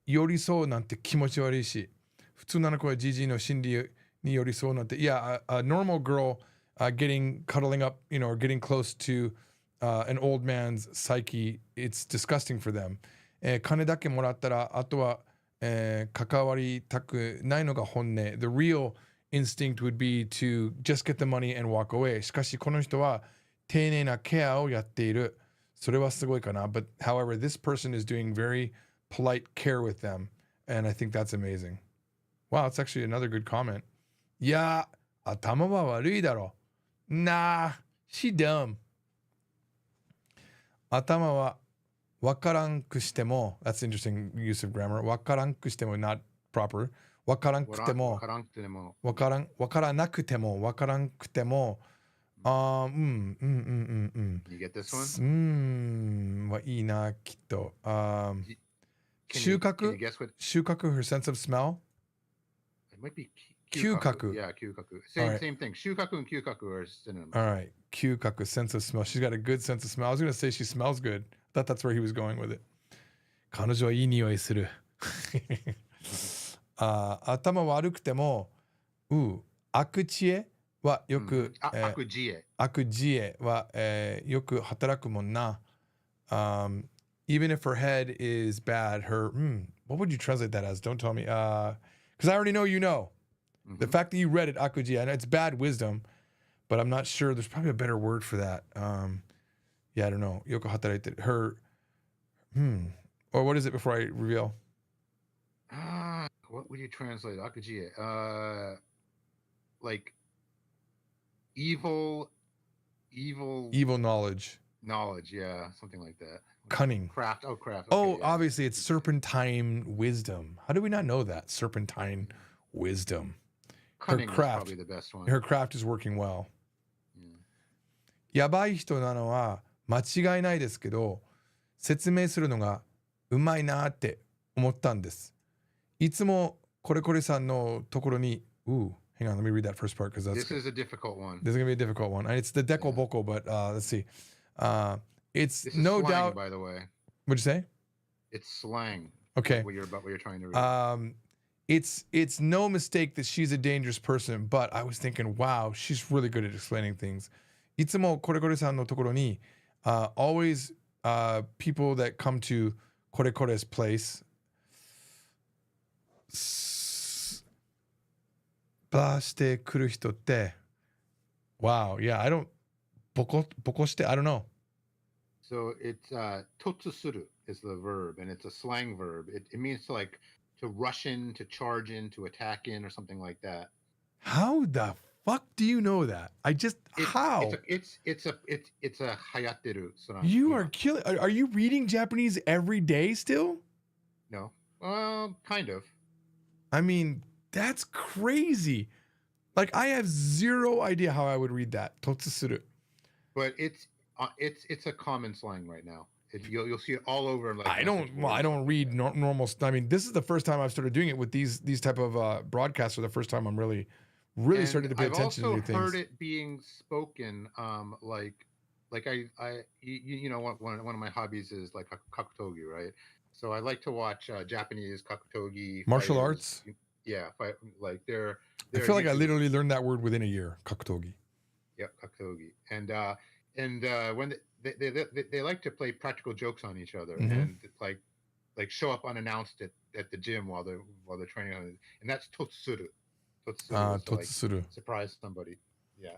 寄り添うなんて気持ち悪いし、普通なの子は GG の心理に寄り添うなんて、yeah, a normal girl cuddling up, or getting close to an old man's psyche, it's disgusting for them. 金だけもらったら、あとは、関わりたくないのが本音。The real instinct would be to just get the money and walk away. しかしこの人は丁寧なケアをやっている。それはすごいかな。But however, this person is doing very polite care with them. And I think that's amazing. Wow, it's actually another good comment. いや、頭は悪いだろ。Nah, she dumb. 頭はわからんくしても、that's interesting use of grammar. わからんくしても not proper. わからんくても、わからなくても、わからんくても、You get this one? はいいな、きっと。Can 収 you 穫 guess what? 収穫 her sense of smell? It might be 嗅覚. Yeah, 嗅覚. Alright. Same thing. 収穫 and 嗅覚 are synonyms. All right. 嗅覚 sense of smell. She's got a good sense of smell. I was going to say she smells good. I thought that's where he was going with it. 彼女はいい匂いする。頭悪くても、悪知恵はよく、悪知恵。悪知恵は、よく働くもんな。Even if her head is bad, her, what would you translate that as? Don't tell me. Because I already know you know. The fact that you read it, akuji, I know it's bad wisdom, but I'm not sure. There's probably a better word for that. Yeah, I don't know. Yoko hataraite. Her, or what is it before I reveal? What would you translate? Akuji. Like evil knowledge. Knowledge, yeah, something like that. Cunning. Craft. Oh, craft. Okay, yeah. Obviously it's serpentine wisdom. How do we not know that? Serpentine wisdom. Cunning her is craft. probably the best one. Her craft is working well. やばい人なのは間違いないですけど、説明するのがうまいなって思ったんです。いつもこれこれさんのところに、hang on, let me read that first part because this is a difficult one. This is gonna be a difficult one. And it's the deco boko, but let's see. It's This is no slang, doubt. by the way. What'd you say? It's slang. Okay. What you're trying to read. It's no mistake that she's a dangerous person, but I was thinking, wow, she's really good at explaining things. いつもこれこれさんのところに、always people that come to これこれ's place バーしてくる人って、wow, yeah, I don't ボコして I don't know. So it's totsuru is the verb, and it's a slang verb. It means to rush in, to charge in, to attack in, or something like that. How the fuck do you know that? How? It's a hayatteru slang. You are killing. Are you reading Japanese every day still? No, kind of. I mean, that's crazy. Like, I have zero idea how I would read that. Totsuru. But it's a common slang right now. You'll see it all over. Like I don't read normal. I mean, this is the first time I've started doing it with these type of broadcasts. For the first time, I'm really starting to pay attention to new things. I've also heard it being spoken, like one of my hobbies is like kakutogi, right? So I like to watch Japanese kakutogi Martial fighters. arts. Yeah, like they're I feel like I literally learned that word within a year. Kakutogi. Yep, kakutogi, and when they like to play practical jokes on each other, and like show up unannounced at the gym while they're training on it, and that's totsuru. Totsuru. Like, surprise somebody. Yeah.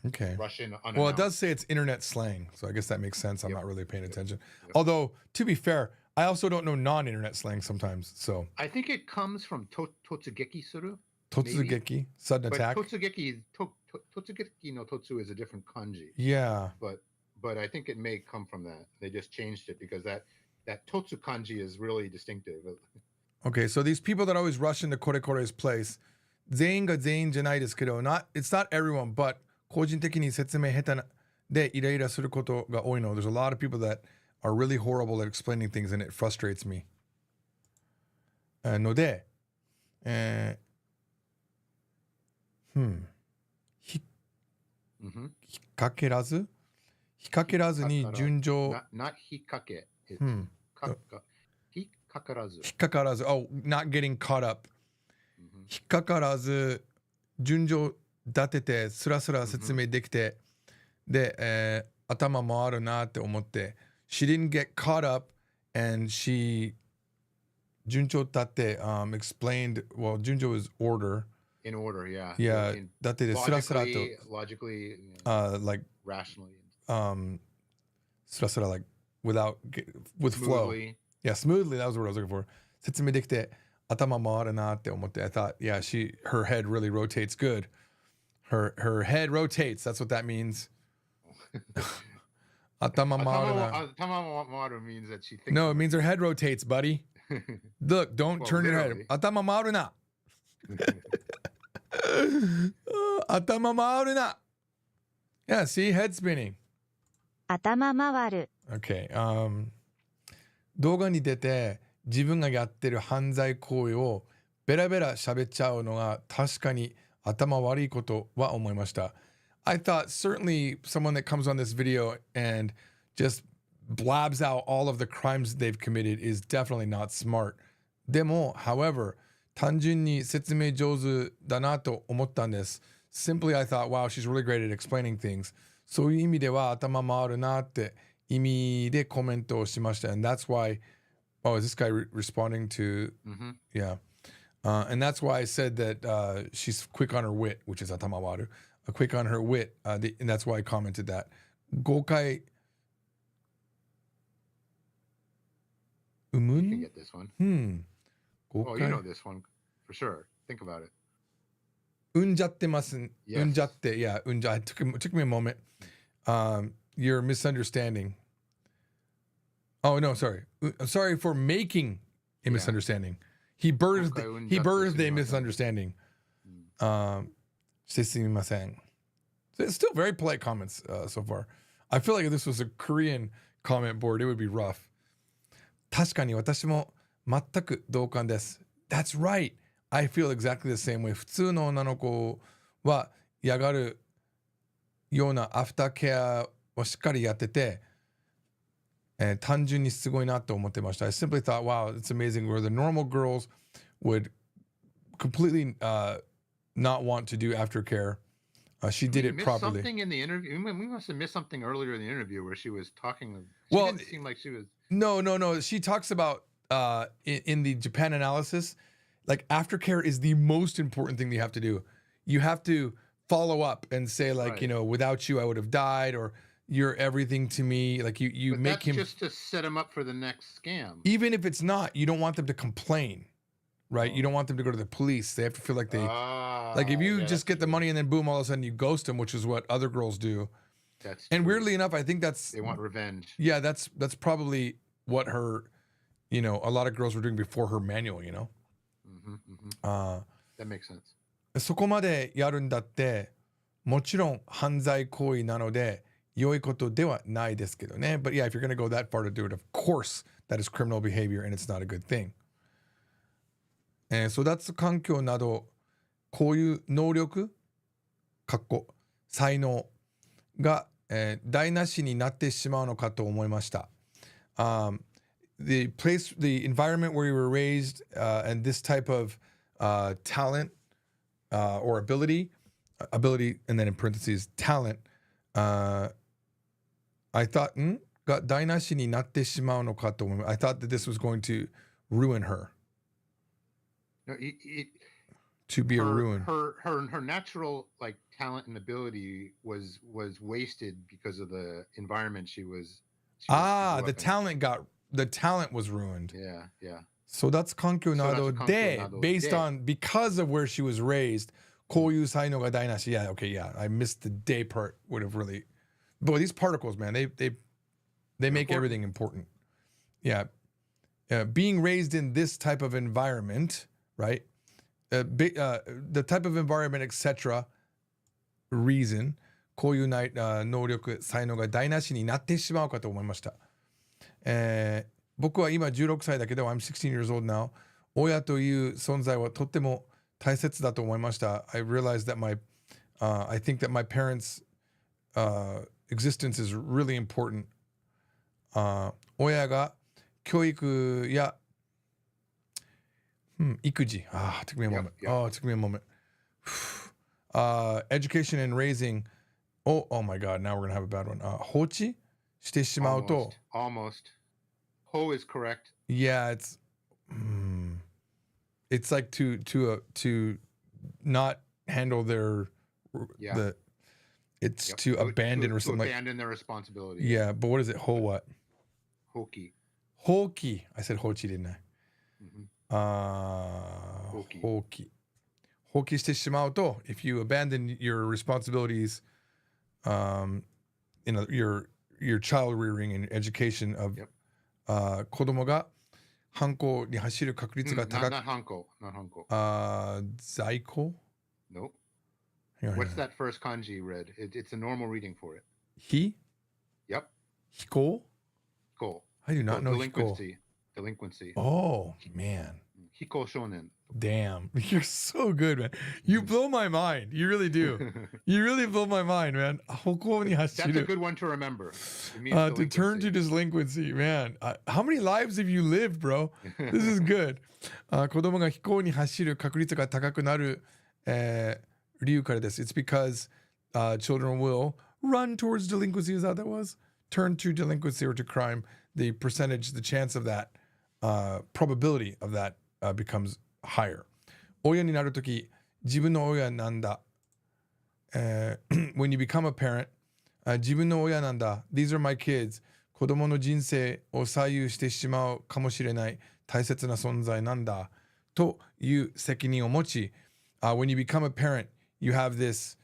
Okay. Rush in unannounced. Well, it does say it's internet slang, so I guess that makes sense. I'm not really paying attention. Yep. Although, to be fair, I also don't know non-internet slang sometimes. So I think it comes from totsugeki suru. Totsugeki, sudden attack. Totsugeki no totsu is a different kanji. Yeah. But I think it may come from that. They just changed it because that totsu kanji is really distinctive. Okay, so these people that always rush into Korekore's place, 全員が全員じゃないですけど、it's not everyone, but 個人的に説明下手なでイライラすることが多いの。There's a lot of people that are really horrible at explaining things and it frustrates me. ので、引っ掛けらずに順序。Not 引っ掛け。引っかからず。引っかからず。Oh, not getting caught up. 引っかからず順序立ててスラスラ説明できて、で、頭回るなって思って、she didn't get caught up and she 順序立て、explained, well, 順序 is order. In order, yeah. Yeah, 立ててスラスラと logically, like rationally. スラスラ like with flow. Yeah, smoothly, that was the word I was looking for. 説明できて頭回るなって思って I thought, yeah, her head really rotates good. Her head rotates, that's what that means. 頭回るな。頭回る means that she thinks. No, it means her head rotates, buddy. Look, don't turn your head. 頭回るな。頭回るな。Yeah, see, head spinning. 頭回る。Okay. 動画に出て自分がやってる犯罪行為をベラベラ喋っちゃうのが確かに頭悪いことは思いました。I thought certainly someone that comes on this video and just blabs out all of the crimes they've committed is definitely not smart. でも, however, 単純に説明上手だなと思ったんです。Simply, I thought, wow, she's really great at explaining things. そういう意味では頭回るなって意味でコメントをしました。And that's why, oh, is this guy responding to, yeah. And that's why I said that she's quick on her wit, which is 頭回る. Quick on her wit, and that's why I commented that. 誤解 You can get this one. 誤 Oh, 解 you know this one for sure. Think about it. うんじゃってます。Yes. うんじゃって, yeah, うんじゃ. It took me a moment. You're misunderstanding. Oh no, sorry. I'm sorry for making a misunderstanding. He birthed a misunderstanding. してすみません. It's still very polite comments so far. I feel like if this was a Korean comment board, it would be rough. 確かに私も全く同感です. That's right. I feel exactly the same way. 普通の女の子は嫌がるようなアフターケアをしっかりやってて、単純にすごいなと思ってました. I simply thought, wow, it's amazing where the normal girls would completely not want to do aftercare. She did it properly. Something in the interview. We must have missed something earlier in the interview where she was talking. Well, didn't seem like she was. No. She talks about in the Japan analysis, like aftercare is the most important thing that you have to do. You have to follow up and say like, Right. you know, without you, I would have died, or you're everything to me. Like you But make that's him, just to set him up for the next scam. even if it's not, you don't want them to complain, right? You Oh. don't want them to go to the police. They have to feel like they, Ah, like if you yeah, just get that's the true. money and then boom, all of a sudden you ghost them, which is what other girls do. That's And true. weirdly enough, I think that's, They want revenge. yeah, that's probably what her, you know, a lot of girls were doing before her manual, you know? That makes sense. そこまでやるんだって、もちろん犯罪行為なので、良いことではないですけどね。But yeah, if you're going to go that far to do it, of course, that is criminal behavior and it's not a good thing. 育つ環境など、こういう能力、才能が、台無しになってしまうのかと思いました。The environment where you were raised, and this type of talent or ability, and then in parentheses, talent, I thought, が台無しになってしまうのかと思いました。I thought that this was going to ruin her. No, To be a ruin. Her natural like talent and ability was wasted because of the environment she was The talent was ruined. Yeah. So that's 環境などで based on, because of where she was raised, こういう才能が台無し. Yeah, okay, yeah. I missed the day part. Would have really, boy, these particles, man, they make everything important. Yeah. Being raised in this type of environment, right? The type of environment, etc. reason, こういう能力、才能が台無しになってしまうかと思いました。僕は今16歳だけど、I'm 16 years old now. 親という存在はとっても大切だと思いました。I realized that I think that my parents' existence is really important. 親が教育や育児。It took me a moment. It took me a moment. Education and raising. Oh my God, now we're going to have a bad one. 放置してしまうと。Almost. Ho is correct. Yeah, it's like to not handle their to abandon or something. To abandon their responsibility. Yeah, but what is it? Ho what? Hoki. I said hochi, didn't I? Hoki. Hoki してしまうと, if you abandon your responsibilities, your child rearing and education of 子供が犯行に走る確率が高く、not 犯行.在庫? Nope. What's that first kanji you read? It's a normal reading for it. He? Yep. 非行? Hiko. I do not know Delinquency. Oh, man. Hiko shonen. Damn. You're so good, man. You blow my mind. You really do. You really blow my mind, man. That's a good one to remember. To turn to delinquency, man. How many lives have you lived, bro? This is good. 子供が非行に走る確率が高くなる、理由からです。It's because children will run towards delinquency. Is that was? Turn to delinquency or to crime. The chance of that, probability of that becomes higher. 親になるとき、自分の親なんだ。When you become a parent, 自分の親なんだ。These are my kids. 子供の人生を左右してしまうかもしれない大切な存在なんだ。という責任を持ち、when you become a parent, you have this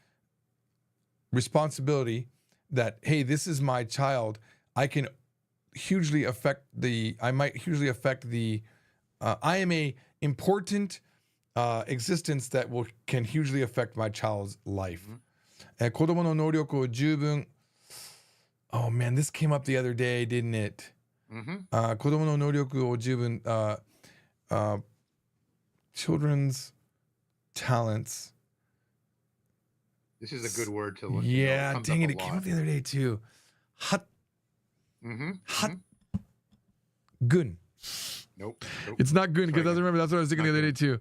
responsibility that, hey, this is my child. I might hugely affect the, I am a important existence that can hugely affect my child's life. 子供の能力を十分 Oh man, this came up the other day, didn't it? 子供の能力を十分 children's talents. This is a good word to look. Yeah, dang it came up the other day too. Gun. Nope. It's not good because I remember that's what I was thinking the other day too.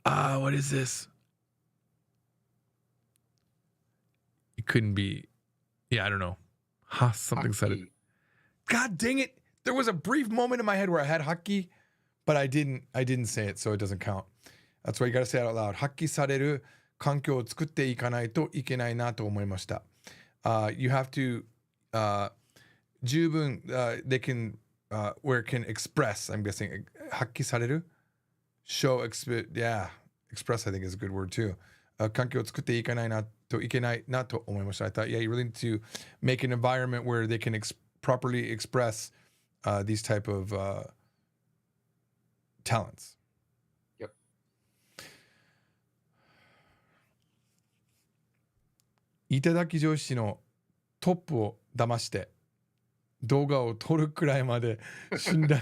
What is this? It couldn't be. Yeah, I don't know. Something said it. God dang it! There was a brief moment in my head where I had haki, but I didn't say it, so it doesn't count. That's why you gotta say it out loud. 発揮される環境を作っていかないといけないなと思いました。You have to 十分 they can where it can express, I'm guessing 発揮される show yeah, express I think is a good word too. 環境を作っていけないなと思いました. I thought, yeah, you really need to make an environment where they can properly express these type of talents. Yep. 頂き上司のトップを騙して動画を撮るくらいまで信頼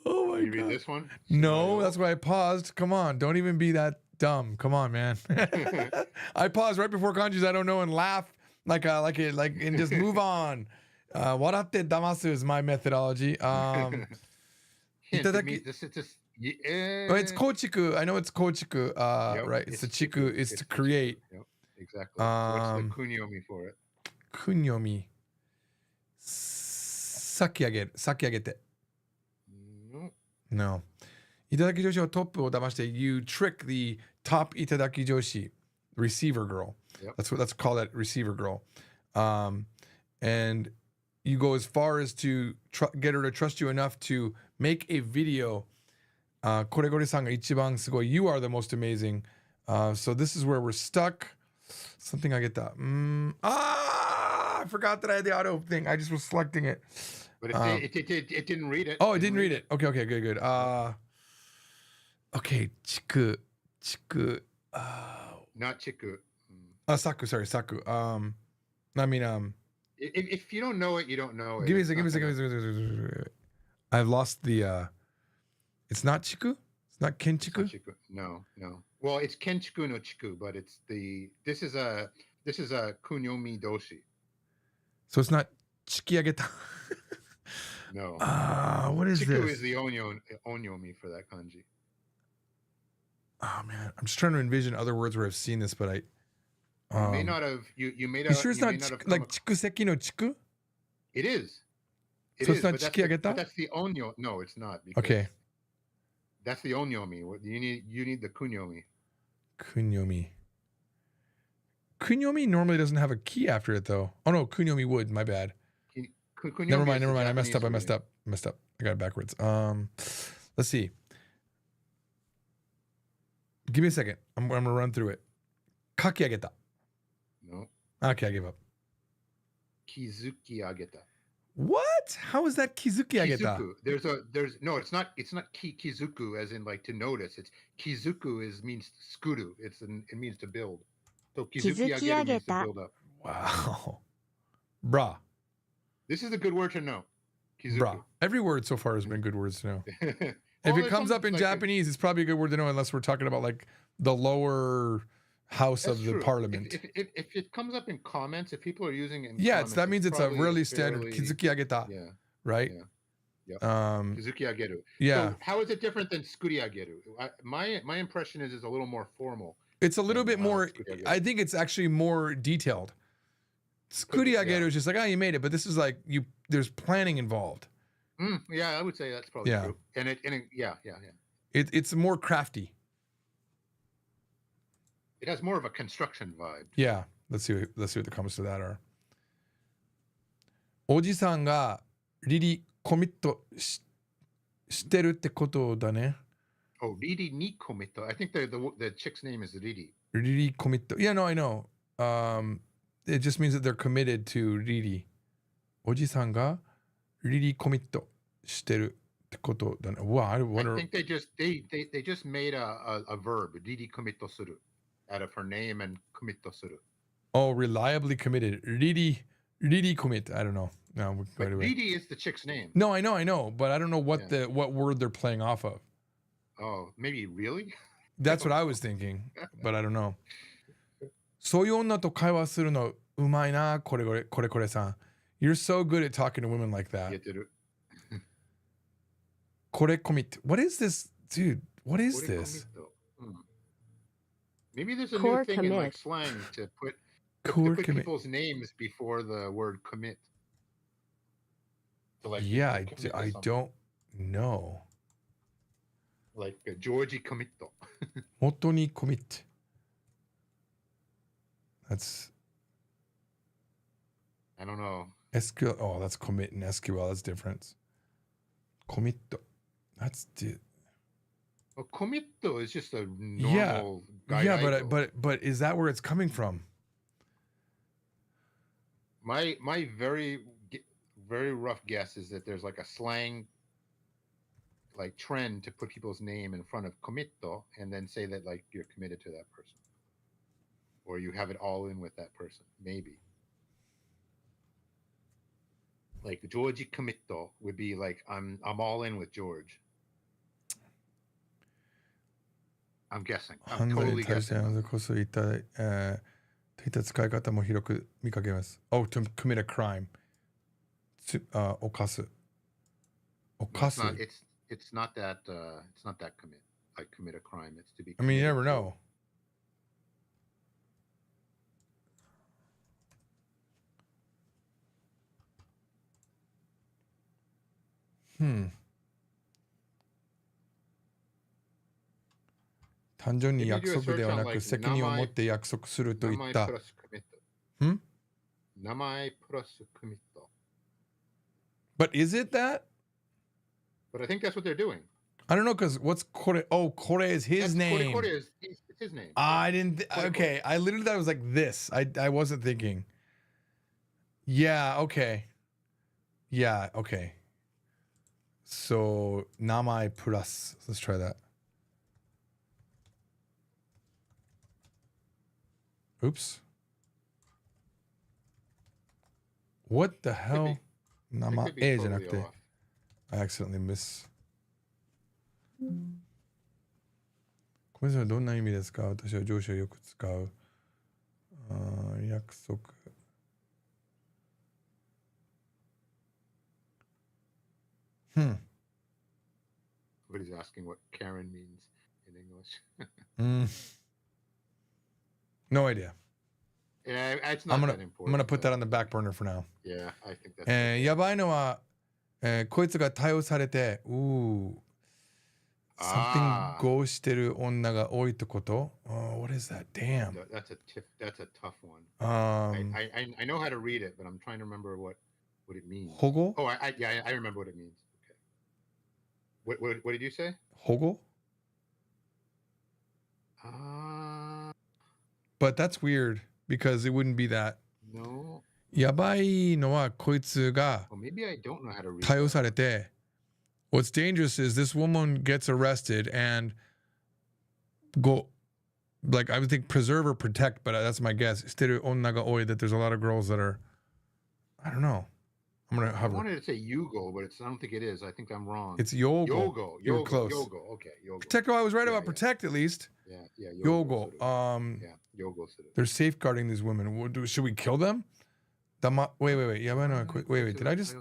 Oh my You read god. this one? No, that's why I paused. Come on, don't even be that dumb. Come on, man. I paused right before kanjis I don't know and laugh like and just move on. 笑って騙す is my methodology. Hint, Itadaki- this is just Oh, it's kochiku. I know it's kochiku. Yep, Right. It's the chiku. It's to the create. chiku. Yep, exactly. What's the kunyomi for it? Kunyomi. Sakiagete. No. No. Itadaki joshi をトップを騙して you trick the top itadaki joshi, receiver girl. Yep. Let's call that receiver girl. And you go as far as to get her to trust you enough to make a video. これこれさんが一番すごい You are the most amazing. So this is where we're stuck. Something I get that. I forgot that I had the auto thing. I just was selecting it. But it didn't read it. Oh, it didn't read it. Okay, good. Okay, chiku. Not chiku. Saku, sorry, saku. I mean, if you don't know it, you don't know it. give me a second. I've lost the. It's not chiku. It's not kenchiku. It's not chiku. No. Well, it's kenchiku no chiku, but it's this is a kunyomi doshi. So it's not chikiageta. No. What is chiku this? is the onyomi for that kanji. Oh man, I'm just trying to envision other words where I've seen this, but I. You may not have. You may not. You sure it's you not may not have like chikuseki no chiku? It is. So it's not but chikiageta? but that's the onyo. No, it's not. Because Okay. That's the onyomi. You need the kunyomi. Kunyomi. Kunyomi normally doesn't have a key after it though. Oh no, kunyomi would. My bad. Kunyomi Never mind. is the I messed up. Japanese I got it backwards. Let's see. Give me a second. I'm gonna run through it. Kakiageta. No. Okay, I give up. Kizuki ageta. What? How is that kizuki ageta? Kizuku. There's no. It's not kizuku as in like to notice. It's kizuku means skuru. It means to build. So kizuki ageta means to build up. Wow. Bra. This is a good word to know. Kizuku. Bra. Every word so far has been good words to know. Well, If it there's comes some, up in like, Japanese, it's probably a good word to know unless we're talking about like the lower house that's of the true. parliament. If it comes up in comments, if people are using it in Yeah, comments, that means it's a probably really standard fairly- kizuki ageta, Yeah. right? Yeah. Kizuki ageru. Yeah. So how is it different than skuri ageru? My impression is it's a little more formal. It's a little bit than, more. skuri ageru. I think it's actually more detailed. Skuri Yeah. ageru is just like, oh, you made it, but this is like there's planning involved. Yeah, I would say that's probably Yeah. true. And it yeah. It's more crafty. It has more of a construction vibe. Yeah. Let's see what the comments to that are. おじさんがリリコミットしてるってことだね。 Oh, Riri ni komito. I think the chick's name is Riri. Riri commit. Yeah, no, I know. It just means that they're committed to Riri. おじさんが Riri commit してるってことだね。Wow, I I wonder. think they just made a verb, Riri komito suru, out of her name and komito suru. Oh, reliably committed. Riri commit. I don't know. No, we But right away. Riri is the chick's name. No, I know, but I don't know what what word they're playing off of. Oh, maybe really? That's what I was thinking, but I don't know. そういう女と会話するのうまいな、これさん。You're so good at talking to women like that. 言ってる。これコミット。What is this, dude? What is this? Maybe there's a Core new thing in like commit. slang to put Core put commit. people's names before the word commit. To, like, Yeah, commit to I something. don't know. Like Georgie Committo. 元にコミット。That's I don't know. SQL. Oh, that's commit in SQL. That's different. Commit. That's Well, committo is just a yeah, normal yeah. gaiaigo. But is that where it's coming from? My very rough guess is that there's like a slang like trend to put people's name in front of committo and then say that like you're committed to that person or you have it all in with that person. Maybe like Georgie committo would be like I'm all in with George. I'm guessing. I'm 犯罪 totally に対して guessing. 犯罪こそいった、といった使い方も広く見かけます。Oh, to commit a crime. 犯す。犯す。It's not that commit like commit a crime. It's to be. I mean, you never committed to. know. Hmm. 単純に If you 約 do a 束で search は on なく like 責任を持って約束するといった namae plus committo. Hmm? Namae plus committo. But is it that? But I think that's what they're doing. I don't know because what's Kore? Oh, Kore is his name. Kore is it's his name. I didn't. Okay, I literally thought it was like this. I wasn't thinking. Yeah. Okay. Yeah. Okay. So Namai plus. Let's try that. Oops. What the hell? Nama be A じゃ totally なくて off. I accidentally miss. ごめんなさい、どんな意味ですか？私は上司をよく使う。約束。Everybody's asking what Karen means in English. No idea. Yeah, it's not that important. I'm gonna put that on the back burner for now. Yeah, I think that's. やばいのは、こいつが逮捕されて、something go してる女が多いってこと？ What is that? Damn. That's a tough one. I know how to read it, but I'm trying to remember what it means. 保護？ Oh, I remember what it means. Okay. What did you say? 保護？ But that's weird because it wouldn't be that. No. やばいのはこいつが Well, maybe I don't know how to read. 逮捕されて What's dangerous is this woman gets arrested and like I would think preserve or protect, but that's my guess. してる女が多い that there's a lot of girls that are I don't know. I'm gonna I hover. wanted to say Yugo, but I don't think it is. I think I'm wrong. It's Yogo. Yogo. You were close. Yogo. Okay. Yogo. Protect. Oh, I was right Yeah, about yeah. protect at least. Yeah. Yogo. Yeah. Yogo. They're safeguarding these women. Should we kill them? Wait. Wait. Did I just?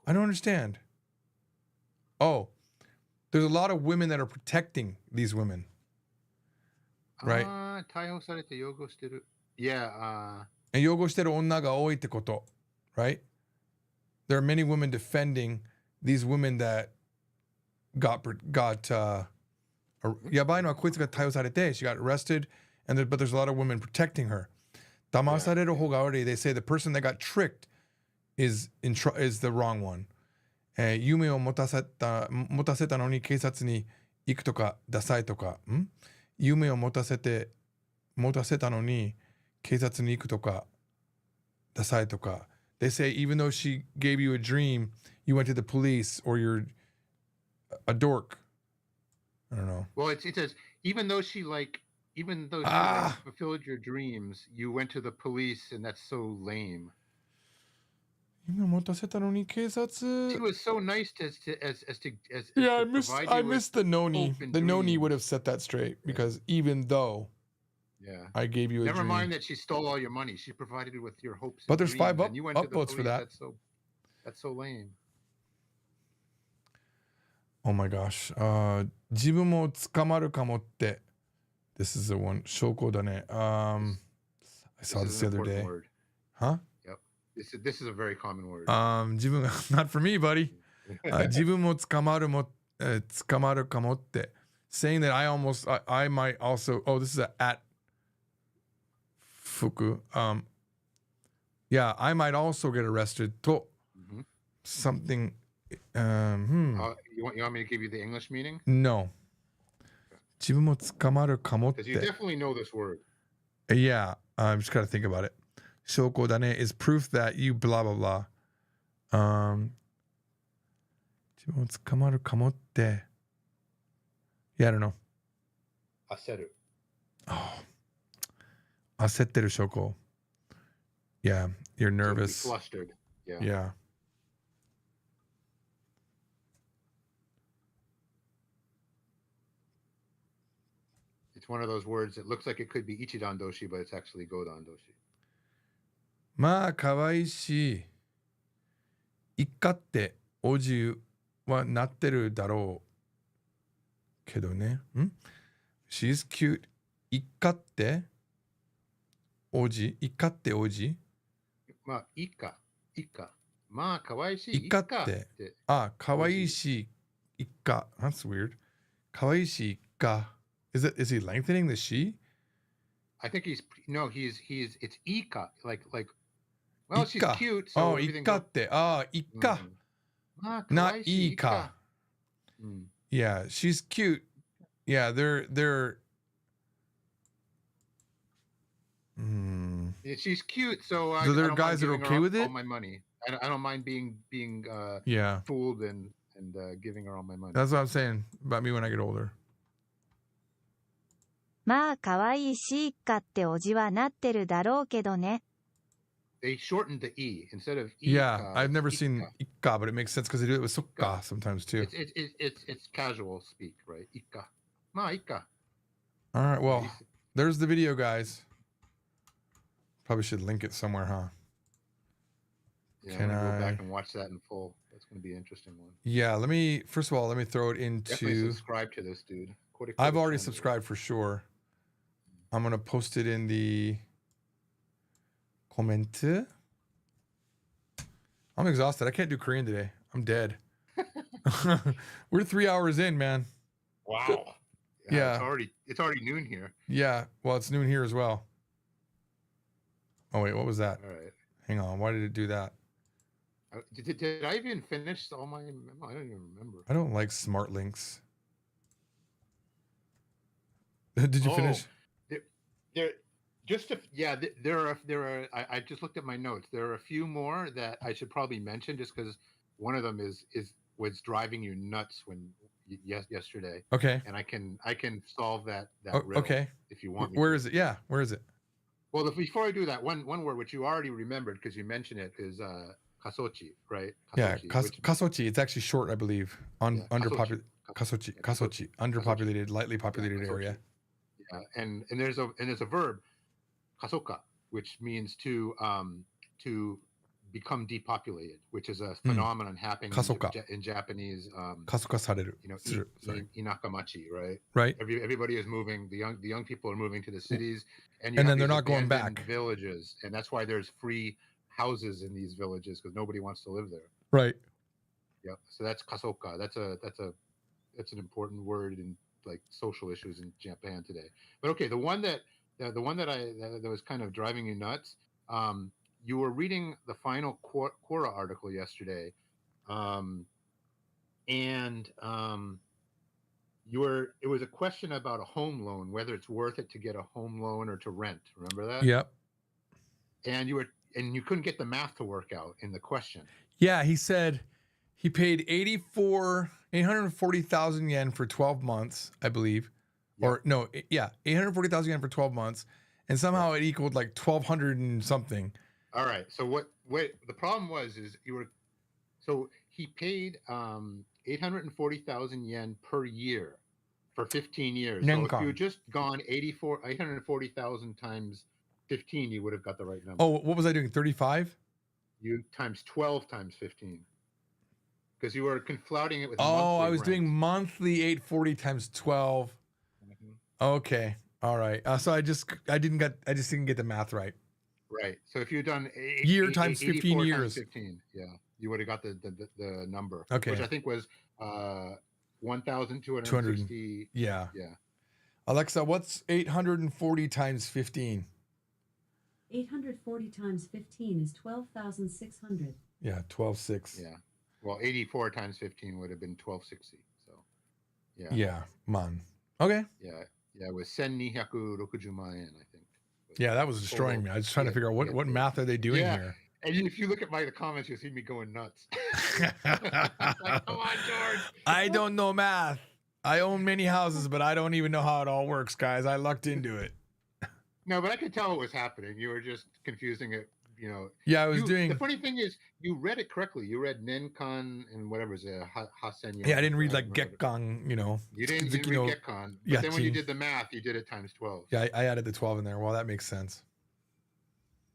I don't understand. Oh, there's a lot of women that are protecting these women. Right? 逮捕されて擁護してる。Yeah. 擁護してる女が多いってこと。Right? There are many women defending these women that got やばいのはこいつが逮捕されて she got arrested, but there's a lot of women protecting her. 騙される方が悪い they say the person that got tricked is the wrong one. 夢を持たせたのに警察に行くとかダサいとか。夢を持たせたのに警察に行くとかダサいとか。They say even though she gave you a dream, you went to the police or you're a dork. I don't know. Well, it says even though she fulfilled your dreams, you went to the police, and that's so lame. 夢を持たせたのに警察。 She was so nice to Yeah, provide I you with missed the noni. hope and The noni dreams. would have set that straight because even though Yeah. I gave you a Never dream. mind that she stole all your money. She provided you with your hopes. But and there's 5 dreams, and you went to the upvotes for police. that. That's so lame. Oh my gosh. 自分も捕まるかもって。This is the one. 証拠だね。I saw this is the an other important day. word. Huh? Yep. This is a very common word. 自分が not for me, buddy. 自分も捕まるかもって。Saying that I might also. Oh, this is at Fuku. Yeah, I might also get arrested. To Mhm. something. You want me to give you the English meaning? No. 自分も捕まるかもっ Because you て。 definitely know this word. Yeah, I'm just gotta think about it. 証拠だね is proof that you blah blah blah. 自分も捕まるかもって。Yeah, I don't know. Aseru. Oh. 焦ってる証拠. Yeah, you're So to be nervous. flustered. Yeah. Yeah. It's one of those words that looks like it could be ichidan doshi, but it's actually godan doshi. まあ可愛いし、一家っておじはなってるだろうけどね。She's cute. 一家っておじ一家っておじまあ、いいか。まあ、かわいいし、一家ってあ、可愛いし一家 That's weird. 可愛いし一家 is he lengthening the she? I think it's ika. Like, well, she's Ika. cute. So あ、 everything 一家って一家まあ、かわないしいか。Yeah, she's cute. Yeah, they're Yeah, she's cute, so So there are I don't guys that mind are giving okay her with all it? my money. I don't mind being yeah. fooled and giving her all my money. That's what I'm saying about me when I get older. まあ可愛いし一家っておじはなってるだろうけどね。 They shortened the e instead of Yeah, ika, I've never it's seen ikka, but it makes sense because they do it with sukka sometimes too. It's casual speak, right? Ika. Ma ika. All right, well, there's the video, guys. Probably should link it somewhere, huh? Yeah, Can I'm gonna go I- back and watch that in full. That's gonna be an interesting one. Yeah, let me first of all let me throw it Definitely into. subscribe to this dude. I've already subscribed for sure. I'm gonna post it in the comment. I'm exhausted. I can't do Korean today. I'm dead. We're 3 hours in, man. Wow. Yeah. It's already noon here. Yeah. Well, it's noon here as well. Oh wait, what was that? All right. Hang on. Why did it do that? Did I even finish all my memo? I don't even remember. I don't like smart links. Did you finish? There are. I just looked at my notes. There are a few more that I should probably mention, just because one of them was driving you nuts yesterday. Okay. And I can solve that Oh, riddle okay. if you want me. Where is it? Yeah. Where is it? Well, before I do that, one word which you already remembered because you mentioned it is kasochi, right? Yeah, Kasochi, kasochi. It's actually short, I believe. Underpopulated. Kasochi. Underpopulated, lightly populated kasochi. area. Yeah, and there's a verb, kasoka, which means to become depopulated, which is a phenomenon happening in Japanese. Kasoka sareru. Inakamachi, right? Right. Everybody is moving. The young people are moving to the cities, and then have they're these not going abandoned back. Villages, and that's why there's free houses in these villages because nobody wants to live there. Right. Yeah. So that's kasoka. That's an important word in like social issues in Japan today. But okay, the one that was kind of driving you nuts. You were reading the final Quora article yesterday, and it was a question about a home loan, whether it's worth it to get a home loan or to rent. Remember that? Yep. And you couldn't get the math to work out in the question. Yeah, he said he paid 840,000 yen for 12 months, I believe. Yep. Or no, yeah, 840,000 yen for 12 months. And somehow it equaled like 1,200 and something. All right. So what the problem was he paid 840,000 yen per year for 15 years. So if you had just gone 840,000 times 15, you would have got the right number. Oh, what was I doing? 35? You times 12 times 15. Because you were conflating it with I was doing monthly 840 times 12. Mm-hmm. Okay. All right. So I just didn't get the math right. Right. So if you'd done year times 15 years, 15, yeah, you would have got the number. Okay. Which I think was 1,260. Yeah. Yeah. Alexa, what's 840 times 15? 840 times 15 is 12,600. Yeah, 12.6. Yeah. Well, 84 times 15 would have been 1260. So, yeah. Yeah, man. Okay. Yeah. Yeah. It was 1260 man, I think. Yeah, that was destroying me. I was just trying to figure out what math are they doing here. And if you look at the comments, you'll see me going nuts. Like, come on, George. I don't know math. I own many houses, but I don't even know how it all works, guys. I lucked into it. No, but I could tell what was happening. You were just confusing it, you know. Yeah, I was doing. The funny thing is, you read it correctly. You read Nenkon and whatever is it, Hasen. Yeah, I didn't read like Gekkan, you know. You didn't read Gekkan. But yeah, then when you did the math, you did it times 12. Yeah, I added the 12 in there. Well, that makes sense.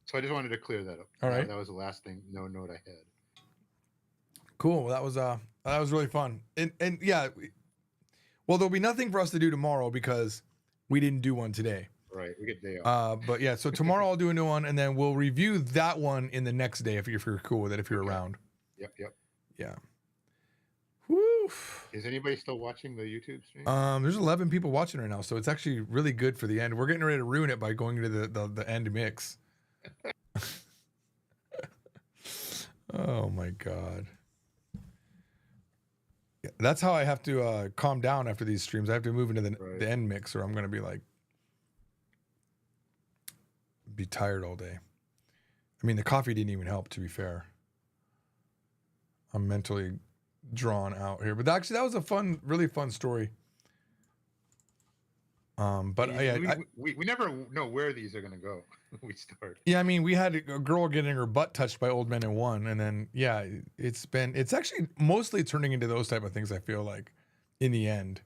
So I just wanted to clear that up. All right. That was the last note I had. Cool. That was really fun. And yeah, well, there'll be nothing for us to do tomorrow because we didn't do one today. Right, we get day off. But yeah, so tomorrow I'll do a new one, and then we'll review that one in the next day if you're cool with it, if you're around. Yep. Yeah. Woo. Is anybody still watching the YouTube stream? There's 11 people watching right now, so it's actually really good for the end. We're getting ready to ruin it by going to the end mix. Oh my god. Yeah, that's how I have to calm down after these streams. I have to move into the end mix, or I'm gonna be tired all day. I mean, the coffee didn't even help, to be fair. I'm mentally drawn out here, but actually that was a really fun story. But we never know where these are gonna go. We start. Yeah, I mean, we had a girl getting her butt touched by old men in one, and then yeah, it's actually mostly turning into those type of things. I feel like, in the end.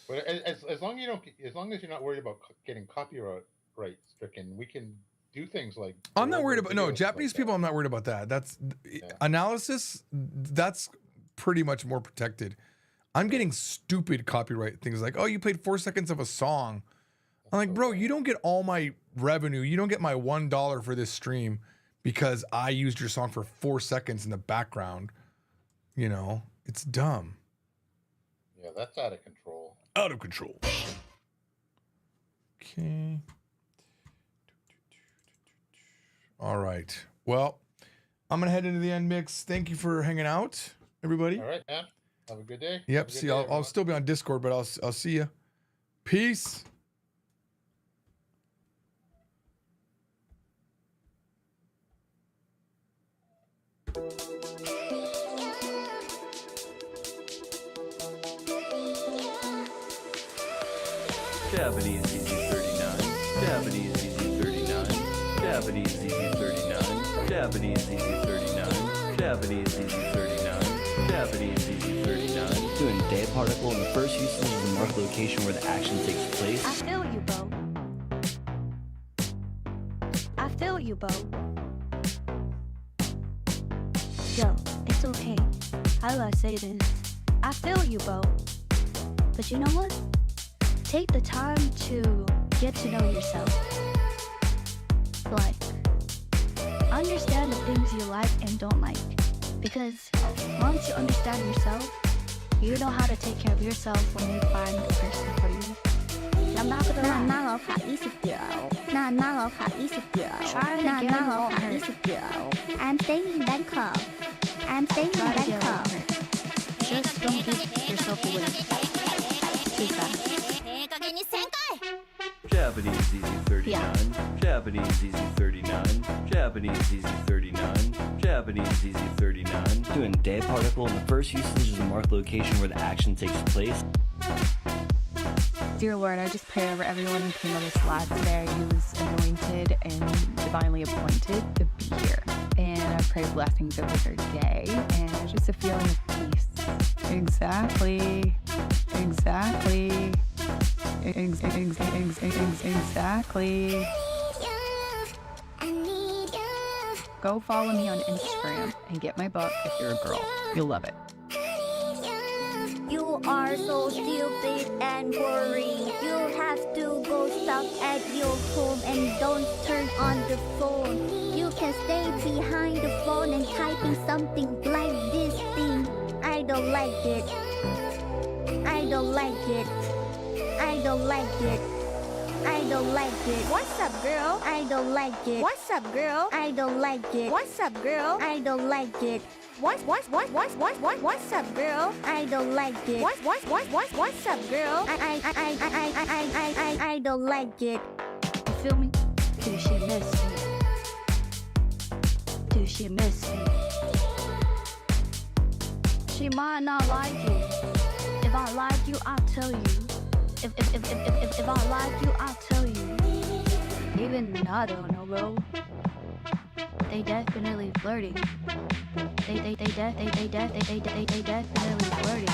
But as long as you're not worried about getting copyright stricken, we can do things like. I'm not worried about Japanese people. I'm not worried about that. That's analysis. That's pretty much more protected. I'm getting stupid copyright things like, oh, you played 4 seconds of a song. I'm like, bro, you don't get all my revenue. You don't get my $1 for this stream because I used your song for 4 seconds in the background. You know, it's dumb. Yeah, that's out of control. Out of control. Okay. All right. Well, I'm going to head into the end mix. Thank you for hanging out, everybody. All right, man. Have a good day. Yep. See, I'll still be on Discord, but I'll see you. Peace. Japanese ZZ39, Japanese ZZ39, Japanese ZZ39, Japanese ZZ39, Japanese ZZ39, Japanese ZZ39. Doing day particle in the first usage is the mark location where the action takes place. I feel you, Bo. I feel you, Bo. Yo, it's okay. How do I say this? I feel you, Bo. But you know what? Take the time to get to know yourself. Like, understand the things you like and don't like. Because once you understand yourself, you know how to take care of yourself when you find the person for you. I'm not gonna lie. Try to get along her. I'm staying in Bangkok. Just don't give yourself away too fast. Japanese ZZ39, Japanese ZZ39, Japanese ZZ39, Japanese ZZ39. Doing day particle in the first usage is the mark location where the action takes place. Dear Lord, I just pray over everyone who came on this live today who's anointed and divinely appointed to be here. And I pray blessings over their day and just a feeling of peace. Exactly. Go follow me on Instagram and get my book if you're a girl. You'll love it. You are so stupid and boring. You have to go stuck at your home and don't turn on the phone. You can stay behind the phone and typing something like this thing. I don't like it. I don't like it. I don't like it. What's up, girl? I don't like it. What's up, girl? I don't like it. What's up, girl? I don't like it. What's up, girl? I don't like it. What's up, girl? I don't like it. You feel me? Do she miss me? Do she miss me? She might not like you. If I like you, I'll tell you. If I like you, I'll tell you. Even I don't know, bro. They definitely flirting. They definitely flirting.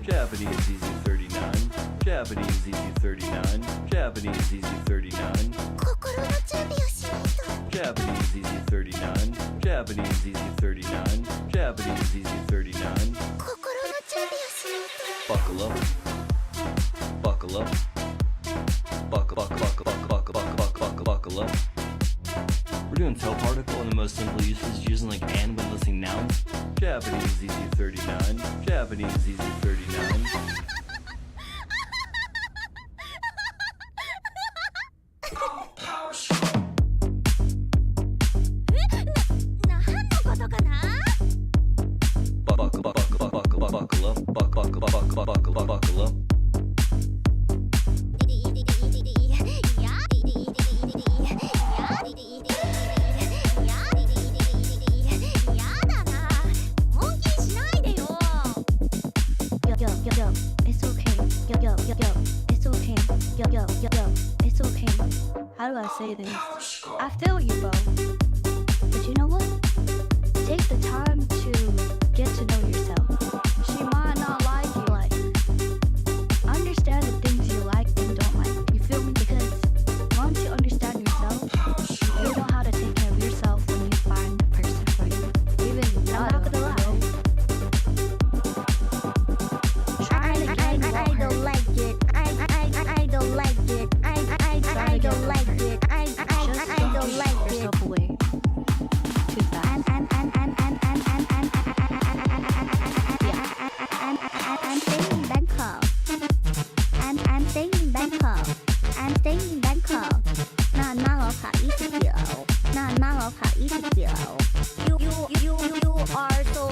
Japanese Easy 39. Japanese Easy 39. Japanese Easy 39. Japanese Easy 39. Japanese Easy 39. Japanese Easy 39. Buckle up. Buckle up. Buckle up. We're doing tail particle in the most simple uses using like and when listing nouns. Japanese Easy 39. Japanese Easy 39. Buckle up. Yo, it's okay. Yo, it's okay. Yo, it's okay. How do I say this? I feel you, bro. But you know what? Take the time to get to know yourself. She might not like you, like, understand the things you like and don't like. You feel me? Because once you understand yourself, you know how to take care of yourself when you find the person for you. Even I'm not gonna lie. I don't like it. I don't like it. I don't like it. I don't like it. Away. Too fast. I'm staying in Bangkok. I'm staying in Bangkok. I'm staying in Bangkok. นานมากแล้วค่ะ20กิโลนานมากแล้วค่ะ20กิโล You are so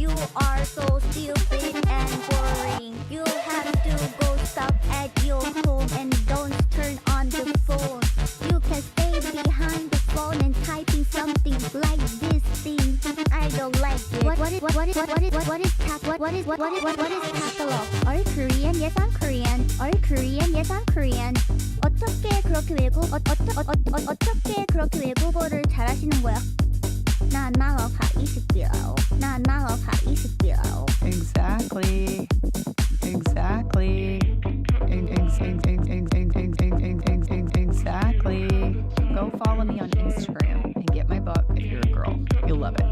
you are so stupid and boring. You have to go stop at your home and don't turn on the phone. You can stay behind the phone and typing something like this thing. I don't like it. What is tagalog? Are you Korean? Yes, I'm Korean. Are you Korean? Yes, I'm Korean. 어떻게 그렇게 외국어를 잘하시는 거야? 난 마법하 20kg. 난 마법하 20kg. Exactly. Go follow me on Instagram and get my book if you're a girl. You'll love it.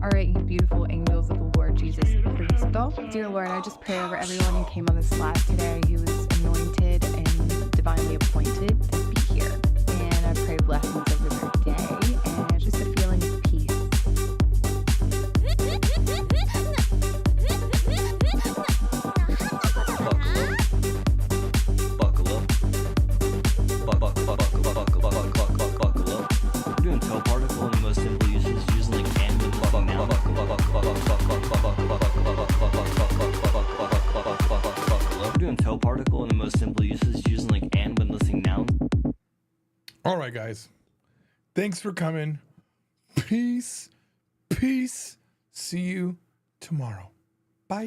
All right, you beautiful angels of the Lord Jesus Cristo. Dear Lord, I just pray over everyone who came on this live today who is anointed and divinely appointed to be here. And I pray blessings over their day and just a feeling of peace. Buckle up. We're doing tail particle in the most simple uses using like and when listing nouns. We're doing tail particle in the most simple uses using like and when listing nouns. All right, guys. Thanks for coming. Peace. See you tomorrow. Bye.